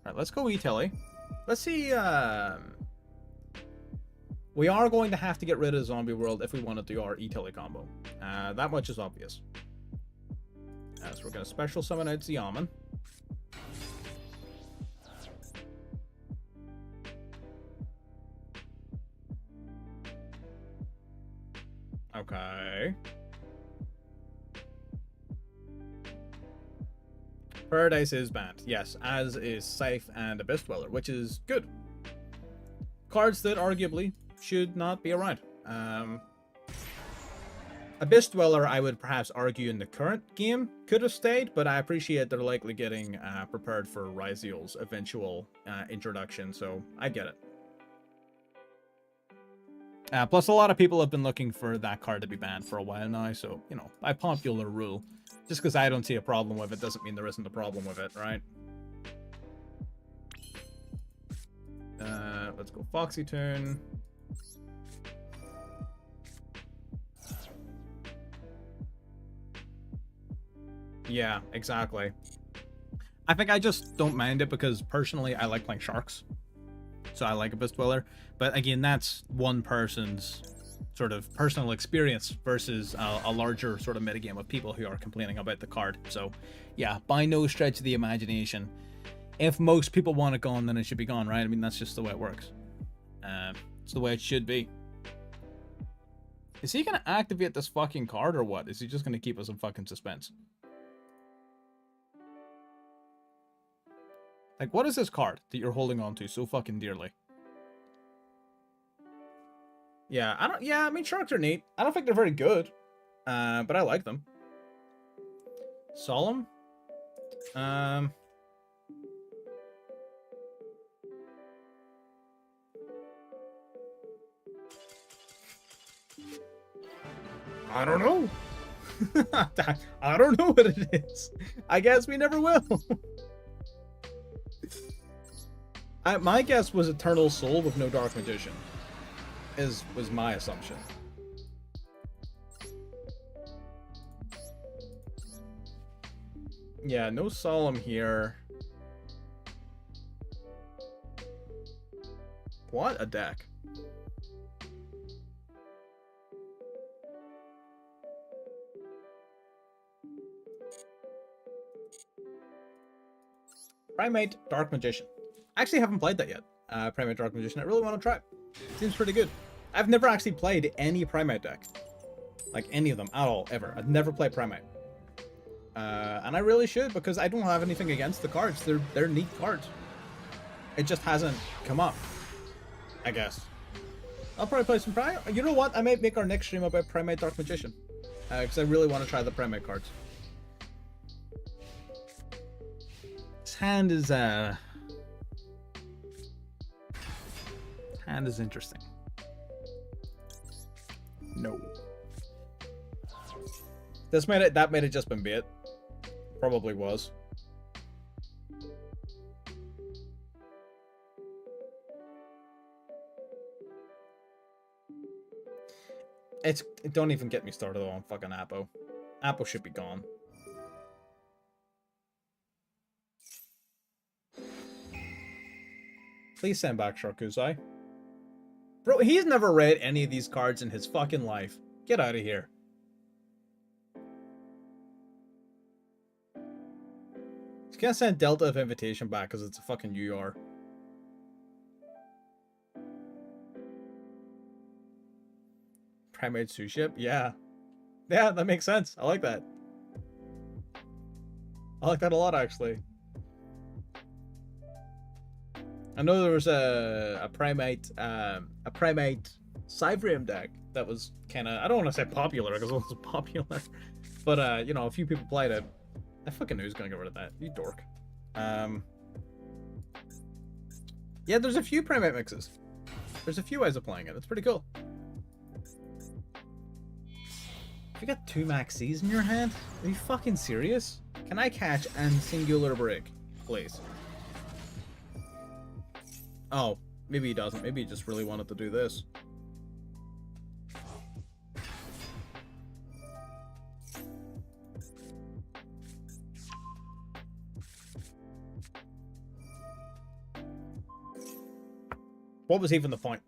Alright, let's go E-Telly. Let's see, we are going to have to get rid of Zombie World if we want to do our E-Telly combo. That much is obvious. So we're going to special summon out Xiamen. Okay. Paradise is banned, yes, as is Scythe and Abyss Dweller, which is good. Cards that arguably should not be around. Abyss Dweller, I would perhaps argue in the current game could have stayed, but I appreciate they're likely getting prepared for Ryziel's eventual introduction, so I get it. Plus, a lot of people have been looking for that card to be banned for a while now, so, you know, by popular rule, just because I don't see a problem with it doesn't mean there isn't a problem with it, right? Let's go Foxy turn. Yeah, exactly. I think I just don't mind it because personally I like playing sharks. So I like Abyss Dweller. But again, that's one person's sort of personal experience versus a larger sort of metagame of people who are complaining about the card. So yeah, by no stretch of the imagination, if most people want it gone, then it should be gone, right? I mean, that's just the way it works. It's the way it should be. Is he gonna activate this fucking card or what? Is he just gonna keep us in fucking suspense? Like, what is this card that you're holding on to so fucking dearly? Yeah, I mean, sharks are neat. I don't think they're very good, but I like them. Solemn? I don't know. I don't know what it is. I guess we never will. My guess was Eternal Soul with no Dark Magician. Was my assumption. Yeah, no Solemn here. What a deck. Primate Dark Magician. I actually haven't played that yet. Primate Dark Magician. I really want to try it. Seems pretty good. I've never actually played any Primate deck. Like any of them at all, ever. I've never played Primate. And I really should because I don't have anything against the cards. They're neat cards. It just hasn't come up, I guess. I'll probably play some Primate. You know what? I might make our next stream about Primate Dark Magician. Because I really want to try the Primate cards. His hand is interesting. No. That might have just been bait. Probably was. Don't even get me started on fucking Appo. Appo should be gone. Please send back Sharkuzai. Bro, he's never read any of these cards in his fucking life. Get out of here. He's gonna send Delta of Invitation back because it's a fucking UR. Primate Suship? Yeah. Yeah, that makes sense. I like that. I like that a lot, actually. I know there was a Primate Cyvrium deck that was kind of, I don't want to say popular because it wasn't popular, but you know, a few people played it. I fucking knew he was gonna get rid of that. You dork. Yeah, there's a few Primate mixes. There's a few ways of playing it. It's pretty cool. You got 2 Maxis in your hand? Are you fucking serious? Can I catch and singular break, please? Oh, maybe he doesn't. Maybe he just really wanted to do this. What was even the point?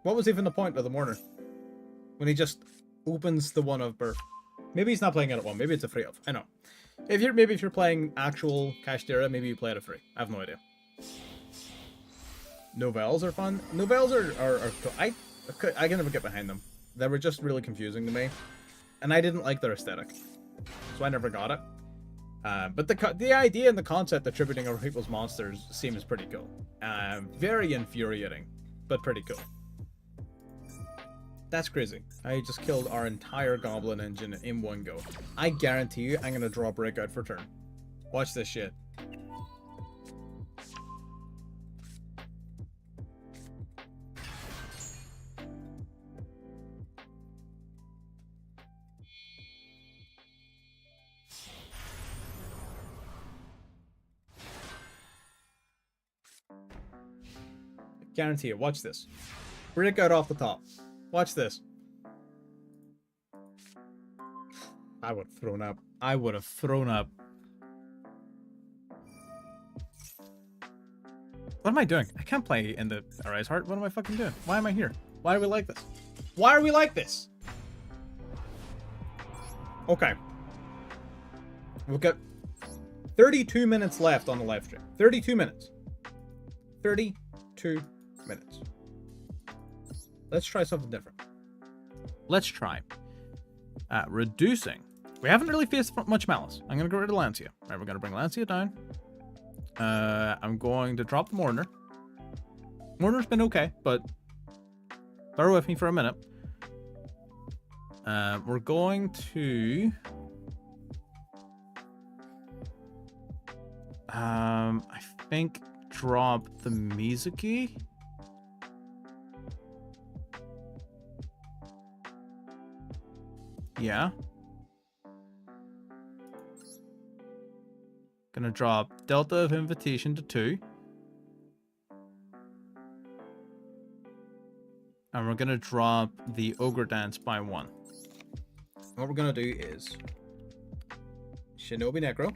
What was even the point of the Mourner? When he just opens the one of birth. Maybe he's not playing it at 1. Maybe it's a free of. I know. If you're playing actual Kashtira, maybe you play it at free. I have no idea. Novels are fun. Novels are I can never get behind them. They were just really confusing to me, and I didn't like their aesthetic. so I never got it. But the idea and the concept of tributing over people's monsters seems pretty cool. Very infuriating, but pretty cool. That's crazy. I just killed our entire goblin engine in one go. I guarantee you I'm gonna draw Breakout for turn. Watch this shit. Guarantee it. Watch this. Breakout off the top. Watch this. I would have thrown up. I would have thrown up. What am I doing? I can't play in the Arise Heart. What am I fucking doing? Why am I here? Why are we like this? Why are we like this? Okay. We've got 32 minutes left on the live stream. 32 minutes. 32 minutes. Let's try something different. Let's try reducing. We haven't really faced much malice. I'm going to get rid of Lancia. All right, we're going to bring Lancia down. I'm going to drop the Mourner. Mourner's been okay, but bear with me for a minute. We're going to... I think drop the Mizuki. Yeah. Gonna drop Delta of Invitation to 2. And we're gonna drop the Ogre Dance by 1. What we're gonna do is Shinobi Necro.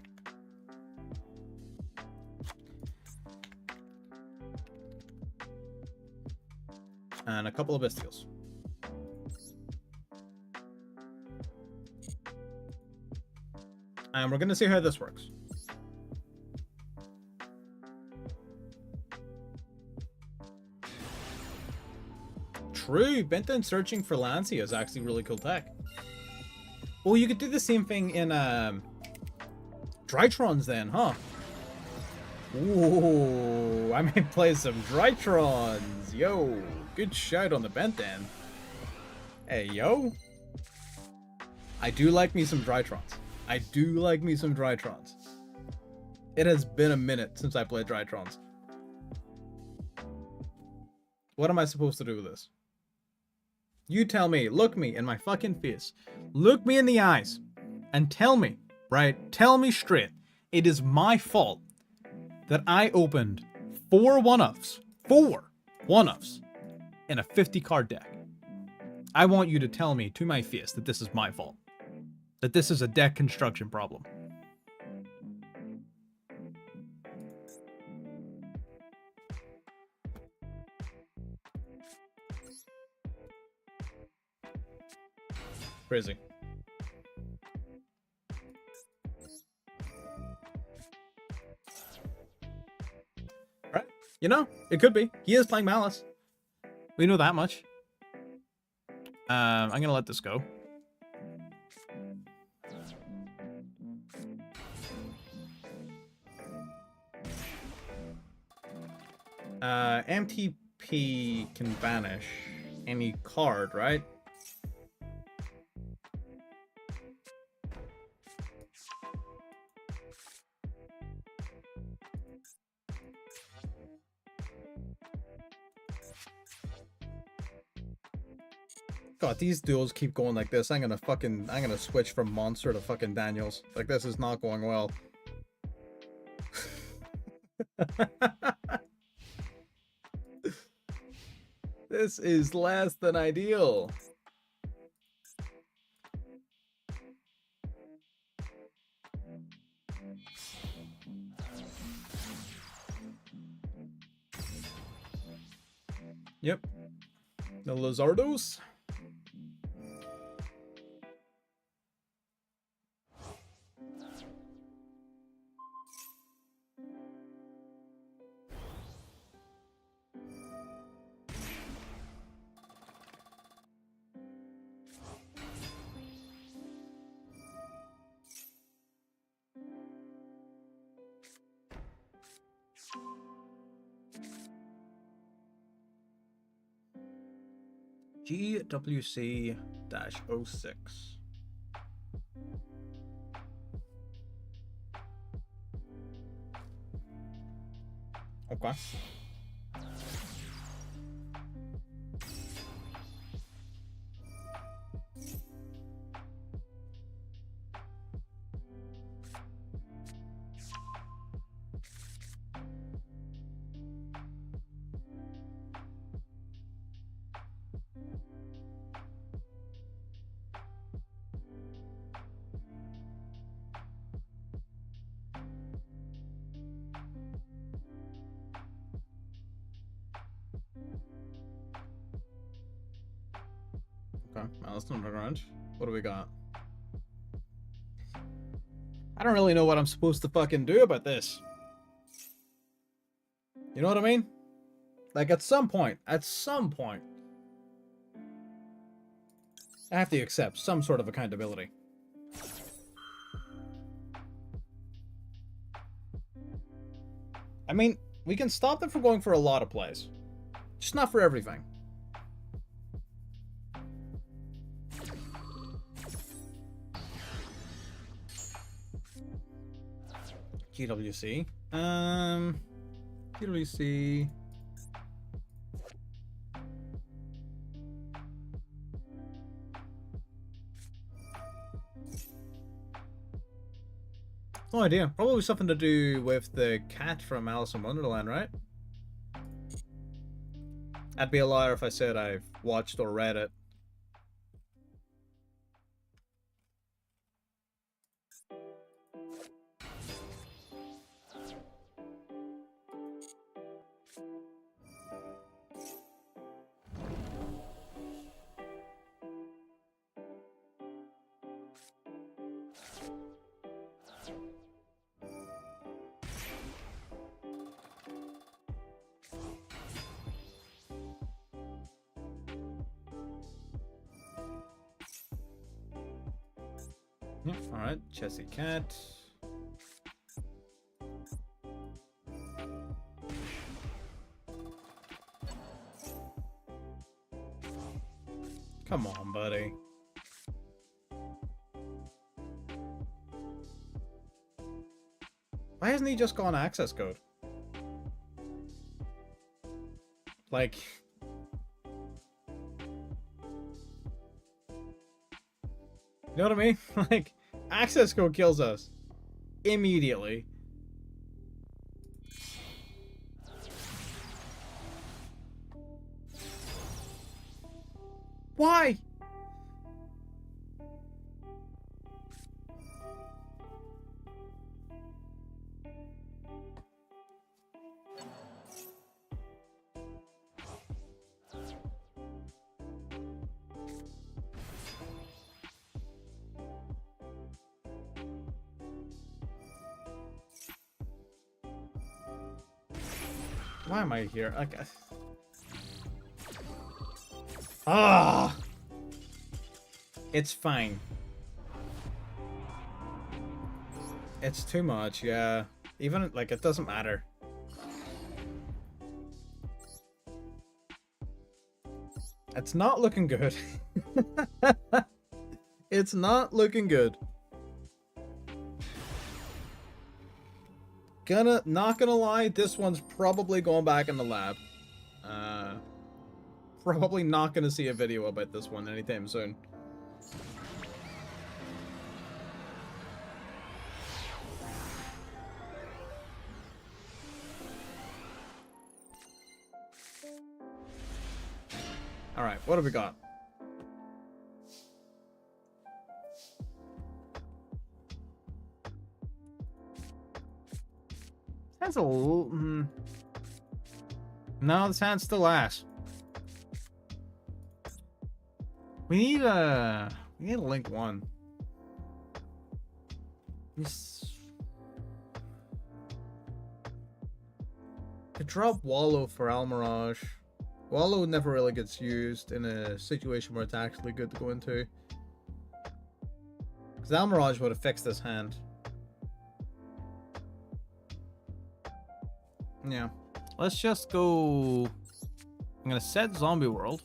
And a couple of Bestials. And we're gonna see how this works. True, Benton searching for Lancia is actually really cool tech. Well, you could do the same thing in Drytrons then, huh? Ooh, I may play some Drytrons. Yo, good shout on the Benton. Hey, yo. I do like me some Drytrons. I do like me some Drytrons. It has been a minute since I played Drytrons. What am I supposed to do with this? You tell me. Look me in my fucking face. Look me in the eyes. And tell me, right? Tell me straight. It is my fault that I opened 4 one-offs. 4 one-offs in a 50-card deck. I want you to tell me to my face that this is my fault. That this is a deck construction problem. Crazy. Right? You know, it could be. He is playing Malice. We know that much. I'm gonna let this go. MTP can banish any card, right? God, these duels keep going like this. I'm gonna switch from Monster to fucking Daniels. Like, this is not going well. This is less than ideal. Yep. The Lizardos. GWC-06. Okay. Okay, Alice Underground. What do we got? I don't really know what I'm supposed to fucking do about this. You know what I mean? Like, at some point, I have to accept some sort of accountability. I mean, we can stop them from going for a lot of plays. Just not for everything. GWC. GWC. No idea. Probably something to do with the cat from Alice in Wonderland, right? I'd be a liar if I said I've watched or read it. Yeah, alright, Chessy Cat. Come on, buddy. Why hasn't he just gone access code? Like... You know what I mean? Like, access code kills us. Immediately. Why? Why am I here? Okay. Ah! It's fine. It's too much, yeah. Even, like, it doesn't matter. It's not looking good. It's not looking good. Not gonna lie, this one's probably going back in the lab. Probably not gonna see a video about this one anytime soon. Alright, what have we got? That's a little... No, this hand's still ass. We need a link one. To drop Wallow for Almirage. Wallow never really gets used in a situation where it's actually good to go into. Because Almirage would have fixed this hand. Yeah. Let's just go... I'm going to set Zombie World.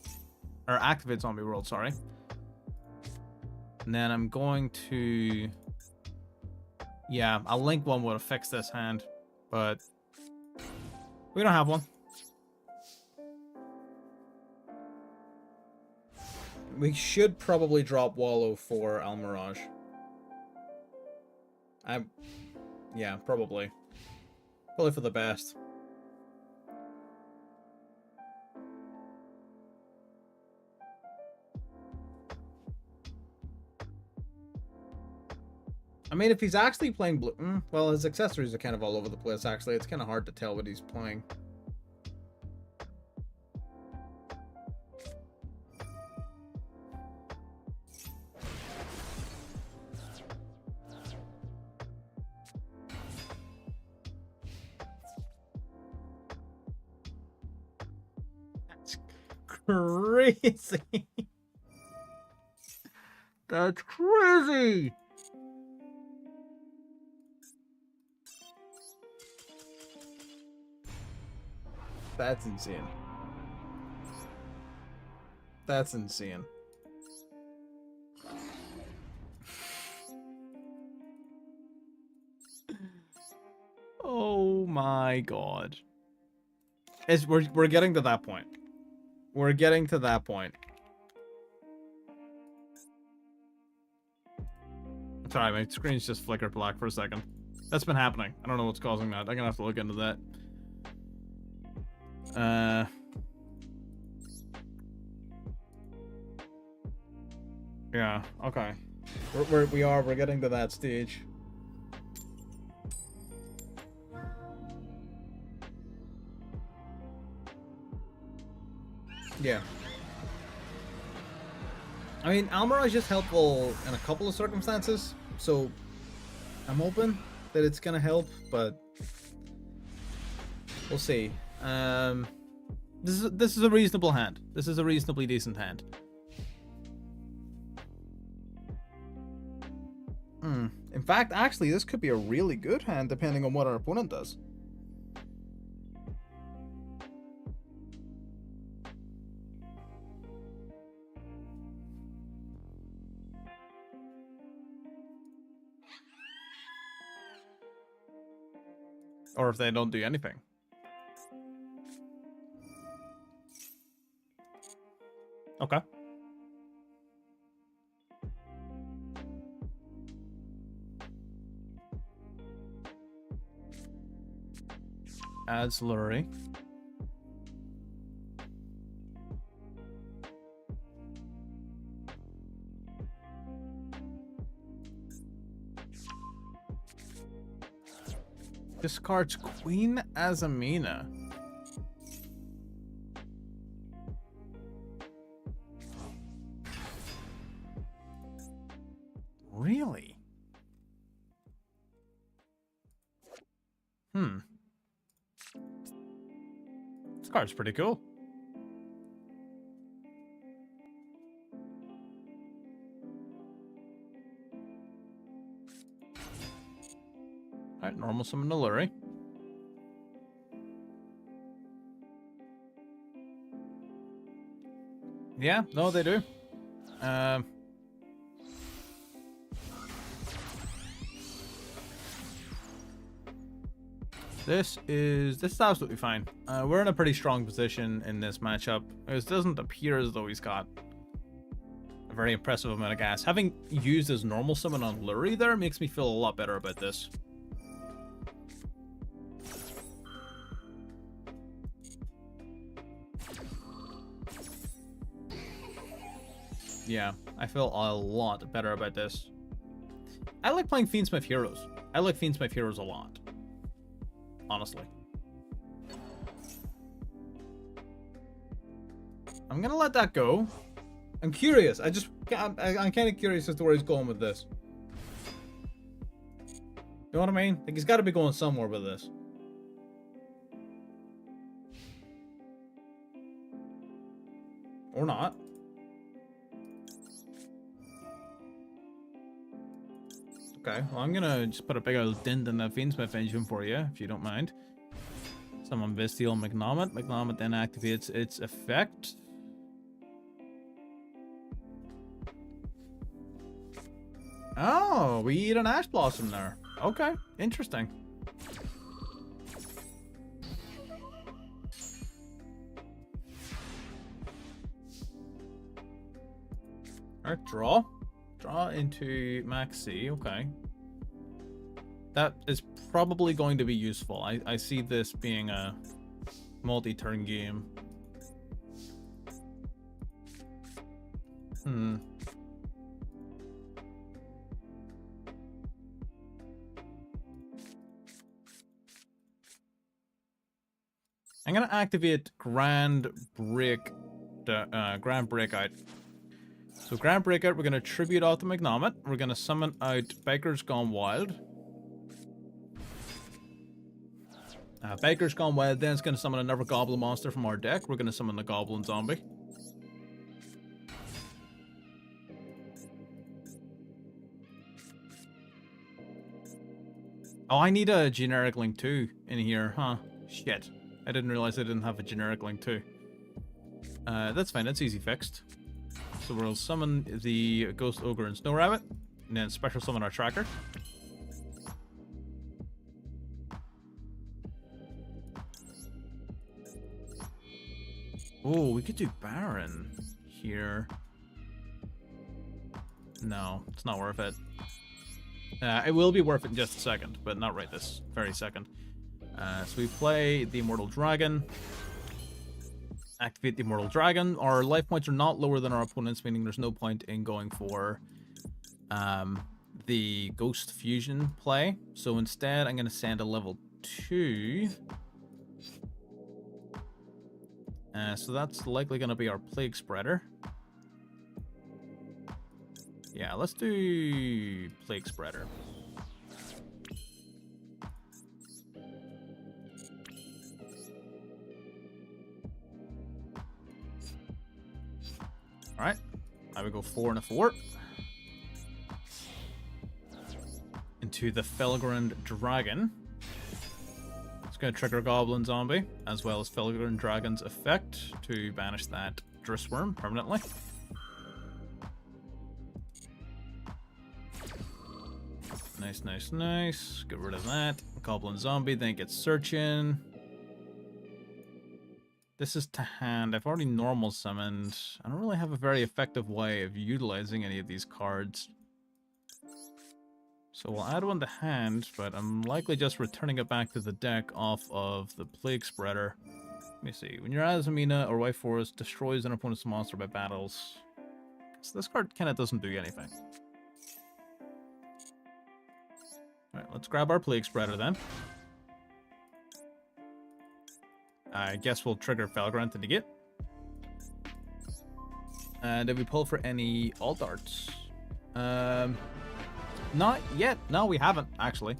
or activate zombie world, sorry. And then I'm going to, yeah, a link one would have fixed this hand, but we don't have one. We should probably drop Wallow for Almirage. Yeah, probably. Probably for the best. I mean, if he's actually playing blue... well, his accessories are kind of all over the place, actually. It's kind of hard to tell what he's playing. That's crazy. That's crazy. That's insane. That's insane. Oh my god. We're getting to that point. We're getting to that point. Sorry, my screen's just flickered black for a second. That's been happening. I don't know what's causing that. I'm gonna have to look into that. Yeah, okay. We're getting to that stage. Yeah. I mean, Almirage is just helpful in a couple of circumstances, so I'm hoping that it's gonna help, but we'll see. This is a reasonable hand. This is a reasonably decent hand. In fact, actually, this could be a really good hand, depending on what our opponent does. Or if they don't do anything. Okay. Add slurry. Discards Queen Azamina. Really? This card's pretty cool. Alright, normal summon the Lurry. Yeah, no, they do. This is absolutely fine. We're in a pretty strong position in this matchup. It doesn't appear as though he's got a very impressive amount of gas. Having used his normal summon on Lurry there makes me feel a lot better about this. Yeah, I feel a lot better about this. I like playing Fiendsmith Heroes. I like Fiendsmith Heroes a lot. Honestly. I'm gonna let that go. I'm curious. I'm kind of curious as to where he's going with this. You know what I mean? Like, he's got to be going somewhere with this. Or not. Okay, well, I'm gonna just put a big old dent in that Fiendsmith engine for you, if you don't mind. Summon Bestial Magnomet. Magnomet then activates its effect. Oh, we eat an ash blossom there. Okay, interesting. Alright, draw. Draw into max C, okay. That is probably going to be useful. I see this being a multi-turn game. I'm gonna activate Grand Breakout. So Grand Breakout, we're gonna tribute out the Magnomet. We're gonna summon out Baker's Gone Wild. Baker's Gone Wild, then it's gonna summon another Goblin monster from our deck. We're gonna summon the Goblin Zombie. Oh, I need a generic link too in here, huh? Shit. I didn't realize I didn't have a generic link too. That's fine, that's easy fixed. So we'll summon the Ghost Ogre and Snow Rabbit, and then special summon our tracker. Oh, we could do Baron here. No, it's not worth it. It will be worth it in just a second, but not right this very second. So we play the Immortal Dragon. Activate the Immortal Dragon. Our life points are not lower than our opponent's, meaning there's no point in going for the Ghost Fusion play. So instead, I'm going to send a level 2. So that's likely going to be our Plague Spreader. Yeah, let's do Plague Spreader. Alright, now we go 4 and a 4. Into the Felgrand Dragon. It's going to trigger Goblin Zombie, as well as Felgrand Dragon's effect to banish that Drissworm permanently. Nice, nice, nice. Get rid of that. Goblin Zombie, then gets Searching. This is to hand. I've already normal summoned. I don't really have a very effective way of utilizing any of these cards. So we'll add one to hand, but I'm likely just returning it back to the deck off of the Plague Spreader. Let me see. When your Azamina or White Forest destroys an opponent's monster by battles. So this card kind of doesn't do anything. Alright, let's grab our Plague Spreader then. I guess we'll trigger Felgrand to negate. And did we pull for any alt arts? Not yet. No, we haven't, actually.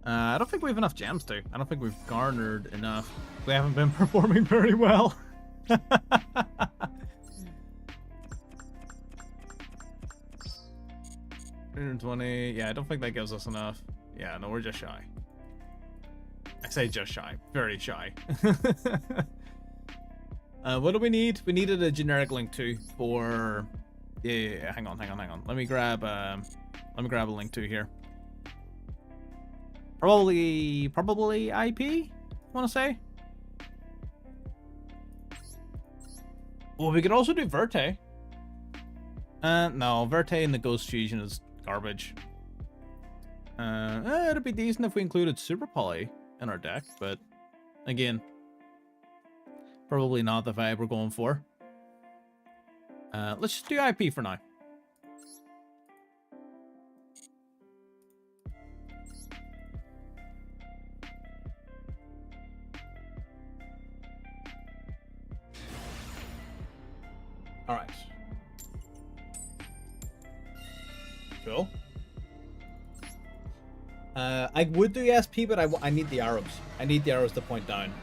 I don't think we have enough gems to. I don't think we've garnered enough. We haven't been performing very well. 120. Yeah, I don't think that gives us enough. Yeah, no, we're just shy. I say just shy. Very shy. What do we need? We needed a generic link too for... Yeah, hang on. Let me grab a link too here. Probably IP, I want to say. Well, we could also do Verte. No, Verte and the Ghost Fusion is garbage. It'd be decent if we included Super Poly in our deck, but again, probably not the vibe we're going for. Let's just do IP for now. All right. Cool. I would do SP, but I need the arrows. I need the arrows to point down,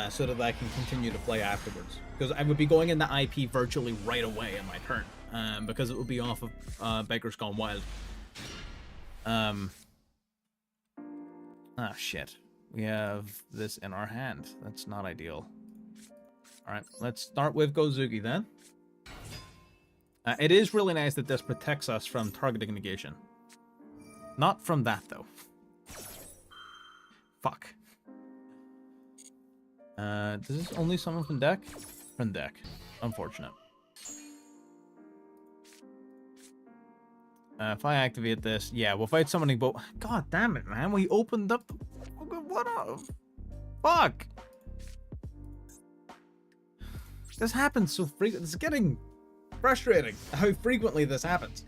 so that I can continue to play afterwards. Because I would be going into IP virtually right away in my turn, because it would be off of Baker's Gone Wild. Ah, shit. We have this in our hand. That's not ideal. All right, let's start with Gozuki then. It is really nice that this protects us from targeting negation. Not from that, though. Fuck. Does this only summon from deck? From deck. Unfortunate. If I activate this, yeah, we'll fight summoning boat. God damn it, man. We opened up the... What up? Fuck! This happens so frequently. It's getting frustrating how frequently this happens.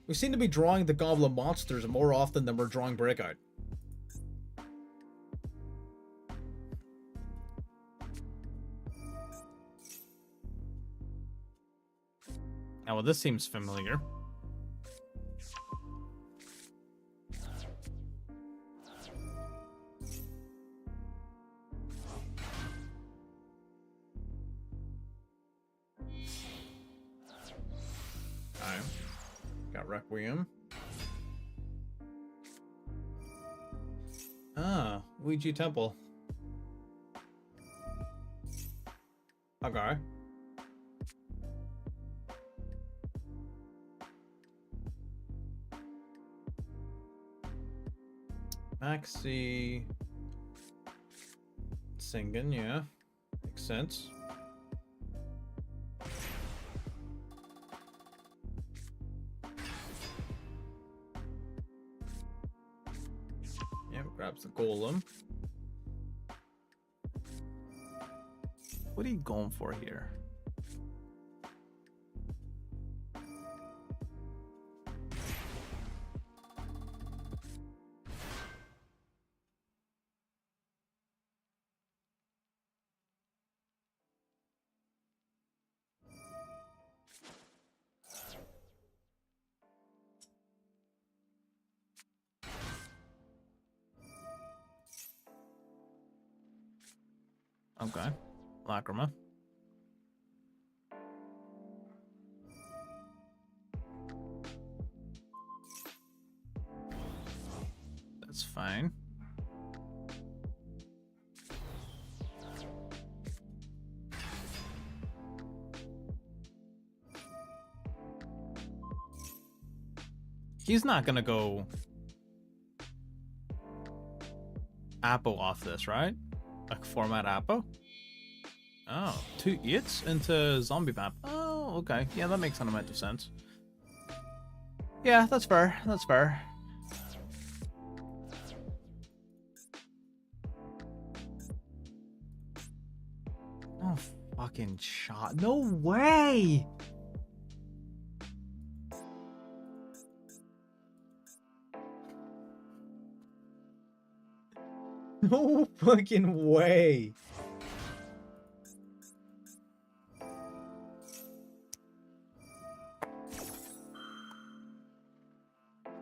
We seem to be drawing the goblin monsters more often than we're drawing breakout. Oh, well, this seems familiar. Alright. Got Requiem. Ah, Ouija Temple. Okay. Maxi Singen, yeah. Makes sense. Yeah, grabs the golem. What are you going for here? Okay. Lacrima. That's fine. He's not gonna go Apo off this, right? Like format Apo? Oh, 2 Eats into zombie map. Oh, okay. Yeah, that makes some amount of sense. Yeah, that's fair. That's fair. Oh, fucking shot. No way! No fucking way.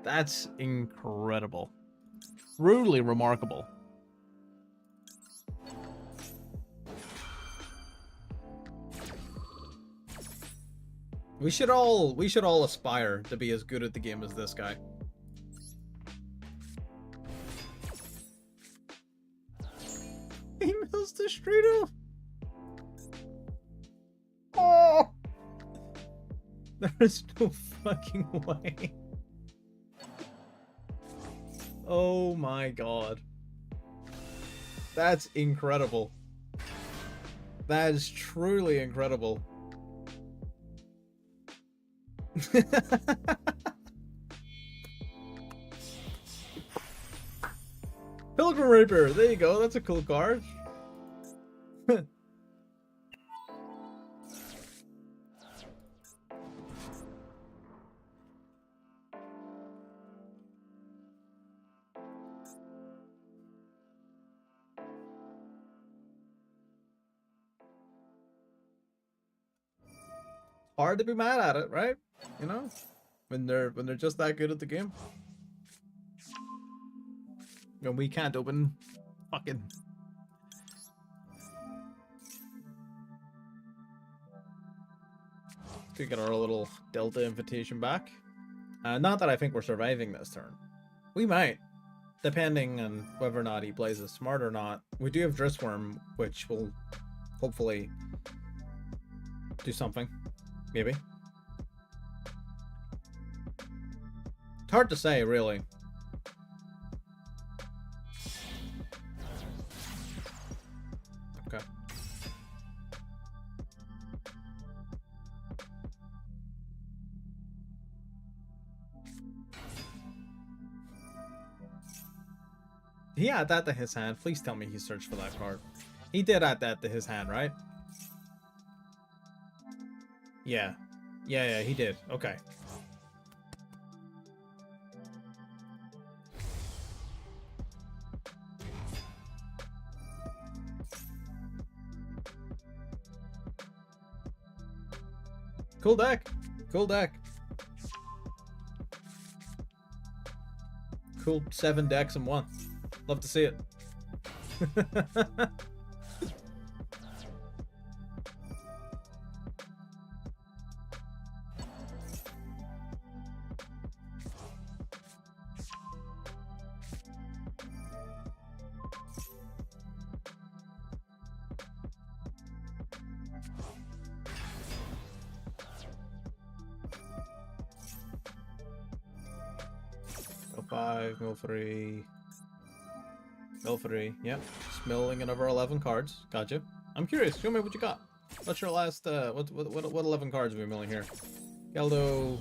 That's incredible. Truly remarkable. We should all aspire to be as good at the game as this guy. He mills the strudel. Oh! There is no fucking way. Oh my god. That's incredible. That is truly incredible. Pilgrim Reaper, there you go, that's a cool card. Hard to be mad at it, right? You know, when they're just that good at the game. And we can't open fucking... To get our little Delta invitation back. Not that I think we're surviving this turn. We might, depending on whether or not he plays us smart or not. We do have Drissworm, which will hopefully do something. Maybe. It's hard to say, really. Okay. Did he add that to his hand? Please tell me he searched for that card. He did add that to his hand, right? Yeah. Yeah, he did. Okay. Cool deck. Cool deck. Cool 7 decks in one. Love to see it. Mill 5, mill 3. Mill 3, yep. Just milling another 11 cards. Gotcha. I'm curious, show me what you got. What's your last, what 11 cards are we milling here? Geldo.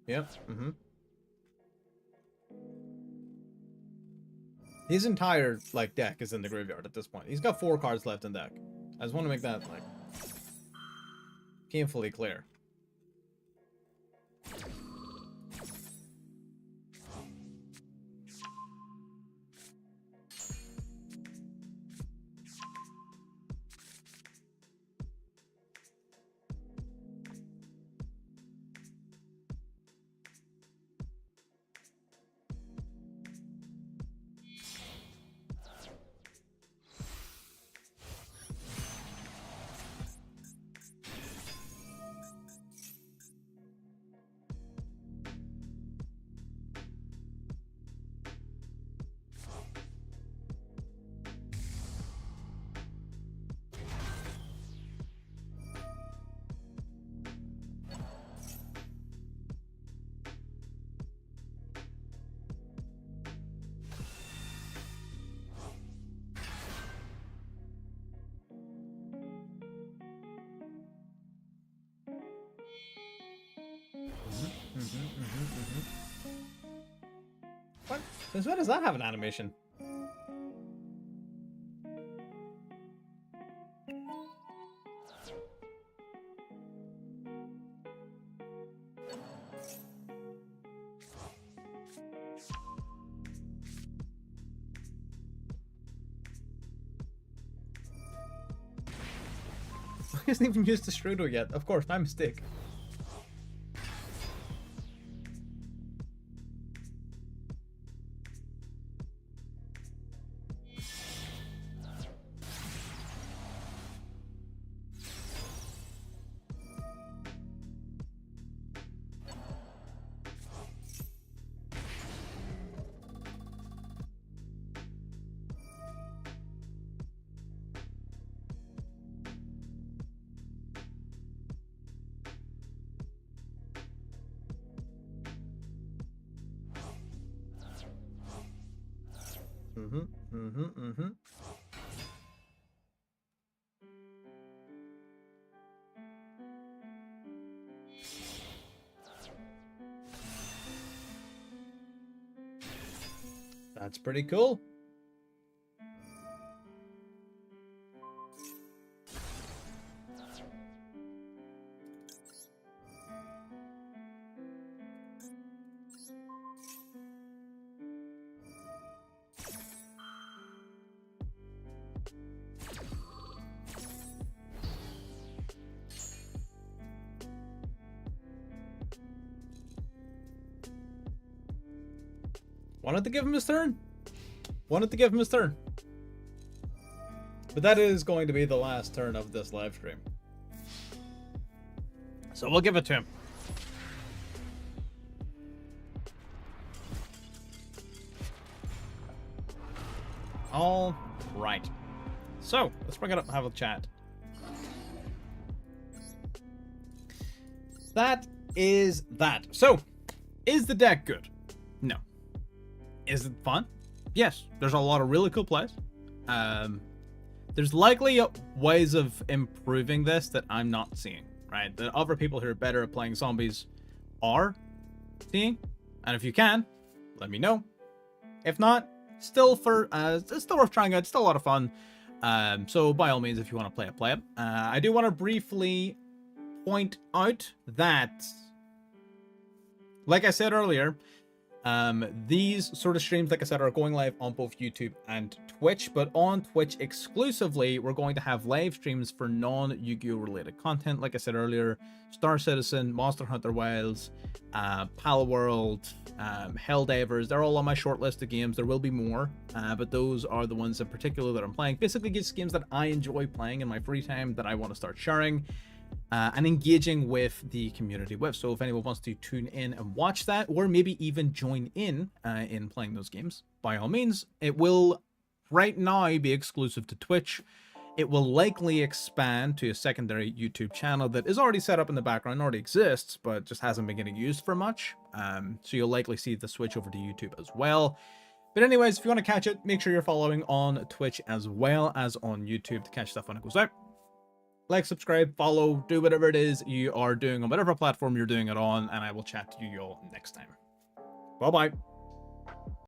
Yep, His entire, like, deck is in the graveyard at this point. He's got 4 cards left in deck. I just want to make that, like, painfully clear. What? Since when does that have an animation? He hasn't even used the Strudel yet. Of course, my mistake. That's pretty cool. Wanted to give him his turn. Wanted to give him his turn. But that is going to be the last turn of this live stream. So we'll give it to him. All right. So, let's bring it up and have a chat. That is that. So, is the deck good? No. Is it fun? Yes. There's a lot of really cool plays. There's likely ways of improving this that I'm not seeing, right? That other people who are better at playing zombies are seeing. And if you can, let me know. If not, it's still worth trying out. It's still a lot of fun. So by all means, if you want to play it, play it. I do want to briefly point out that, like I said earlier, these sort of streams, like I said, are going live on both YouTube and Twitch, but on Twitch exclusively, we're going to have live streams for non-Yu-Gi-Oh related content. Like I said earlier, Star Citizen, Monster Hunter Wilds, Palworld, Helldivers, they're all on my short list of games. There will be more, but those are the ones in particular that I'm playing. Basically, just games that I enjoy playing in my free time that I want to start sharing. And engaging with the community with. So if anyone wants to tune in and watch that, or maybe even join in playing those games, by all means. It will right now be exclusive to Twitch. It will likely expand to a secondary YouTube channel that is already set up in the background, already exists, but just hasn't been getting used for much. So you'll likely see the switch over to YouTube as well. But anyways, if you want to catch it, make sure you're following on Twitch as well as on YouTube to catch stuff when it goes out. Like, subscribe, follow, do whatever it is you are doing on whatever platform you're doing it on, and I will chat to you all next time. Bye-bye.